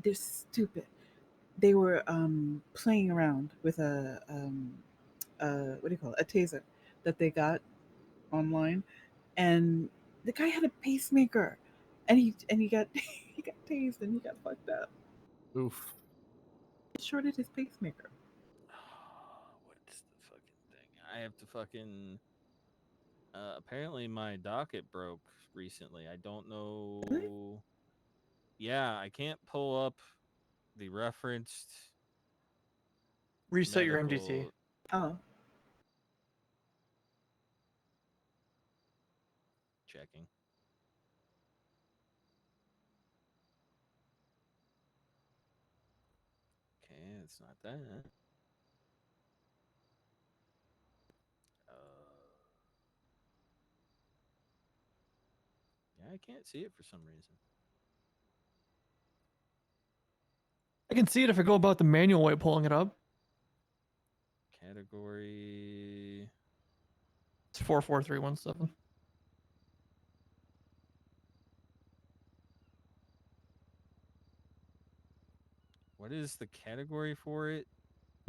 They're stupid. They were playing around with what do you call it, a taser that they got online, and the guy had a pacemaker, and he got he got tased and he got fucked up. Oof. It shorted his pacemaker. What's the fucking thing? I have to fucking. Apparently, my docket broke recently. I don't What? know. Yeah, I can't pull up the referenced Reset your MDT. medical. Oh, Checking. Okay, it's not that. Yeah, I can't see it for some reason. I can see it if I go about the manual way of pulling it up. Category. It's 44317. What is the category for it?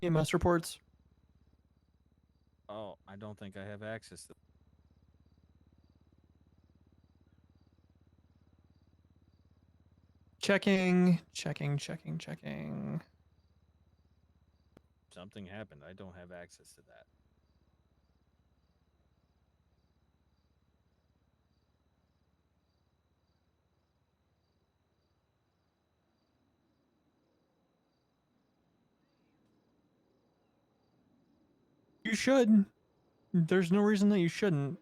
EMS reports. Oh, I don't think I have access to. Checking. Something happened. I don't have access to that. You should. There's no reason that you shouldn't.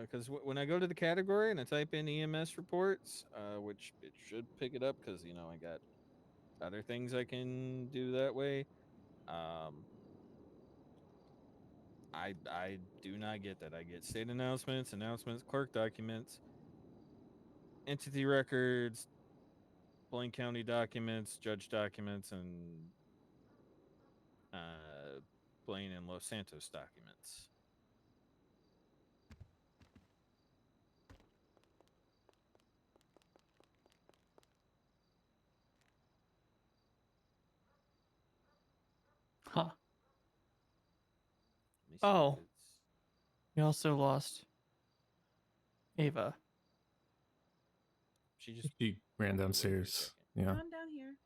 Because when I go to the category and I type in EMS reports, which it should pick it up because I got other things I can do that way. I do not get that. I get state announcements, clerk documents, entity records, Blaine County documents, judge documents, and Blaine and Los Santos documents. Huh. me see. Oh. if it's- We also lost Ava. She just She ran went away for a downstairs. second. Yeah. I'm down here.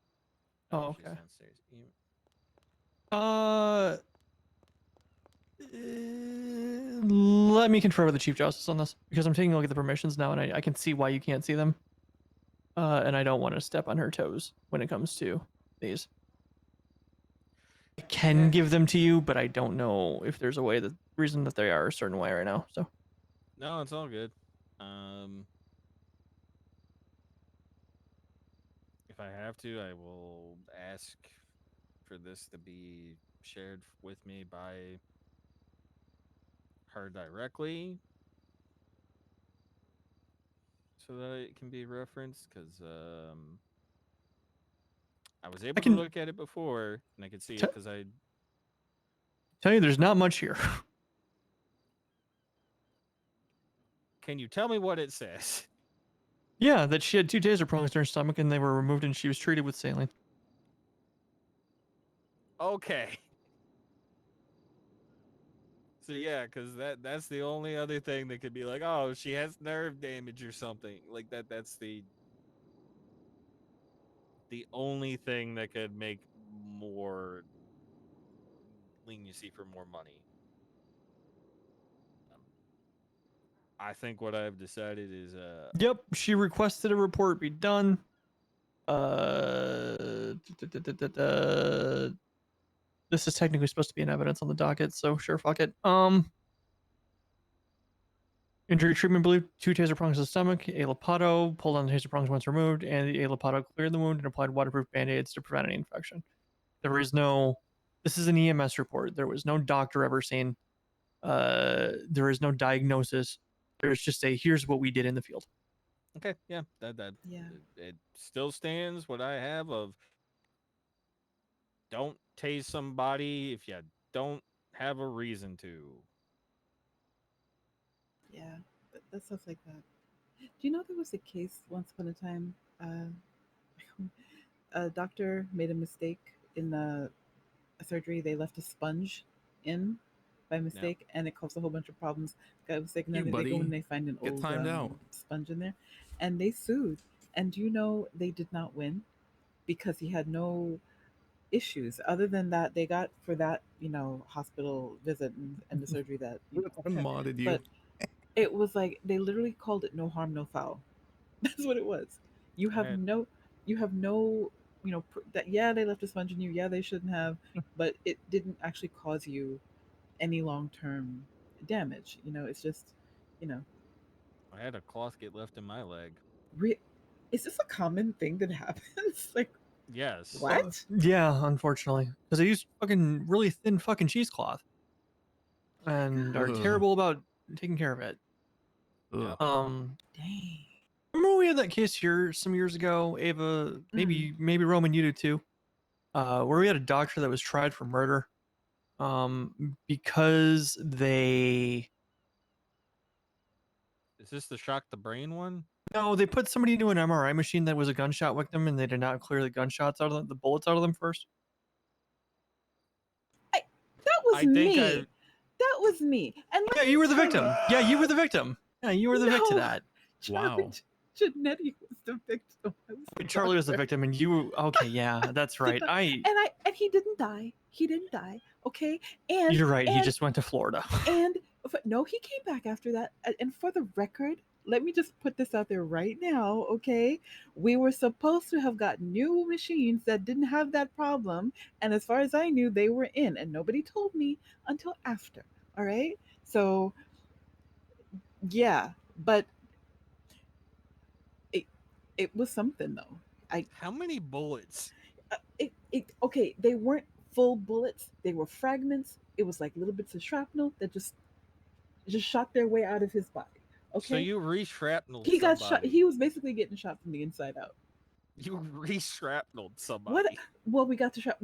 Oh, She's okay. downstairs. Let me confer with the Chief Justice on this because I'm taking a look at the permissions now and I can see why you can't see them. And I don't want to step on her toes when it comes to these. I can give them to you, but I don't know if there's a way that reason that they are a certain way right now. So No, it's all good. If I have to, I will ask for this to be shared with me by her directly so that it can be referenced because I was able to can- look at it before and I could see it because I tell you there's not much here. can you tell me what it says? Yeah, that she had 2 taser prongs in her stomach and they were removed and she was treated with saline. Okay. So yeah, because that's the only other thing that could be like, oh, she has nerve damage or something like that. That's the only thing that could make more leniency for more money. I think what I've decided is Yep, she requested a report be done. This is technically supposed to be an evidence on the docket, so sure, fuck it. Injury treatment believed 2 taser prongs to the stomach. A Lopato pulled on the taser prongs once removed, and the A Lopato cleared the wound and applied waterproof band-aids to prevent any infection. There is no. This is an EMS report. There was no doctor ever seen. There is no diagnosis. There's just a here's what we did in the field. okay, yeah, Yeah. it still stands what I have of don't tase somebody if you don't have a reason to. Yeah, that stuff like that. Do you know there was a case once upon a time? A doctor made a mistake in the surgery. They left a sponge in by mistake, and it caused a whole bunch of problems. Guy was sick, and then they go and they find an Get old timed out. sponge in there, and they sued. And do you know they did not win because he had no issues other than that they got for that hospital visit and the surgery that I modded you. but it was like they literally called it no harm no foul. That's what it was. You have Right. no you have no that yeah they left a sponge in you, yeah they shouldn't have, but it didn't actually cause you any long-term damage. It's just you know I had a cloth get left in my leg. is this a common thing that happens? Like Yes. what? Yeah, unfortunately, because they use fucking really thin fucking cheesecloth, and are Ugh. terrible about taking care of it. Ugh. Dang. Remember we had that case here some years ago, Ava, maybe Roman, you do too, where we had a doctor that was tried for murder, because they Is this the shock the brain one? no, they put somebody into an MRI machine that was a gunshot victim, and they did not clear the gunshots out of them, the bullets out of them first. That was I think me. I- That was me. And Yeah, you were the victim. Yeah, you were the victim. Yeah, you were the victim to No. that. Wow. Janetti was the victim. I was the Charlie was the doctor. victim, and you. Okay, yeah, that's right. And he didn't die. He didn't die. Okay. And You're right. He and- just went to Florida. And no, he came back after that. And for the record, let me just put this out there right now, okay? We were supposed to have got new machines that didn't have that problem, and as far as I knew, they were in, and nobody told me until after. All right? So yeah, but it was something though. How many bullets? Okay, they weren't full bullets. They were fragments. It was like little bits of shrapnel that just shot their way out of his body. Okay. So you re-shrapnelled He got somebody. shot. He was basically getting shot from the inside out. You re-shrapnelled somebody. What? Well, we got the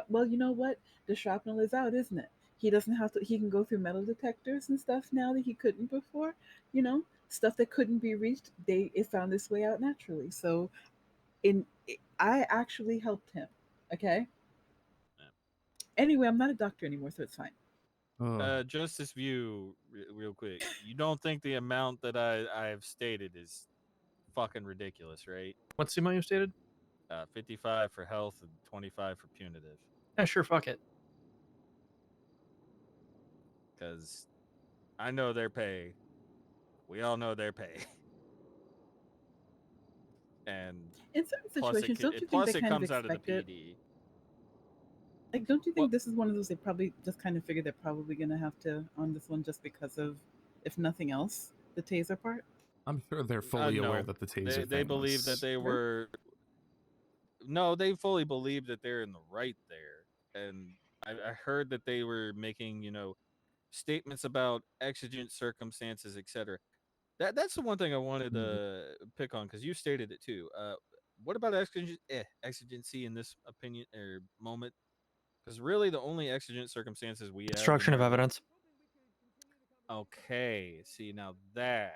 Well, you know what? The shrapnel is out, isn't it? He doesn't have to. He can go through metal detectors and stuff now that he couldn't before. Stuff that couldn't be reached. It found its way out naturally. So, I actually helped him. Okay. Anyway, I'm not a doctor anymore, so it's fine. Justice View, real quick. You don't think the amount that I have stated is fucking ridiculous, right? What's the amount you stated? 55 for health and 25 for punitive. Yeah, sure, fuck it. Because I know their pay. We all know their pay. And In certain plus situations, don't you think they plus it kind of comes out of the expect it? PD. Like, don't you think Well- this is one of those they probably just kind of figure they're probably going to have to on this one just because of, if nothing else, the taser part? I'm sure they're fully aware No. that the taser They thing believe that was... they were. No, they fully believe that they're in the right there, and I heard that they were making statements about exigent circumstances, etc. That's the one thing I wanted to pick on because you stated it too. What about exigency in this opinion or moment? Because really, the only exigent circumstances we have Destruction of evidence. Okay, see now that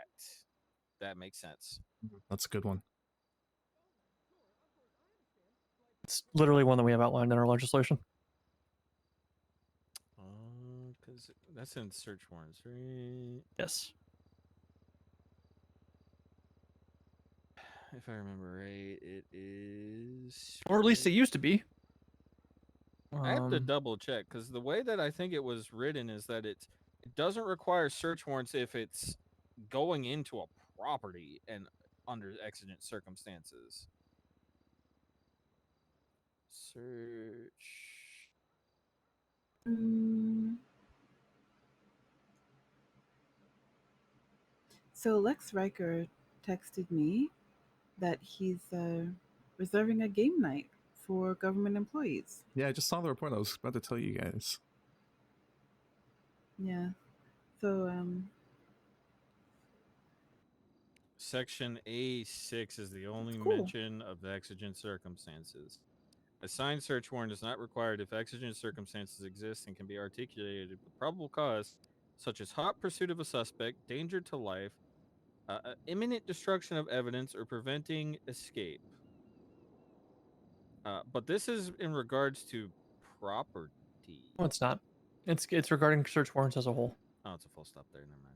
makes sense. That's a good one. It's literally one that we have outlined in our legislation. Because that's in search warrants, right? Yes. If I remember right, it is. Or at least it used to be. I have to double check because the way that I think it was written is that it doesn't require search warrants if it's going into a property and under exigent circumstances. Search. So Lex Riker texted me that he's reserving a game night for government employees. Yeah, I just saw the report. I was about to tell you guys. Yeah. So Section A6 is the only Cool. mention of exigent circumstances. A signed search warrant is not required if exigent circumstances exist and can be articulated with probable cause, such as hot pursuit of a suspect, danger to life, imminent destruction of evidence, or preventing escape. But this is in regards to property. No, it's not. It's regarding search warrants as a whole. Oh, it's a full stop there. Never mind.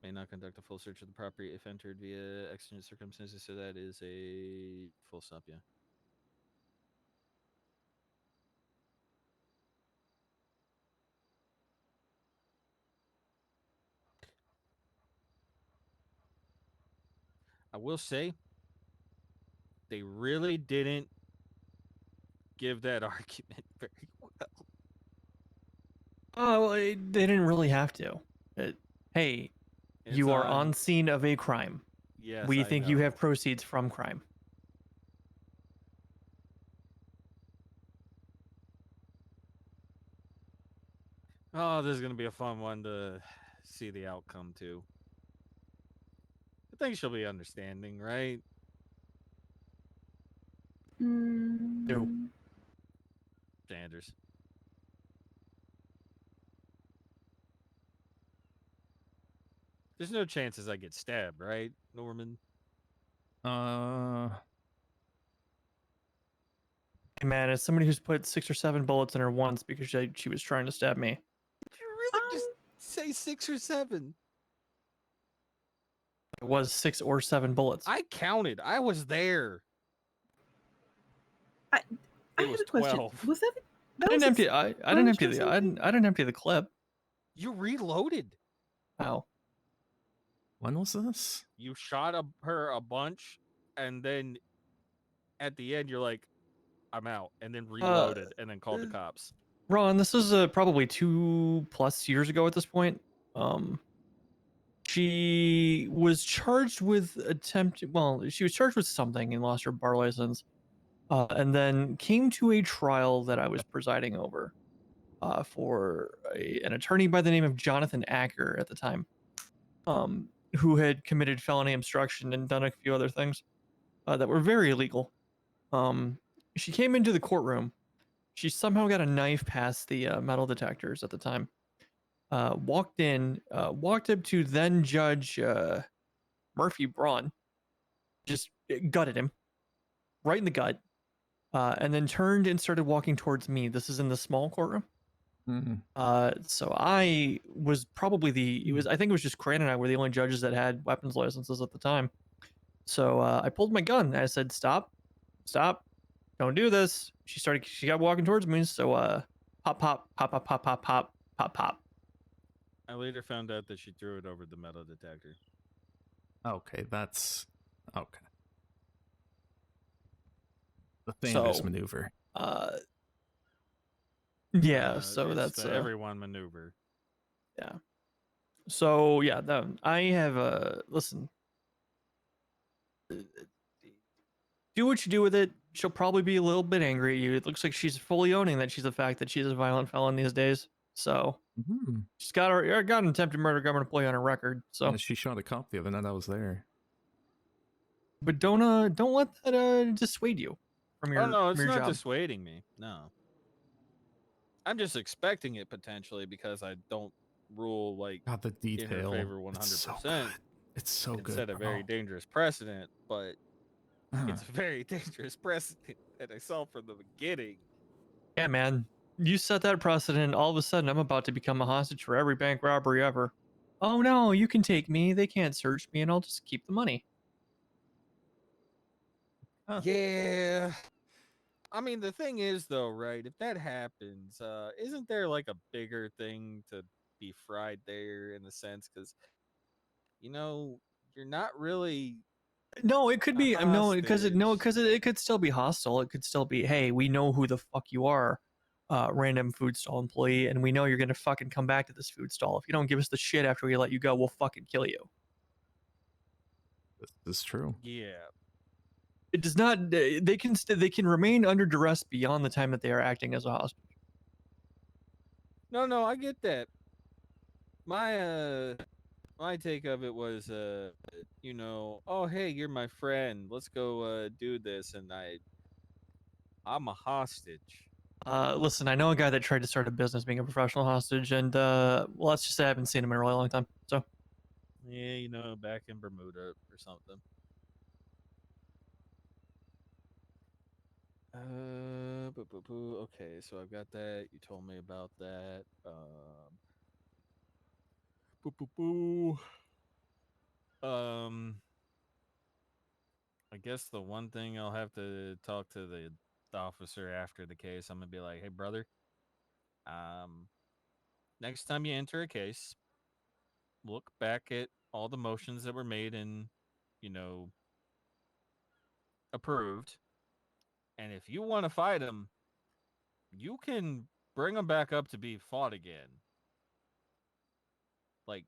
May not conduct a full search of the property if entered via exigent circumstances. So that is a full stop, yeah. I will say, they really didn't give that argument very well. Oh, well, they didn't really have to. Hey, It's you are on- on scene of a crime. Yes, we I think you know. have proceeds from crime. Oh, this is going to be a fun one to see the outcome too. I think she'll be understanding, right? No. Sanders. There's no chances I get stabbed, right, Norman? Hey man, as somebody who's put 6 or 7 bullets in her once because she was trying to stab me. You really just say 6 or 7? It was 6 or 7 bullets. I counted. I was there. I It have was a question. 12. Was that? I didn't empty. I didn't empty the. I didn't empty the clip. You reloaded. How? When was this? You shot her a bunch, and then at the end, you're like, I'm out, and then reloaded, and then called the cops. Ron, this is probably 2+ years ago at this point. She was charged with she was charged with something and lost her bar license, and then came to a trial that I was presiding over, for an attorney by the name of Jonathan Acker at the time, who had committed felony obstruction and done a few other things that were very illegal. She came into the courtroom. She somehow got a knife past the metal detectors at the time. Walked up to then Judge Murphy Braun, just gutted him right in the gut, and then turned and started walking towards me. This is in the small courtroom. So I was probably I think it was just Crane and I were the only judges that had weapons licenses at the time. So I pulled my gun and I said, "Stop, stop, don't do this." She got walking towards me. So pop, pop, pop, pop, pop, pop, pop, pop, pop. I later found out that she threw it over the metal detector. Okay, that's okay. The Thanos maneuver. Yeah, so It's that's the everyone maneuver. Yeah. So yeah, I have listen. Do what you do with it. She'll probably be a little bit angry at you. It looks like she's fully owning that she's the fact that she's a violent felon these days. So she's got an attempted murder government employee on her record. So yeah, she shot a cop the other night. I was there. But don't let that dissuade you from your Oh no, it's from your not job. dissuading me. No. I'm just expecting it potentially because I don't rule like God, the in her detail. favor 100%. It's so good. It's so It good. set a very dangerous precedent, but it's a very dangerous precedent that I saw from the beginning. Yeah, man. You set that precedent. All of a sudden, I'm about to become a hostage for every bank robbery ever. Oh no, you can take me. They can't search me, and I'll just keep the money. Yeah. I mean, the thing is, though, right? If that happens, isn't there like a bigger thing to be fried there in the sense? Because, you're not really. No, it could be because hostage. it could still be hostile. It could still be, hey, we know who the fuck you are, random food stall employee, and we know you're gonna fucking come back to this food stall. If you don't give us the shit after we let you go, we'll fucking kill you. This is true. Yeah. It does not. They can remain under duress beyond the time that they are acting as a hostage. No, I get that. My take of it was oh hey, you're my friend. Let's go do this, and I'm a hostage. Listen, I know a guy that tried to start a business being a professional hostage, and well, let's just say I haven't seen him in a really long time. So Yeah, back in Bermuda or something. Okay, so I've got that. You told me about that. Boo, boo, boo. I guess the one thing I'll have to talk to the officer after the case, I'm gonna be like, hey brother, next time you enter a case, look back at all the motions that were made and, approved. And if you want to fight them, you can bring them back up to be fought again. Like,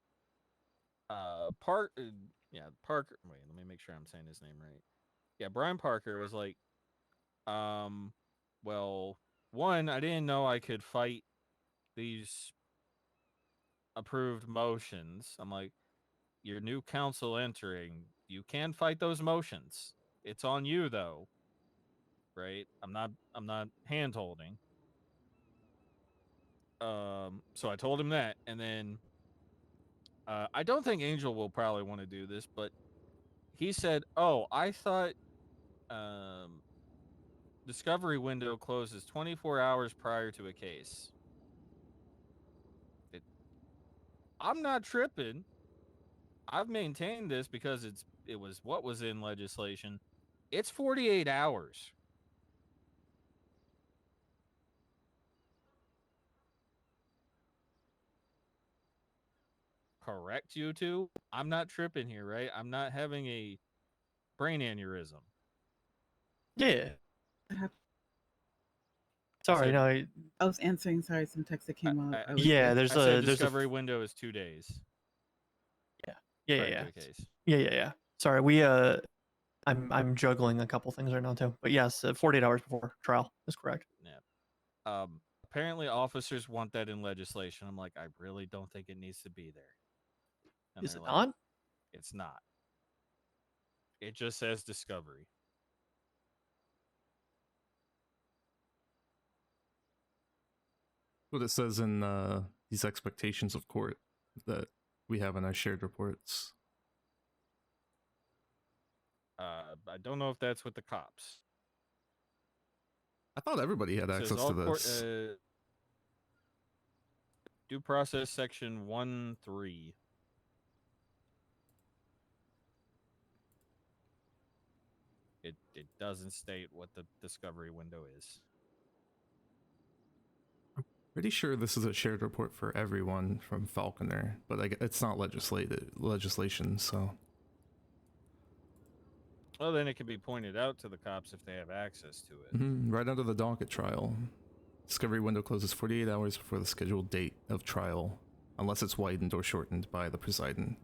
Parker. Wait, let me make sure I'm saying his name right. Yeah, Brian Parker was like, well, one, I didn't know I could fight these approved motions. I'm like, your new council entering, you can fight those motions. It's on you though, right? I'm not hand holding. So I told him that, and then I don't think Angel will probably want to do this, but he said, "Oh, I thought discovery window closes 24 hours prior to a case." I'm not tripping. I've maintained this because it was what was in legislation. It's 48 hours. Correct, you two? I'm not tripping here, right? I'm not having a brain aneurysm. yeah. Sorry, no. I was answering. Sorry, some text that came out. I was there's I said a discovery window is 2 days. Yeah. Case. Yeah. Sorry, I'm juggling a couple things right now too. But yes, 48 hours before trial is correct. Yeah. Apparently officers want that in legislation. I'm like, I really don't think it needs to be there. And Is they're it like, not? It's not. It just says discovery. What it says in these expectations of court that we have in our shared reports. I don't know if that's with the cops. I thought everybody had It says access all to court. this. Due process section 1.3. It doesn't state what the discovery window is. Pretty sure this is a shared report for everyone from Falconer, but it's not legislation, so. Well, then it can be pointed out to the cops if they have access to it. Right under the docket trial. Discovery window closes 48 hours before the scheduled date of trial, unless it's widened or shortened by the presiding.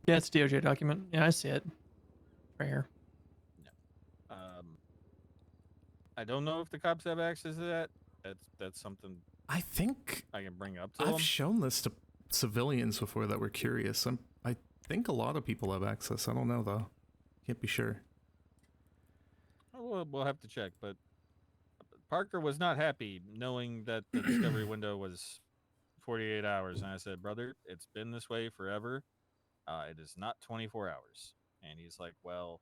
Yeah, it's a DOJ document. Yeah, I see it. Right here. I don't know if the cops have access to that. That's something I think I can bring up to I've them. shown this to civilians before that were curious. I think a lot of people have access. I don't know though. Can't be sure. We'll have to check, but Parker was not happy knowing that the discovery window was 48 hours. And I said, brother, it's been this way forever. It is not 24 hours. And he's like, well,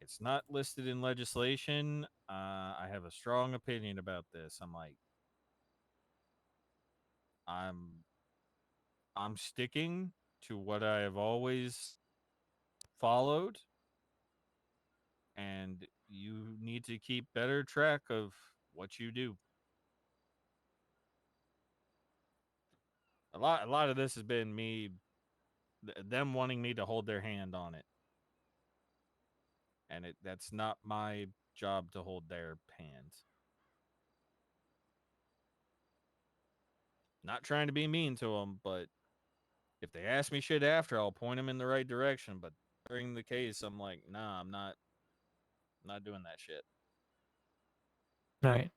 it's not listed in legislation. I have a strong opinion about this. I'm like, I'm sticking to what I have always followed. And you need to keep better track of what you do. A lot of this has been them wanting me to hold their hand on it. And that's not my job to hold their hands. Not trying to be mean to them, but if they ask me shit after, I'll point them in the right direction. But during the case, I'm like, nah, I'm not doing that shit. All right.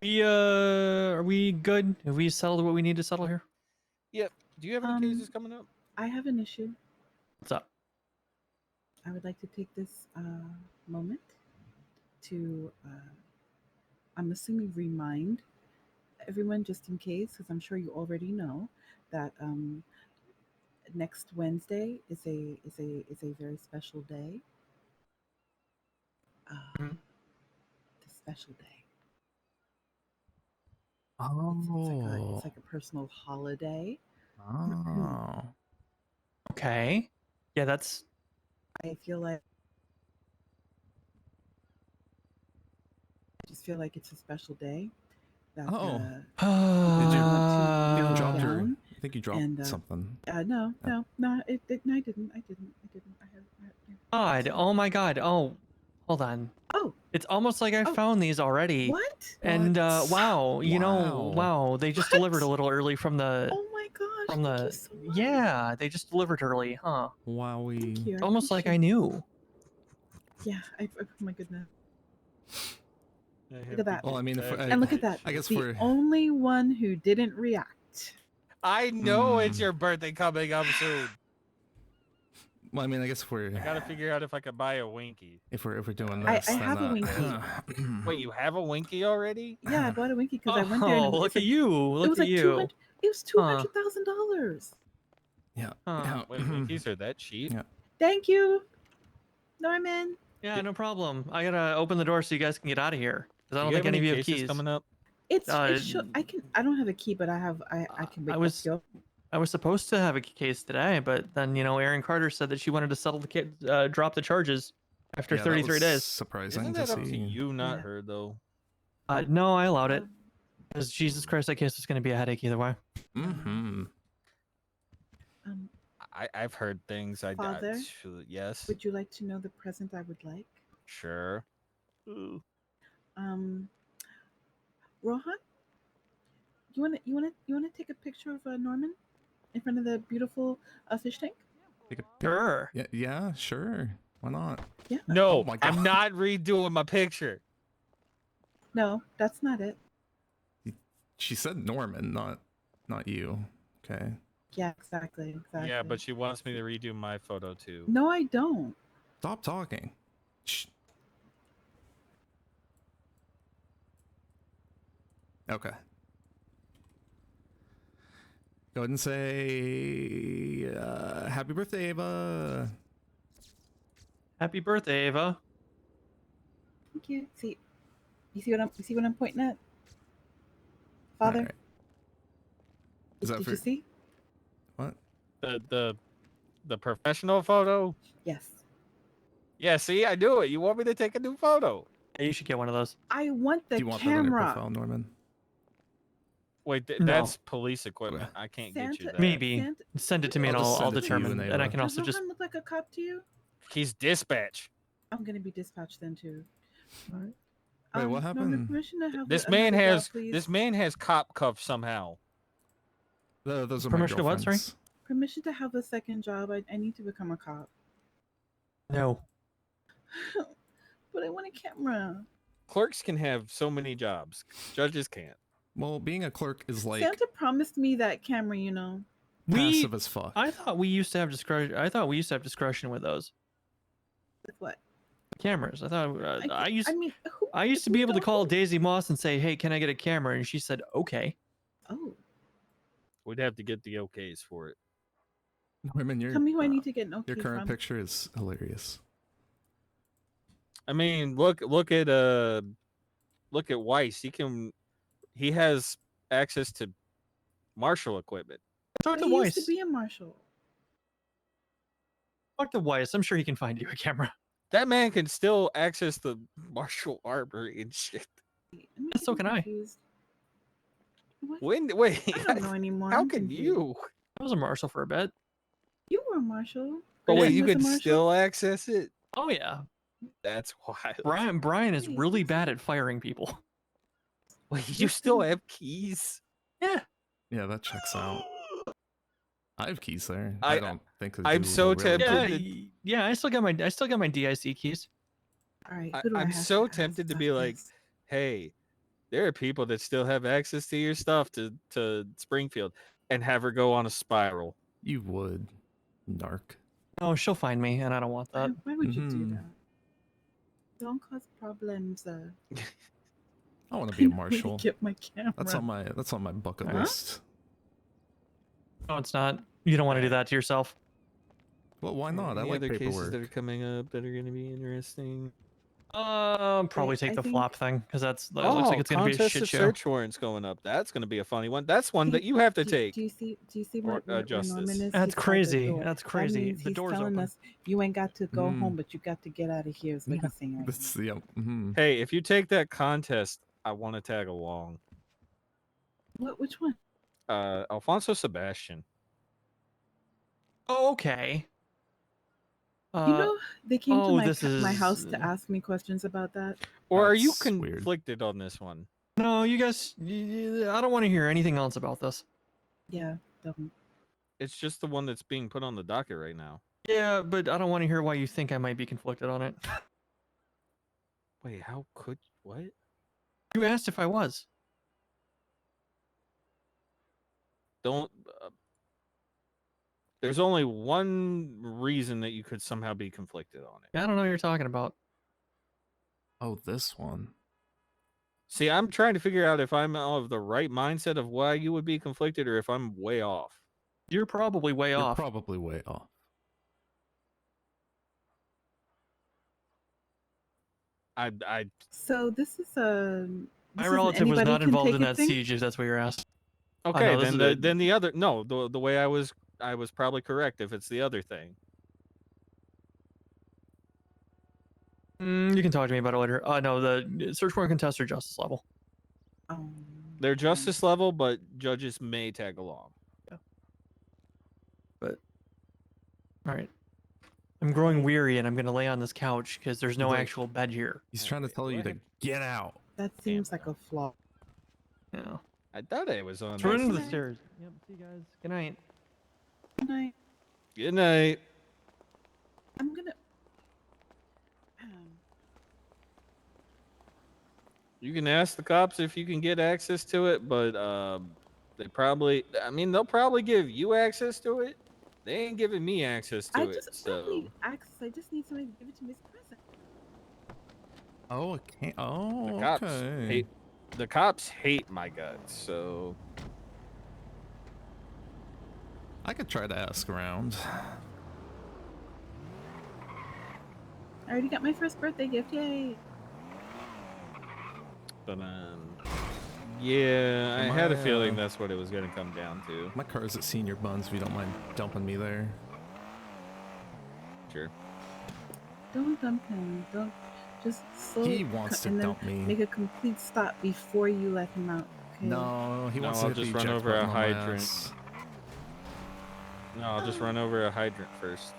Are we good? Have we settled what we need to settle here? Yep. Do you have any cases coming up? I have an issue. What's up? I would like to take this moment to, I'm assuming, remind everyone, just in case, because I'm sure you already know that next Wednesday is a very special day. It's a special day. Oh. It's like a personal holiday. Oh. Okay. Yeah, that's. I feel like. I just feel like it's a special day. That, Did you drop your? I think you dropped and, something. No, no, I didn't. God. Oh my God. Oh, hold on. Oh. It's almost like I found these already. What? And wow, you know, Wow. wow, they just delivered a little early from the. Oh my gosh. From the. Thank you so much. Yeah, they just delivered early, huh? Wowie. Thank you. Almost like I knew. Yeah. Oh my goodness. Look at that. Well, I mean, and look at that. I guess the we're. only one who didn't react. I know it's your birthday coming up soon. Well, I mean, I guess we're. I gotta figure out if I could buy a Winky. If we're doing I this, have a Winky. Wait, you have a Winky already? Yeah, I bought a Winky because I went there. And look at you! Look it was at like you! It was $200,000. Yeah. Wait, Winkies are that cheap? Yeah. Thank you, Norman. Yeah, no problem. I gotta open the door so you guys can get out of here because I don't Do you think have any of any you have cases keys. coming up? It's I don't have a key, but I can wake up you. I was supposed to have a case today, but then Erin Carter said that she wanted to settle the drop the charges after Yeah, that 33 was days. surprising Isn't to that up to see. you, not her, though? No, I allowed it because Jesus Christ, that case was going to be a headache either way. I've heard things. Father, yes. would you like to know the present I would like? Sure. Ooh. Rohan, you wanna take a picture of Norman in front of the beautiful fish tank? Sure. Yeah, sure. Why not? Yeah. No, Oh my God. I'm not redoing my picture. No, that's not it. She said Norman, not you. Okay. Yeah, exactly. Yeah, but she wants me to redo my photo too. No, I don't. Stop talking. Shh. Okay. Go ahead and say happy birthday, Ava. Happy birthday, Ava. Thank you. See what I'm pointing at? Father, Alright. Is that did for you see? what? The professional photo? Yes. Yeah, see, I do it. You want me to take a new photo? Yeah, you should get one of those. I want the Do you want that on your camera. profile, Norman? Wait, No. that's police equipment. I can't get you Santa- that. Maybe. Santa- Send it to me and I'll just I'll send it to you, determine. And I Ava. can Does also just. Rohan look like a cop to you? He's dispatch. I'm gonna be dispatched then too. All right. Wait, what Norman, happened? permission to have This another man job, has please? cop cuffs somehow. Those are Permission my to what, sorry? girlfriends. Permission to have a second job. I need to become a cop. No. But I want a camera. Clerks can have so many jobs. Judges can't. Well, being a clerk is like Santa promised me that camera, you know. passive as fuck. I thought we used to have discretion. I thought we used to have discretion with those With what? cameras. I thought I used. I mean, who, I used to be able to call Daisy Moss and say, "Hey, can I get a camera?" And she said, "Okay." Oh, We'd have to get the okays for it. Norman, tell me who I need to get an your okay current from. picture is hilarious. I mean, look at Weiss. He has access to martial equipment. Talk to He used Weiss. to be a marshal. Talk to Weiss. I'm sure he can find you a camera. That man can still access the martial armor and shit. So can I. Confused. What? Wait, I don't know anymore. how I'm can confused. you? I was a marshal for a bit. You were a marshal. But wait, Grayson you was a can marshal? still access it? Oh yeah. That's wild. Brian is really bad at firing people. Wait, you still have keys? Yeah. Yeah, that checks out. I have keys there. I- I don't think I'm do so the railroad. tempted. Yeah, I still got my DIC keys. All right. Who do I I'm have so to tempted to ask be about like, this? hey, there are people that still have access to your stuff to Springfield, and have her go on a spiral. You would, narc. Oh, she'll find me, and I don't want that. Why would you do Mhm. that? Don't cause problems. I want to be a I need to marshal. get my camera. That's on my bucket Huh? list. No, it's not. You don't want to do that to yourself. Well, why not? I Any like other cases paperwork. that are coming up that are going to be interesting? Probably Wait, take I the think- flop thing because that looks like it's gonna be a shit contested show. search warrants going up. That's going to be a funny one. That's one that you have to take. Do you see? Do you see Or, where justice. Norman is? That's He's by the crazy. door. That's That crazy. means The he's door's telling open. us you ain't got to go Mm. home, but you got to get out of here. Is what he's saying right That's now. the Hey, if you take that contest, I want to tag along. What? Which one? Alfonso Sebastian. Oh, okay. You know, they came to my this my house is- to ask me questions about that. Or are you That's weird. conflicted on this one? No, you guys. I don't want to hear anything else about this. Yeah, don't. It's just the one that's being put on the docket right now. Yeah, but I don't want to hear why you think I might be conflicted on it. Wait, how could what? You asked if I was. Don't. There's only one reason that you could somehow be conflicted on it. I don't know what you're talking about. Oh, this one. See, I'm trying to figure out if I'm of the right mindset of why you would be conflicted, or if I'm way off. You're probably way You're off. probably way off. I So this is a. My relative was not involved in that siege. If that's what you're asking. okay. no, this is Then the other the way I was probably correct if it's the other thing. You can talk to me about it later. No, the search warrant contest or justice level. They're justice level, but judges may tag along. But all right, I'm growing weary and I'm gonna lay on this couch because there's no Wait. actual bed here. He's trying to tell you to get out. That seems like a flaw. Yeah. I thought it was on. Let's run this. into the stairs. Yep. See you guys. Good night. Good night. Good night. I'm gonna. You can ask the cops if you can get access to it, but they'll probably give you access to it. They ain't giving me access to I it. just So don't need access. I just need somebody to give it to me as a present. Oh, okay. Oh, the cops okay. hate the cops hate my guts. So I could try to ask around. I already got my first birthday gift. Yay! but Yeah, I had a feeling My, that's what it was going to come down to. My car's at Senior Buns, if you don't mind dumping me there. Sure. Don't dump him. Don't just slow He wants to and then dump me. make a complete stop before you let him out. Okay. No, he wants I'll to hit the just run eject over a button on my hydrant. ass. No, I'll just run over a hydrant first.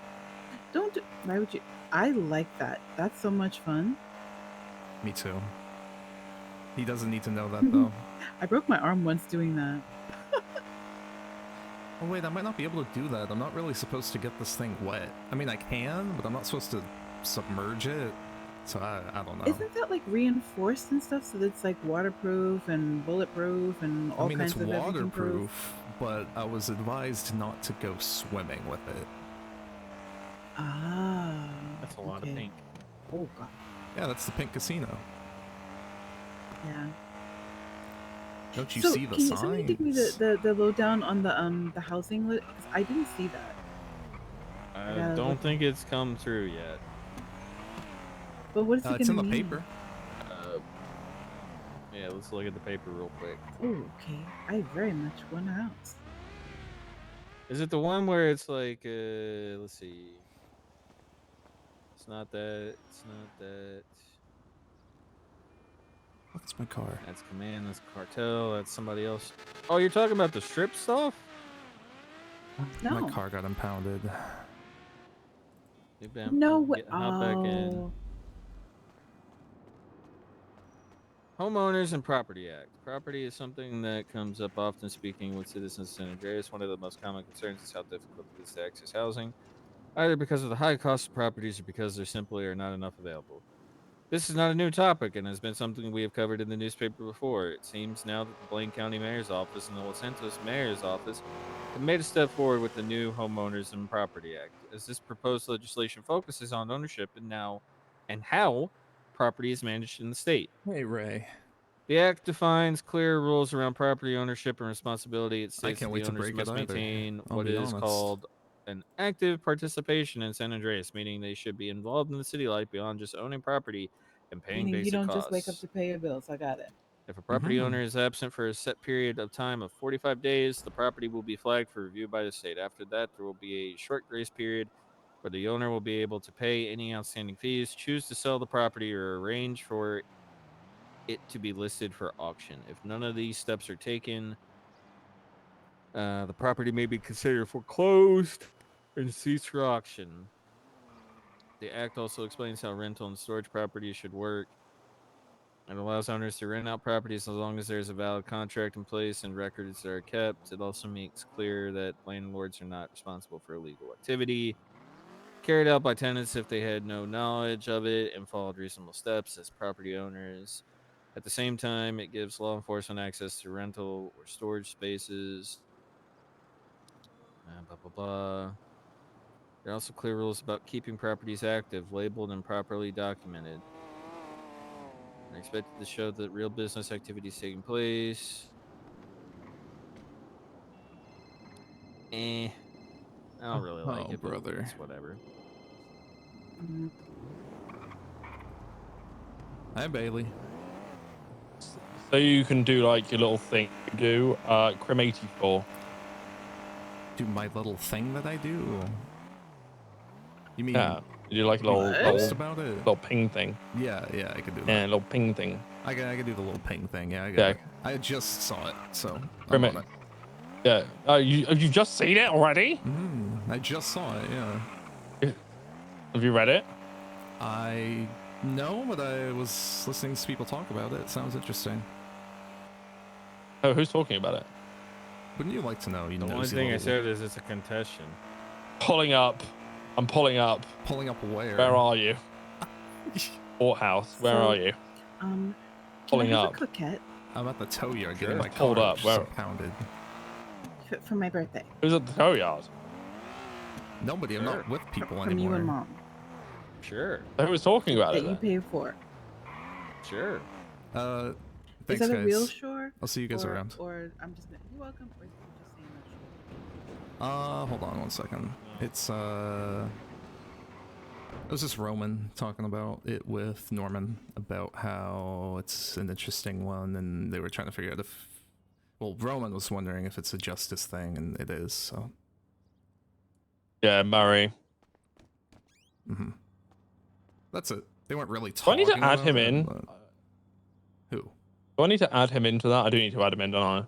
Don't do, why would you? I like that. That's so much fun. Me too. He doesn't need to know that though. I broke my arm once doing that. Oh wait, I might not be able to do that. I'm not really supposed to get this thing wet. I mean, I can, but I'm not supposed to submerge it. So I don't know. Isn't that like reinforced and stuff? So that it's like waterproof and bulletproof and all I mean, it's kinds of everything proof? waterproof, but I was advised not to go swimming with it. Ah. That's a lot of pink. Oh god. Yeah, that's the pink casino. Yeah. Don't you So, see the can signs? somebody give me the lowdown on the housing list? 'Cause I didn't see that. I don't think it's come through yet. But what is it It's in gonna the mean? paper. Yeah, let's look at the paper real quick. Oh, okay. I very much want a house. Is it the one where it's like, let's see. It's not that. It's not that. That's my car. That's Command. That's Cartel. That's somebody else. Oh, you're talking about the strip stuff? No. My car got impounded. No way. Hop back in. Homeowners and Property Act. Property is something that comes up often speaking with citizens in San Andreas. One of the most common concerns is how difficult it is to access housing, either because of the high cost of properties or because there simply are not enough available. This is not a new topic and has been something we have covered in the newspaper before. It seems now that the Blaine County Mayor's Office and the Los Santos Mayor's Office have made a step forward with the new Homeowners and Property Act, as this proposed legislation focuses on ownership and how property is managed in the state. Hey, Ray. The act defines clear rules around property ownership and responsibility. It states can't that wait the to owners break it must either, maintain I'll what be is honest. called an active participation in San Andreas, meaning they should be involved in the city life beyond just owning property and paying Meaning you basic don't costs. just wake up to pay your bills. I got it. If a property owner is absent for a set period of time of 45 days, the property will be flagged for review by the state. After that, there will be a short grace period where the owner will be able to pay any outstanding fees, choose to sell the property, or arrange for it to be listed for auction. If none of these steps are taken, the property may be considered foreclosed and ceased for auction. The act also explains how rental and storage properties should work. It allows owners to rent out properties as long as there's a valid contract in place and records are kept. It also makes clear that landlords are not responsible for illegal activity carried out by tenants if they had no knowledge of it and followed reasonable steps as property owners. At the same time, it gives law enforcement access to rental or storage spaces. Blah, blah, blah. There are also clear rules about keeping properties active, labeled, and properly documented. They're expected to show that real business activity is taking place. I don't really like it, brother. but it's whatever. Hi, Bailey. So you can do like your little thing you do, Crim 84. Do my little thing that I do? You mean? Yeah, you do like a little post about it? little ping thing. Yeah, I could do that. Yeah, a little ping thing. I can do the little ping thing. Yeah, I got Yeah. it. I just saw it, so Crim I'm on it. Yeah. You've just seen it already? I just saw it. Yeah. Have you read it? No, but I was listening to people talk about it. It sounds interesting. Oh, who's talking about it? Wouldn't you like to know? You The know, only thing I said is it's a contestation. Pulling up. I'm pulling up. Pulling up where? Where are you? Courthouse. Where are you? Can Pulling I have up. a coquette I'm at the tow yard getting my car Pulled up. just Where? impounded. for my birthday? Who's at the tow yard? Nobody. I'm not with people From anymore. you and mom. Sure. Who was talking about That it? you Then? pay for. Sure. Thanks, Is that a guys. real shore? I'll see you guys or, around. Or I'm just gonna. You're welcome. Or just saying that shore. Hold on one second. It's it was just Roman talking about it with Norman about about how it's an interesting one, and they were trying to figure out if, well, Roman was wondering if it's a justice thing, and it is. So Yeah, Murray. that's it. They weren't really Do I talking need to add about him it, in? but- Who? Do I need to add him into that? I do need to add him in, don't I?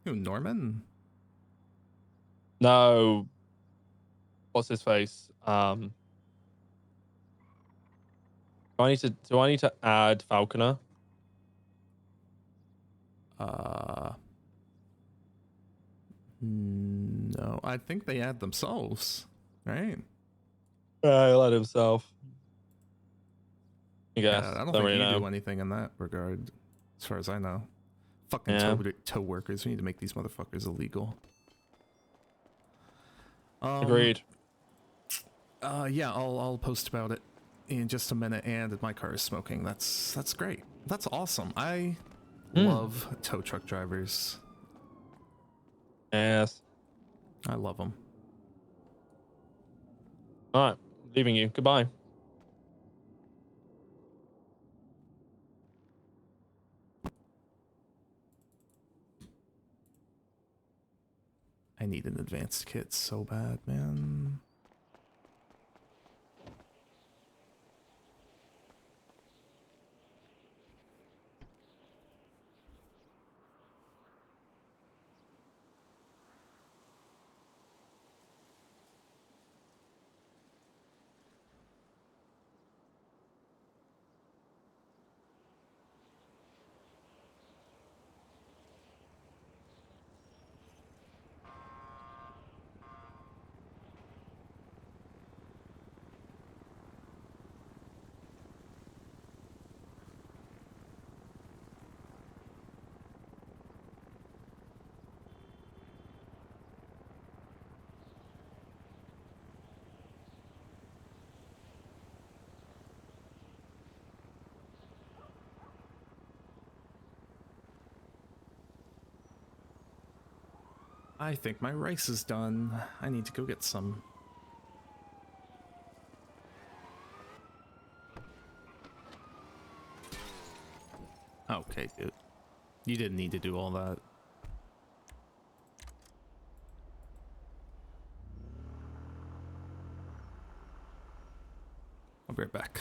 Who? Norman? No. What's his face? Do I need to add Falconer? No, I think they add themselves, right? Yeah, he'll add himself. I guess. Yeah, I don't Don't think really you know. do anything in that regard, as far as I know. Fucking Yeah. tow workers. We need to make these motherfuckers illegal. Agreed. Yeah, I'll post about it in just a minute. And my car is smoking. That's great. That's awesome. I love tow truck drivers. Yes. I love them. All right, leaving you. Goodbye. I need an advanced kit so bad, man. I think my rice is done. I need to go get some. Okay, dude. You didn't need to do all that. I'll be right back.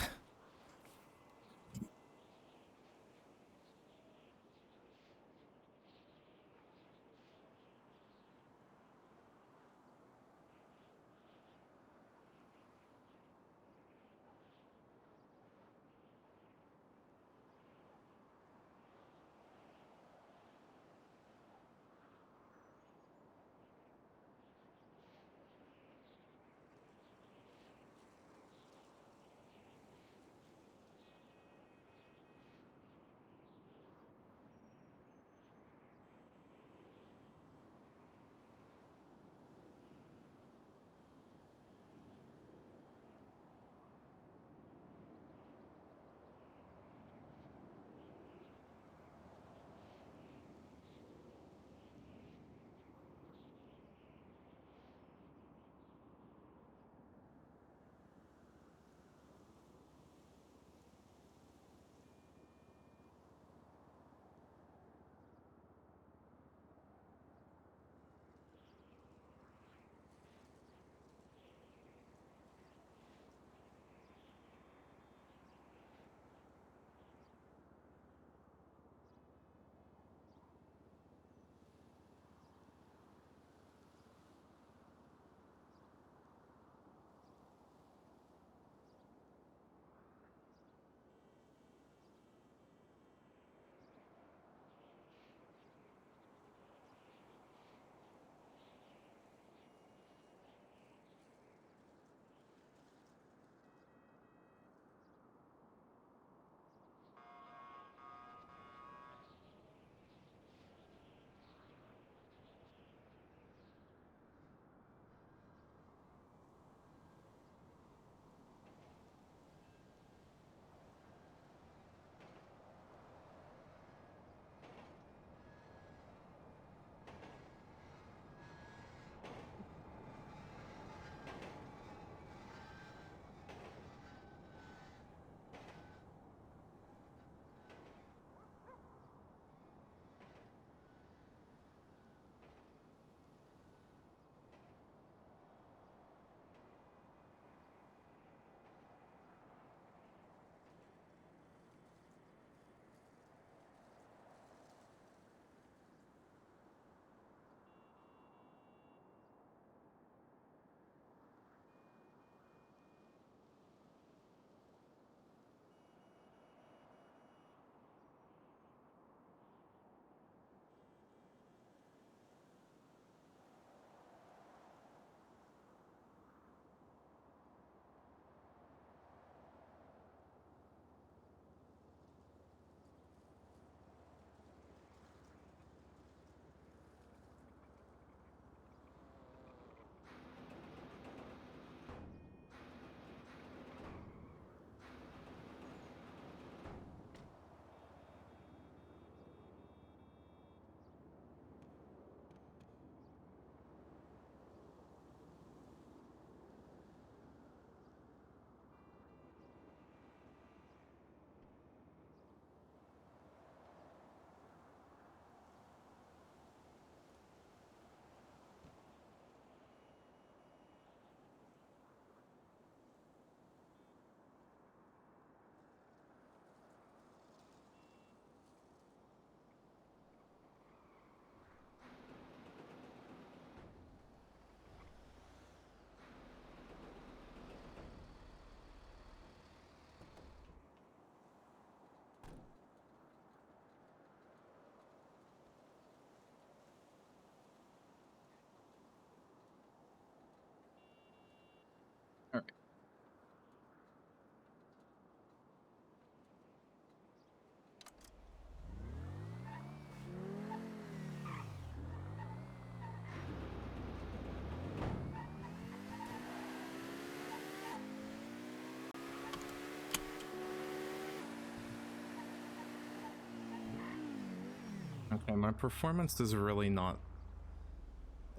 Okay, my performance is really not...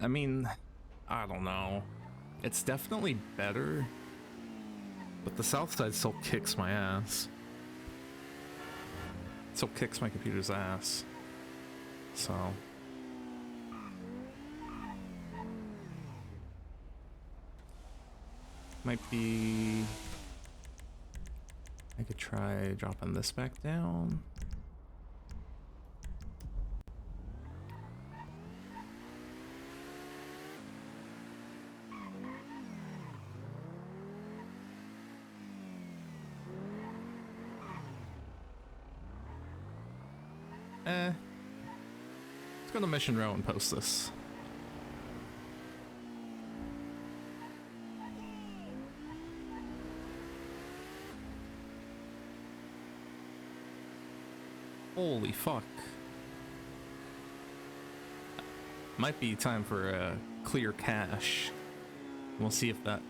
I mean, I don't know. It's definitely better, but the south side still kicks my ass. It still kicks my computer's ass. So... might be... I could try dropping this back down. Let's go to Mission Row and post this. Holy fuck. Might be time for a clear cache. We'll see if that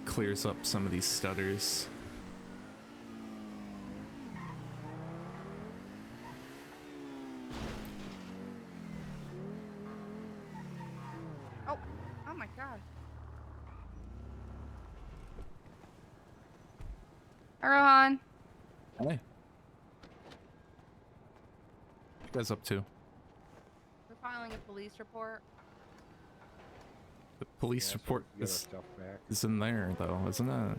clears up some of these stutters. Oh my god. Hi, Rohan. Hey. What you guys up to? We're filing a police report. The police report is in there, though, isn't it?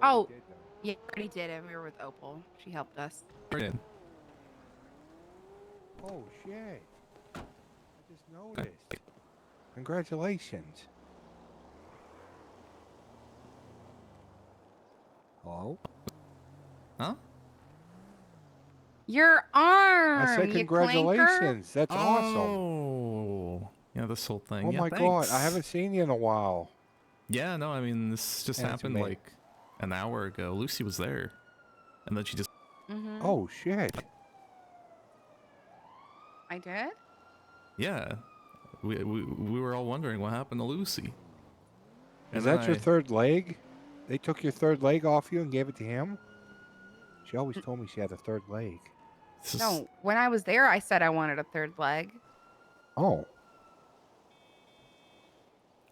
Oh, yeah, we already did it. We were with Opal. She helped us. Right in. Oh shit! I just noticed. Congratulations. Hello? Huh? Your arm. I said you clanker. congratulations. That's awesome. Oh, yeah, this whole thing. Oh Yeah, my thanks. god, I haven't seen you in a while. Yeah, no, I mean, this just That's happened amazing. like an hour ago. Lucy was there, and then she just... Oh shit. I did? Yeah, we were all wondering what happened to Lucy. Is then that your I- third leg? They took your third leg off you and gave it to him? She always told me she had a third leg. No, when I was there, I said I wanted a third leg. Oh.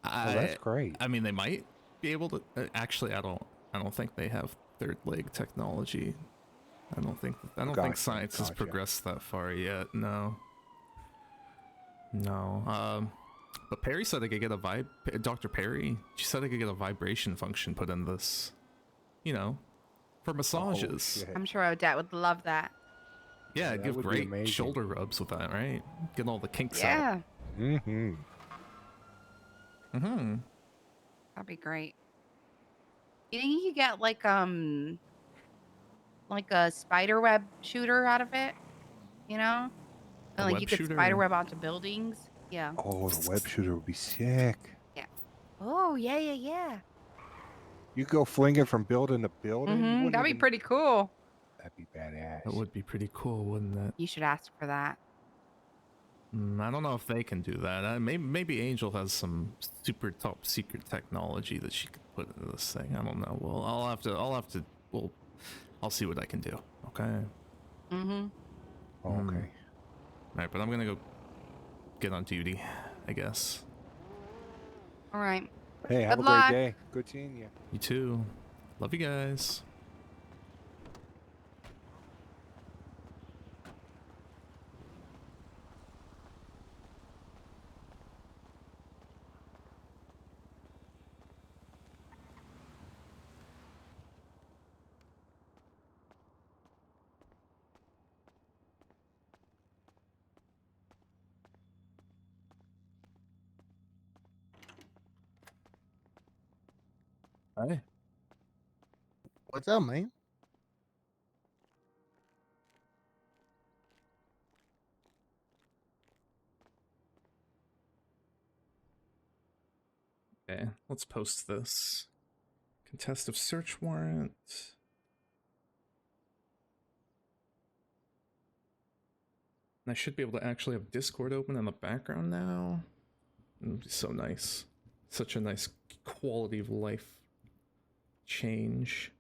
That's great. I mean, they might be able to. Actually, I don't think they have third leg technology. I don't think Gotcha, science has gotcha. progressed that far yet. No. No. But Perry said I could get a Dr. Perry. She said I could get a vibration function put in this. You know, for massages. shit. I'm sure Odette would love that. Yeah, it'd that give would be great amazing. shoulder rubs with that, right? Get all the kinks out. Yeah, Mm-hmm. Mm-hmm. that'd be great. You think you could get like a spider web shooter out of it? You know, A and like web you could shooter? spider web onto buildings. Yeah. Oh, the web shooter would be sick. Yeah. Oh yeah, yeah, yeah. You go flinging from building to building. You wouldn't That'd be even- pretty cool. That'd be badass. That would be pretty cool, wouldn't it? You should ask for that. I don't know if they can do that. Maybe Angel has some super top secret technology that she could put into this thing. I don't know. Well, I'll see what I can do. Okay. Mm-hmm. Oh, okay. All right, but I'm gonna go get on duty, I guess. All right. Hey, have Good a luck. great day. Good seeing you. You too. Love you guys. Hi. What's up, man? Okay, let's post this. Contest of search warrant. And I should be able to actually have Discord open in the background now. It'd be so nice. Such a nice quality of life change.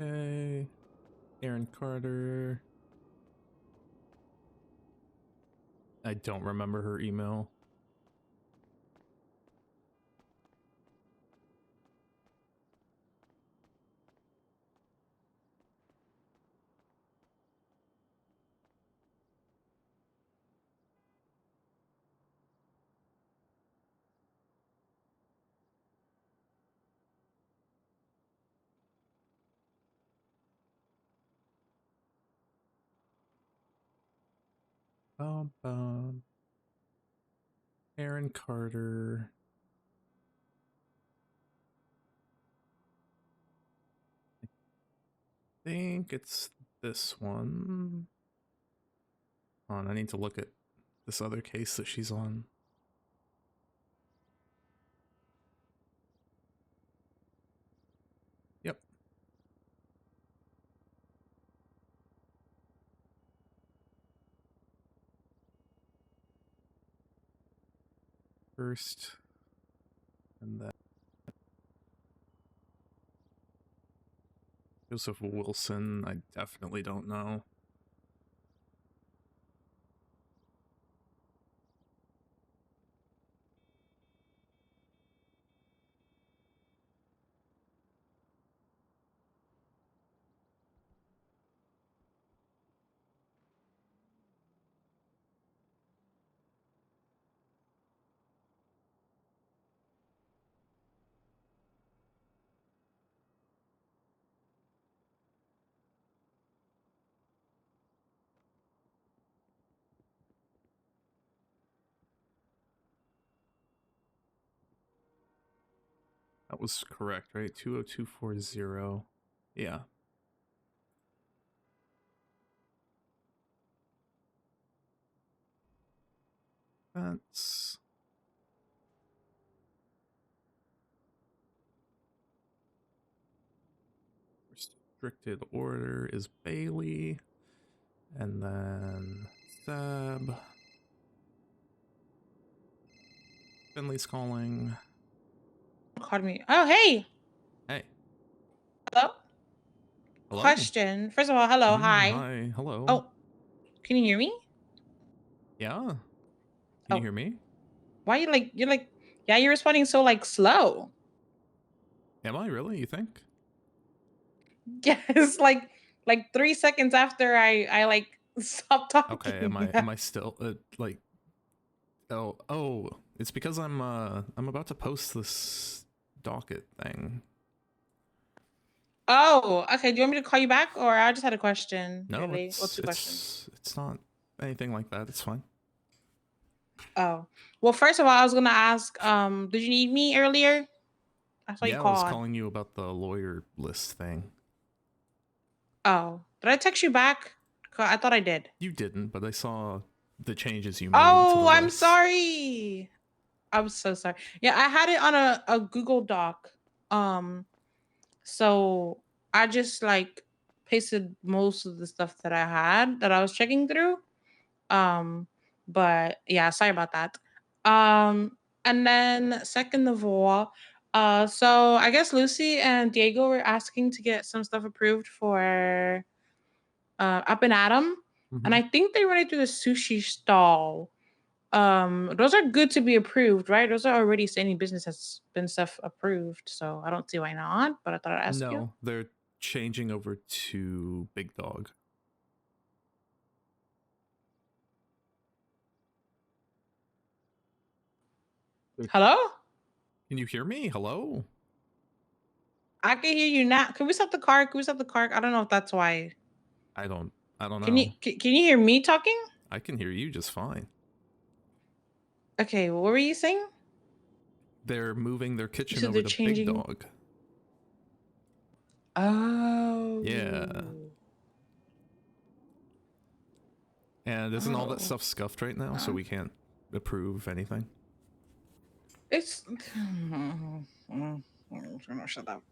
Okay. Aaron Carter. I don't remember her email. Aaron Carter. I think it's this one. Hold on, I need to look at this other case that she's on. Yep. First, and then Joseph Wilson, I definitely don't know. That was correct, right? 20240. Yeah. That's restricted order is Bailey. And then Seb. Finley's calling. Called me. Oh, hey. Hey. Hello. Hello. Question. First of all, hello. Hi. Hi. Hello. Oh, can you hear me? Yeah. Can you hear me? Why you're like, yeah, you're responding so like slow. Am I really? You think? Yes, like 3 seconds after I like stopped talking. Okay. Am I still like? Oh, it's because I'm about to post this docket thing. Oh, okay. Do you want me to call you back, or I just had a question? No, Really? Well, two questions. it's not anything like that. It's fine. Oh, well, first of all, I was gonna ask. Did you need me earlier? I saw you Yeah, I was called. calling you about the lawyer list thing. Oh, did I text you back? I thought I did. You didn't, but I saw the changes you made to Oh, the I'm list. sorry. I'm so sorry. Yeah, I had it on a Google Doc. So I just like pasted most of the stuff that I had that I was checking through. But yeah, sorry about that. And then second of all, so I guess Lucy and Diego were asking to get some stuff approved for Up and Adam. And I think they ran it through the sushi stall. Those are good to be approved, right? Those are already any business has been stuff approved, so I don't see why not. But I thought I'd ask you. No, they're changing over to Big Dog. Hello? Can you hear me? Hello? I can hear you now. Can we stop the car? Can we stop the car? I don't know if that's why. I don't know. Can you hear me talking? I can hear you just fine. Okay, what were you saying? They're moving their kitchen So over they're to changing. Big Dog. Oh. Yeah. And isn't all that stuff scuffed right now, so we can't approve anything? It's. Shut up.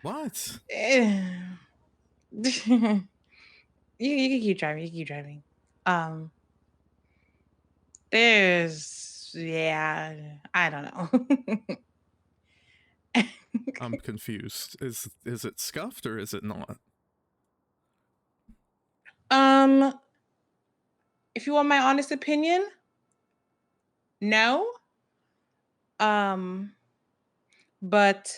What? You can keep driving. You can keep driving. There's, yeah, I don't know. I'm confused. Is it scuffed or is it not? If you want my honest opinion, no. But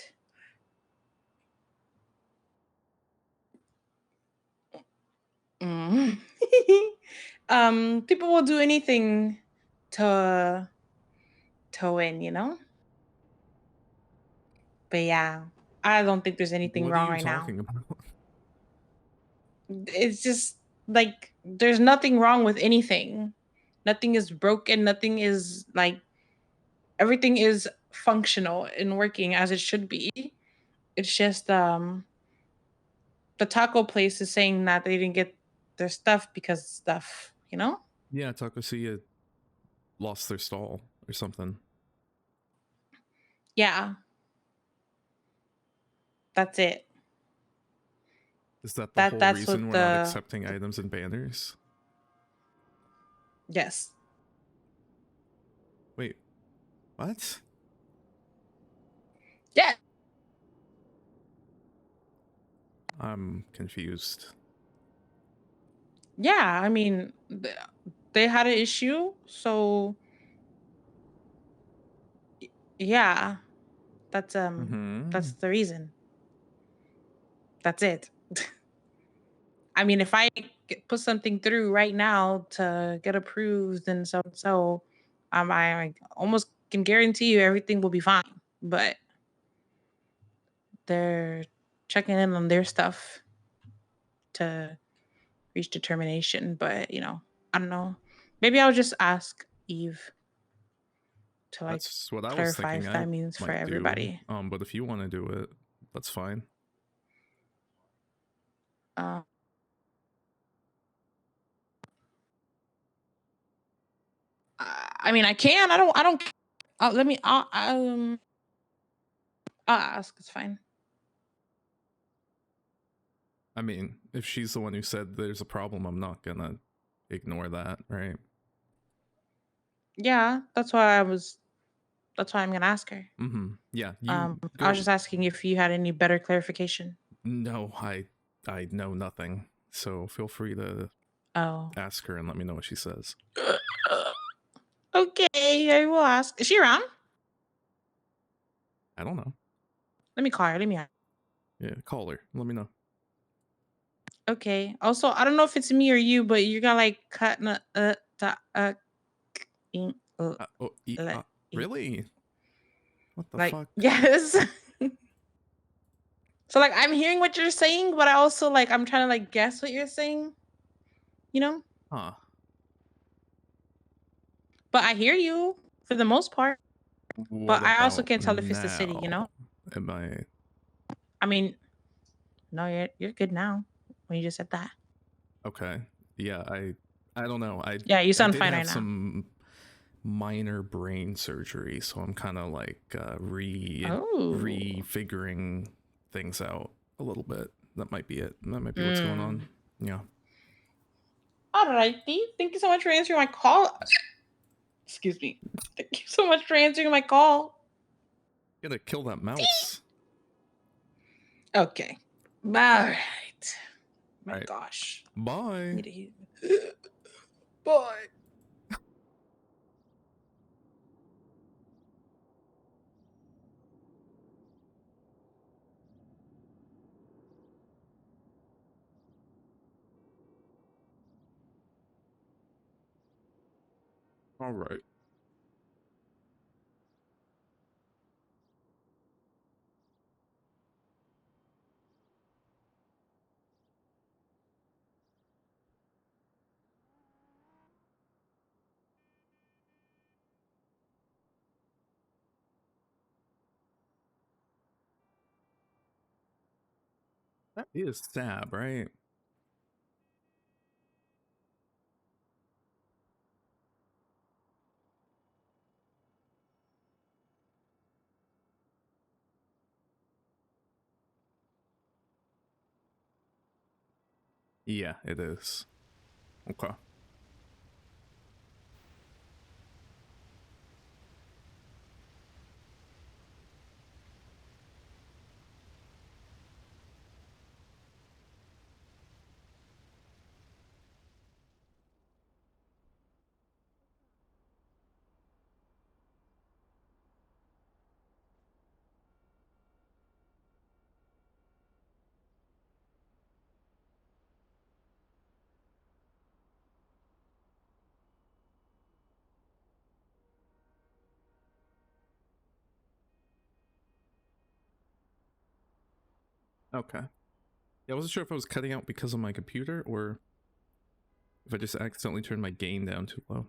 mm, people will do anything to win, you know? But yeah, I don't think there's anything What are wrong you right now. talking about? It's just like there's nothing wrong with anything. Nothing is broken, nothing is like everything is functional and working as it should be. It's just the taco place is saying that they didn't get their stuff because of stuff, you know? Yeah, Takosia lost their stall or something. Yeah. That's it. Is that the whole That's reason what we're not the accepting items and banners? yes. Wait, what? Yeah. I'm confused. Yeah, I mean they had an issue, so yeah. That's Mm-hmm. that's the reason. That's it. I mean, if I put something through right now to get approved and so, I almost can guarantee you everything will be fine. But they're checking in on their stuff to reach determination. But you know, I don't know. Maybe I'll just ask Eve to like That's what I was clarify thinking if I that means for might do. everybody. But if you want to do it, that's fine. I mean, I can. I don't. Let me. I'll ask. It's fine. I mean, if she's the one who said there's a problem, I'm not gonna ignore that, right? Yeah, that's why I was. That's why I'm gonna ask her. Mm-hmm. Yeah, you I was go. just asking if you had any better clarification. No, I know nothing. So feel free to Oh. ask her and let me know what she says. Okay, I will ask. Is she around? I don't know. Let me call her. Let me ask. Yeah, call her. Let me know. Okay. Also, I don't know if it's me or you, but you got like cutting Really? What the like fuck? yes. So like I'm hearing what you're saying, but I also like I'm trying to like guess what you're saying. You know? Huh. But I hear you for the most part. What But I also about can't tell if it's the city, you know? now? Am I I mean, no, you're good now when you just said that. okay? Yeah, I don't know. Yeah, you I sound did fine have right now. some minor brain surgery, so I'm kind of like Oh. refiguring things out a little bit. That might be it. That might be what's going on. Yeah. Alrighty. Thank you so much for answering my call. Excuse me. Thank you so much for answering my call. Gotta kill that mouse. Okay. All right. My All right. gosh. Bye. Bye. All right. That is stab, right? Yeah, it is. Okay. Okay. Yeah, I wasn't sure if I was cutting out because of my computer or if I just accidentally turned my gain down too low.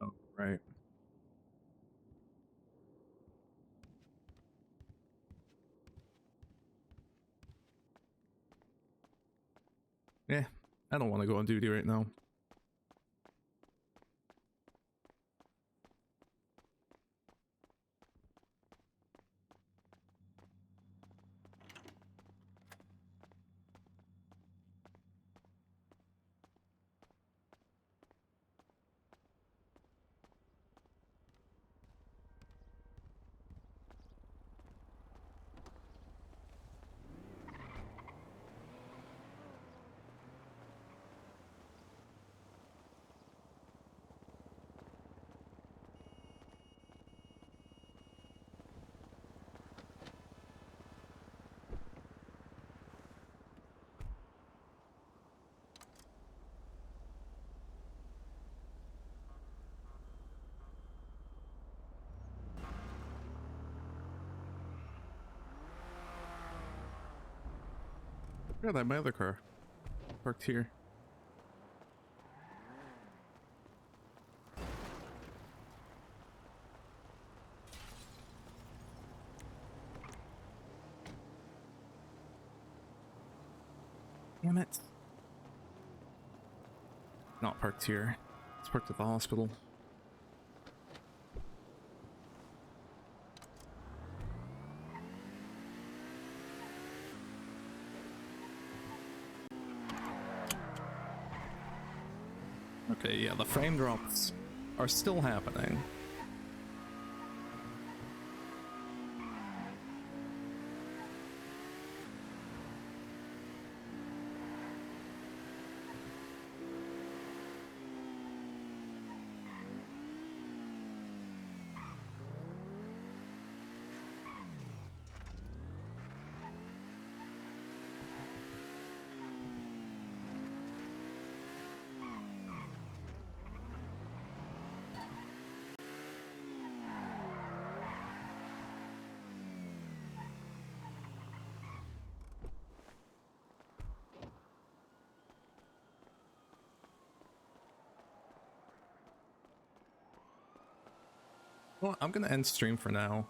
Oh, right. Yeah, I don't want to go on duty right now. Yeah, that my other car parked here. Damn it. Not parked here. It's parked at the hospital. Okay, yeah, the frame drops are still happening. Well, I'm gonna end stream for now.